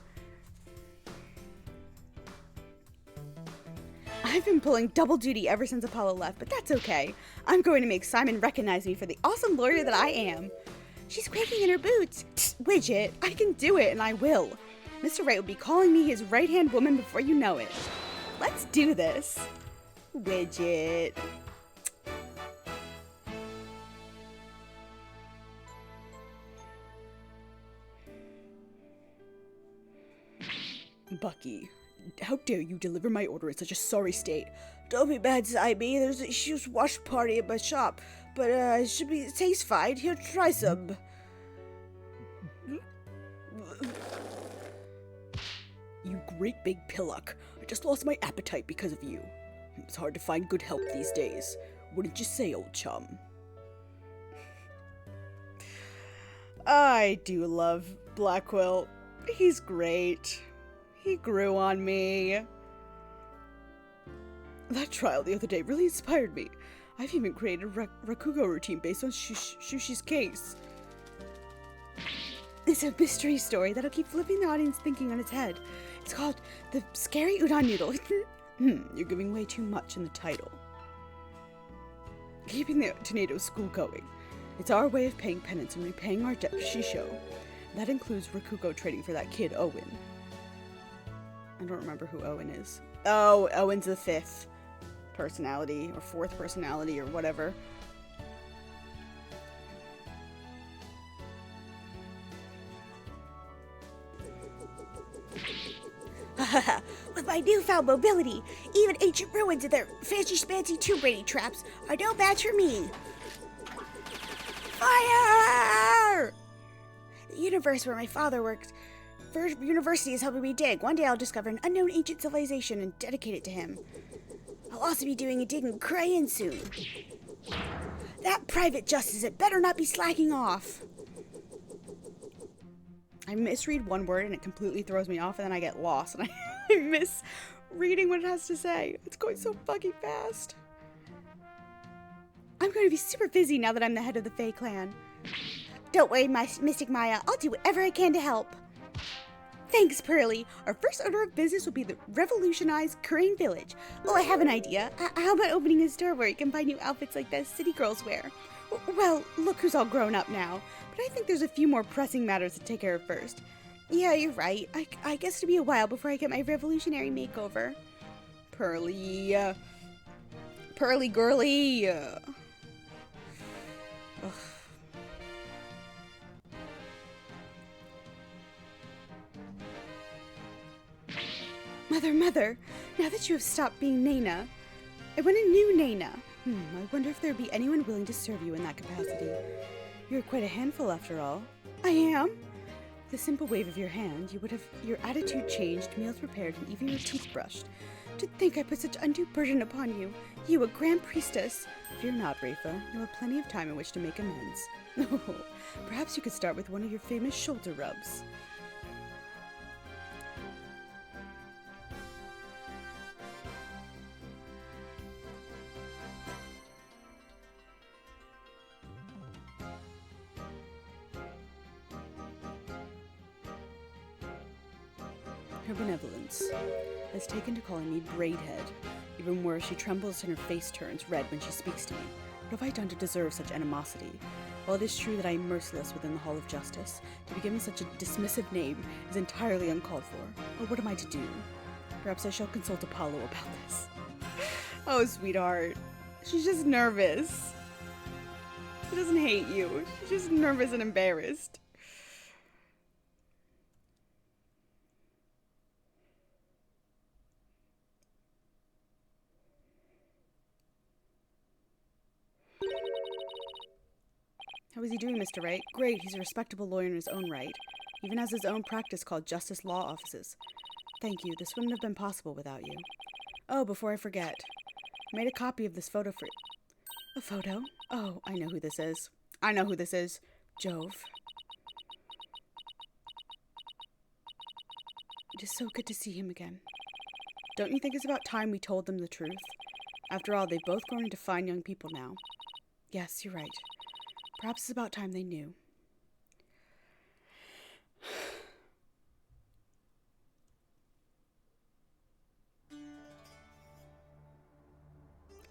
I've been pulling double duty ever since Apollo left, but that's okay. I'm going to make Simon recognize me for the awesome lawyer that I am. She's quaking in her boots. Psst, Widget, I can do it, and I will. Mr. Wright will be calling me his right-hand woman before you know it. Let's do this. Widget. Bucky, how dare you deliver my order in such a sorry state? Don't be mad, Ivy. There's a huge wash party at my shop, but it tastes fine. Here, try some. You great big pillock. I just lost my appetite because of you. It's hard to find good help these days. Wouldn't you say, old chum? I do love Blackquill. He's great. He grew on me. That trial the other day really inspired me. I've even created a Rakugo routine based on Shushi's case. It's a mystery story that'll keep flipping the audience thinking on its head. It's called The Scary Udon Noodle. You're giving way too much in the title. Keeping the tornado school going. It's our way of paying penance and repaying our debt to Shisho. That includes Rakugo trading for that kid, Owen. I don't remember who Owen is. Oh, Owen's the fifth personality, or fourth personality, or whatever. With my newfound mobility, even ancient ruins and their fancy-spancy tomb raiding traps are no match for me. Fire! The universe where my father worked for university is helping me dig. One day I'll discover an unknown ancient civilization and dedicate it to him. I'll also be doing a dig in Crayon soon. That private justice, it better not be slacking off. I misread one word and it completely throws me off, and then I get lost and I miss reading what it has to say. It's going so fucking fast. I'm going to be super busy now that I'm the head of the Fae clan. Don't worry, Mystic Maya. I'll do whatever I can to help. Thanks, Pearly. Our first order of business will be the revolutionized Korean village. Oh, I have an idea. How about opening a store where you can buy new outfits like the city girls wear? Well, look who's all grown up now. But I think there's a few more pressing matters to take care of first. Yeah, you're right. I guess it'll be a while before I get my revolutionary makeover. Pearly. Pearly girly. Ugh. Mother, now that you have stopped being Nana, I want a new Nana. I wonder if there'd be anyone willing to serve you in that capacity. You're quite a handful after all. I am. With a simple wave of your hand, you would have your attitude changed, meals prepared, and even your teeth brushed. To think I put such undue burden upon you. You, a grand priestess. Fear not, Rafa. You'll have plenty of time in which to make amends. Oh, perhaps you could start with one of your famous shoulder rubs. Her benevolence has taken to calling me Braidhead. Even worse, she trembles and her face turns red when she speaks to me. What have I done to deserve such animosity? While it is true that I am merciless within the Hall of Justice, to be given such a dismissive name is entirely uncalled for. Or what am I to do? Perhaps I shall consult Apollo about this. Oh, sweetheart. She's just nervous. She doesn't hate you. She's just nervous and embarrassed. How is he doing, Mr. Wright? Great, he's a respectable lawyer in his own right. Even has his own practice called Justice Law Offices. Thank you, this wouldn't have been possible without you. Oh, before I forget, I made a copy of this photo for... A photo? Oh, I know who this is. I know who this is. Jove. It is so good to see him again. Don't you think it's about time we told them the truth? After all, they've both grown into fine young people now. Yes, you're right. Perhaps it's about time they knew.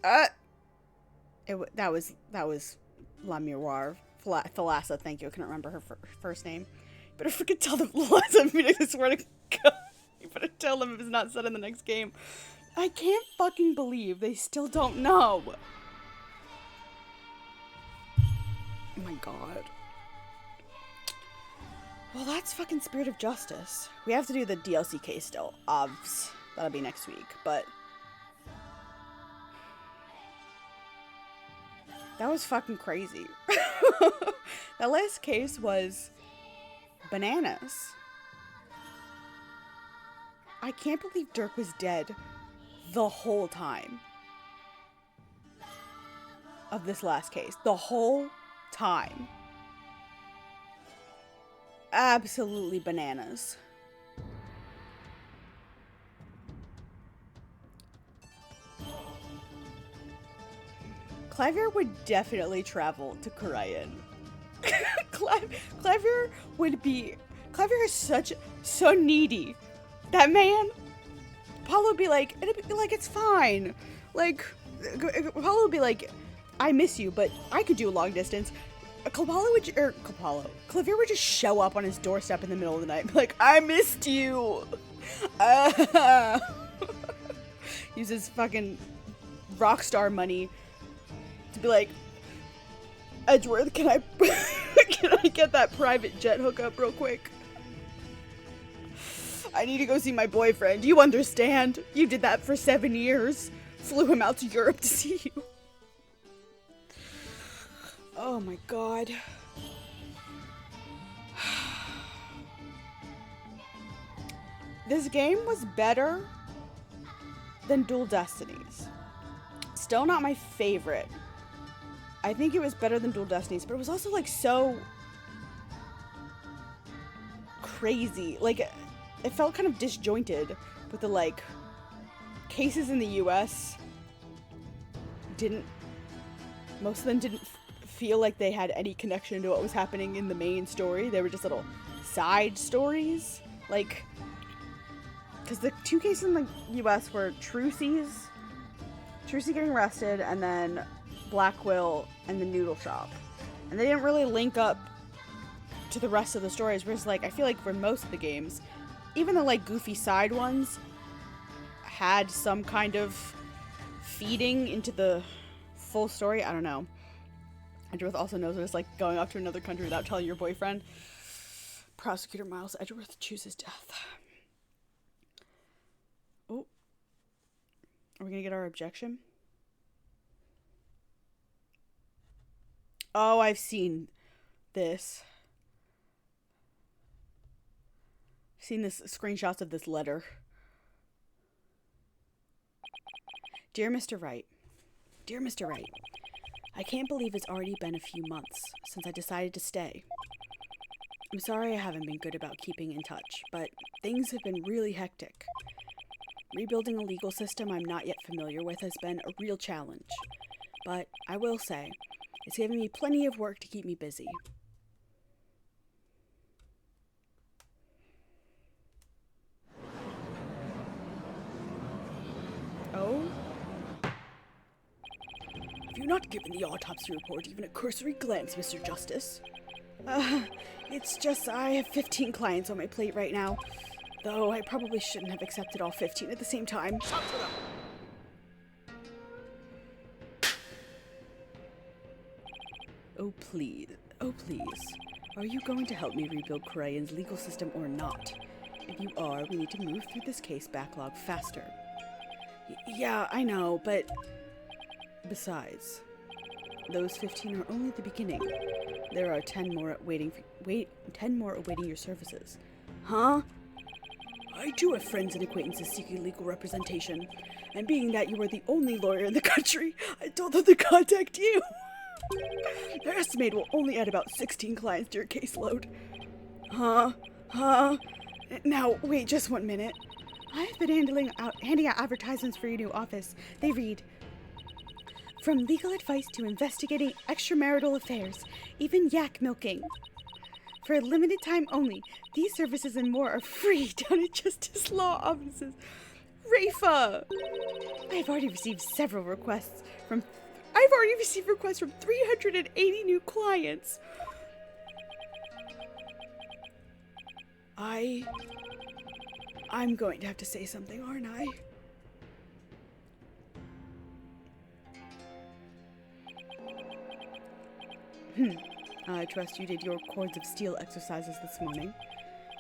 That was La Miroir. Thalassa, thank you. I couldn't remember her first name. You better freaking tell them, Thalassa. I swear to God. You better tell them if it's not said in the next game. I can't fucking believe they still don't know. Oh my god. Well, that's fucking Spirit of Justice. We have to do the DLC case still. Obvs. That'll be next week, but... That was fucking crazy. That last case was... bananas. I can't believe Dirk was dead the whole time of this last case. The whole time. Absolutely bananas. Clavier would definitely travel to Korean. Clavier would be... Clavier is so needy. That man... Apollo would be like, it's fine. Like, Apollo would be like, I miss you, but I could do a long distance. Clavier would just show up on his doorstep in the middle of the night and be like, I missed you. Use his fucking rock star money to be like, Edgeworth, can I get that private jet hookup real quick? I need to go see my boyfriend. You understand? You did that for 7 years. Flew him out to Europe to see you. Oh my god. This game was better than Dual Destinies. Still not my favorite. I think it was better than Dual Destinies, but it was also like so crazy. Like, it felt kind of disjointed with the like cases in the US most of them didn't feel like they had any connection to what was happening in the main story. They were just little side stories. Like, because the two cases in the US were Trucy getting arrested, and then Blackwill and the noodle shop. And they didn't really link up to the rest of the stories, whereas, like, I feel like for most of the games, even the, like, goofy side ones had some kind of feeding into the full story. I don't know. Edgeworth also knows what it's like going off to another country without telling your boyfriend. Prosecutor Miles Edgeworth chooses death. Oh. Are we gonna get our objection? Oh, I've seen this. I've seen this screenshots of this letter. Dear Mr. Wright. Dear Mr. Wright, I can't believe it's already been a few months since I decided to stay. I'm sorry I haven't been good about keeping in touch, but things have been really hectic. Rebuilding a legal system I'm not yet familiar with has been a real challenge. But I will say, it's given me plenty of work to keep me busy. Oh? Have you not given the autopsy report even a cursory glance, Mr. Justice? It's just I have 15 clients on my plate right now. Though I probably shouldn't have accepted all 15 at the same time. Oh, please. Oh, please. Are you going to help me rebuild Korean's legal system or not? If you are, we need to move through this case backlog faster. Yeah, I know, but... Besides, those 15 are only the beginning. There are 10 more awaiting your services. Huh? I too have friends and acquaintances seeking legal representation, and being that you are the only lawyer in the country, I told them to contact you. Their estimate will only add about 16 clients to your caseload. Huh? Now, wait just 1 minute. I've been handing out advertisements for your new office. They read, from legal advice to investigating extramarital affairs, even yak milking. For a limited time only, these services and more are free down at Justice Law offices. Rafa! I've already received requests from 380 new clients. I'm going to have to say something, aren't I? I trust you did your cords of steel exercises this morning.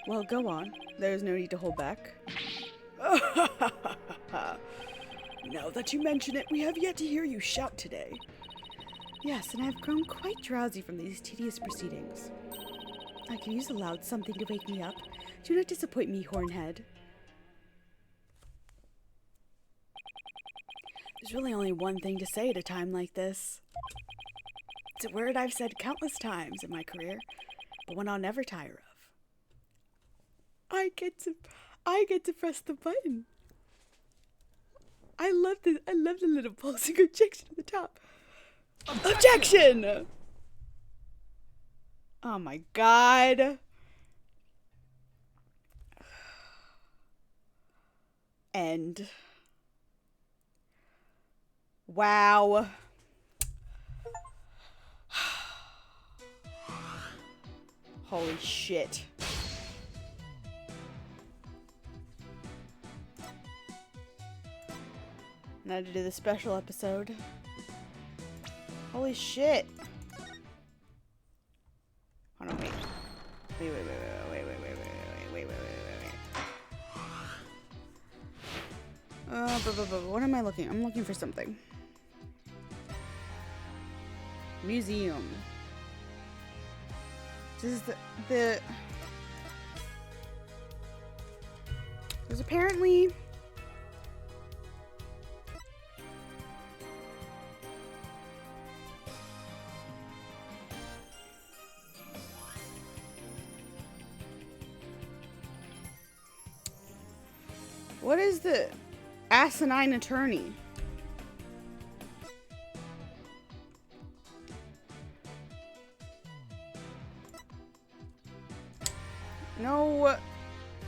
Well, go on. There's no need to hold back. Now that you mention it, we have yet to hear you shout today. Yes, and I've grown quite drowsy from these tedious proceedings. I could use a loud something to wake me up. Do not disappoint me, Hornhead. There's really only one thing to say at a time like this. It's a word I've said countless times in my career, but one I'll never tire of. I get to press the button. I love the little pulsing objection at the top. Objection! Oh my god. End. Wow. Holy shit. Now to do the special episode. Holy shit. Hold on, wait. Wait. What am I looking? I'm looking for something. Museum. This is the there's apparently what is the asinine attorney? No,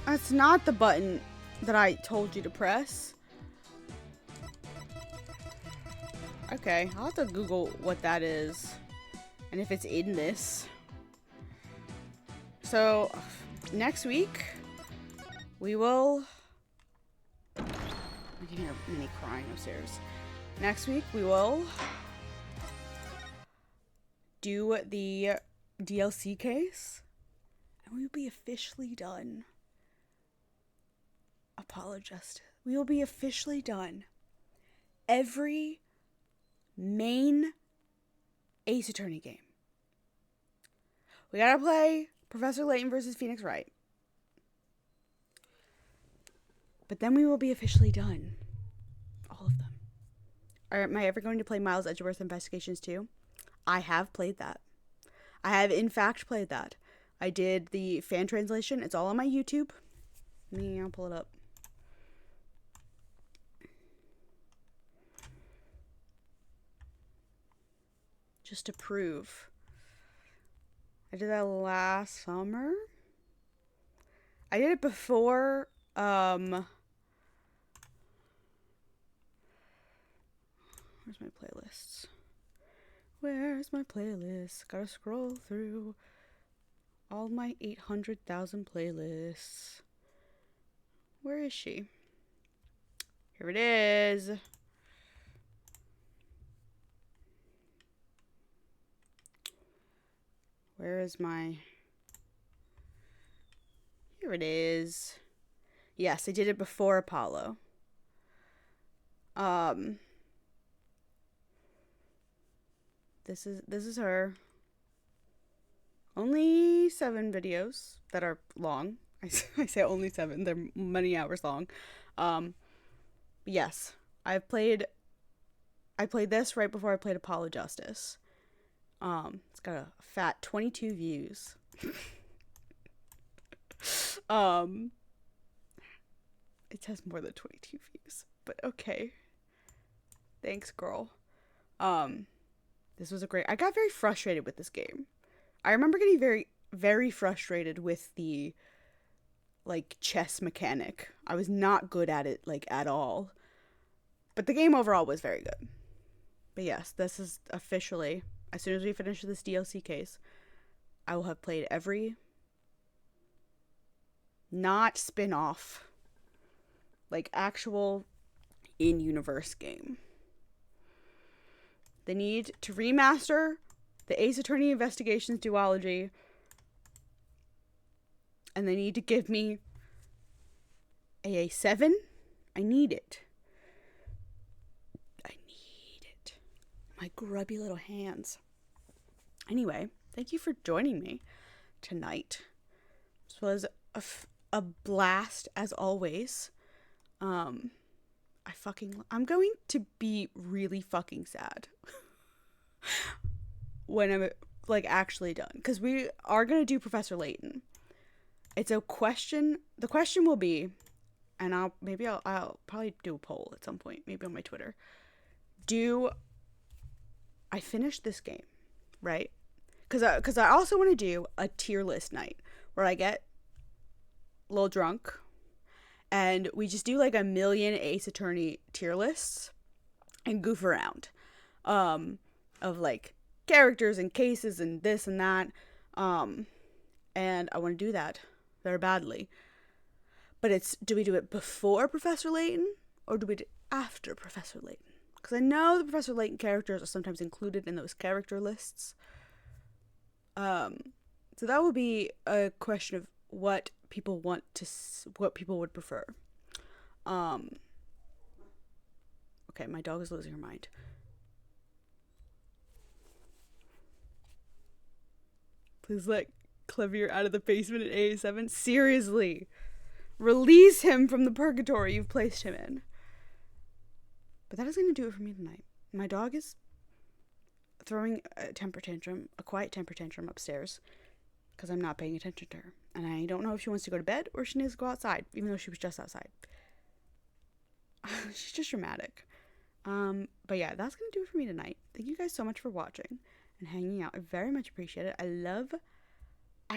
that's not the button that I told you to press. Okay, I'll have to Google what that is and if it's in this. So, next week, we will... I can hear Minnie crying upstairs. Next week, we will do the DLC case, and we will be officially done. Apologist. We will be officially done. Every main Ace Attorney game. We gotta play Professor Layton versus Phoenix Wright. But then we will be officially done. All of them. Am I ever going to play Miles Edgeworth Investigations 2? I have played that. I have, in fact, played that. I did the fan translation. It's all on my YouTube. I'll pull it up. Just to prove. I did that last summer. I did it before, where's my playlists? Where's my playlist? Gotta scroll through all my 800,000 playlists. Where is she? Here it is. Where is my... Here it is. Yes, I did it before Apollo. This is her. Only 7 videos that are long. I say only 7. They're many hours long. Yes, I played this right before I played Apollo Justice. It's got a fat 22 views. It has more than 22 views, but okay. Thanks, girl. This was I got very frustrated with this game. I remember getting very, very frustrated with the, like, chess mechanic. I was not good at it, like, at all. But the game overall was very good. But yes, this is officially, as soon as we finish this DLC case, I will have played every not spin-off, like, actual in-universe game. They need to remaster the Ace Attorney Investigations duology, and they need to give me AA7. I need it. I need it. My grubby little hands. Anyway, thank you for joining me tonight. This was a blast, as always. I'm going to be really fucking sad when I'm, like, actually done, because we are going to do Professor Layton. It's a question. The question will be, and I'll probably do a poll at some point, maybe on my Twitter. Do I finish this game, right? Because I also want to do a tier list night where I get a little drunk and we just do, like, 1 million Ace Attorney tier lists and goof around, of, like, characters and cases and this and that, and I want to do that very badly. But do we do it before Professor Layton, or do we do it after Professor Layton? Because I know the Professor Layton characters are sometimes included in those character lists. So that would be a question of what people what people would prefer. Okay, my dog is losing her mind. Please let Clevier out of the basement at AA7. Seriously. Release him from the purgatory you've placed him in. But that is going to do it for me tonight. My dog is throwing a quiet temper tantrum upstairs because I'm not paying attention to her. And I don't know if she wants to go to bed or she needs to go outside, even though she was just outside. She's just dramatic. But yeah, that's going to do it for me tonight. Thank you guys so much for watching and hanging out. I very much appreciate it. I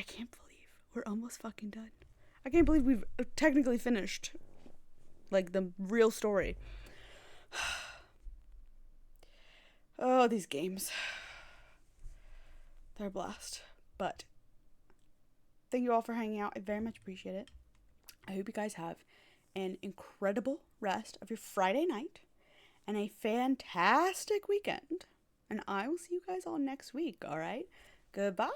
can't believe We're almost fucking done. I can't believe we've technically finished, like, the real story. Oh, these games. They're a blast. But thank you all for hanging out. I very much appreciate it. I hope you guys have an incredible rest of your Friday night and a fantastic weekend. And I will see you guys all next week, all right? Goodbye.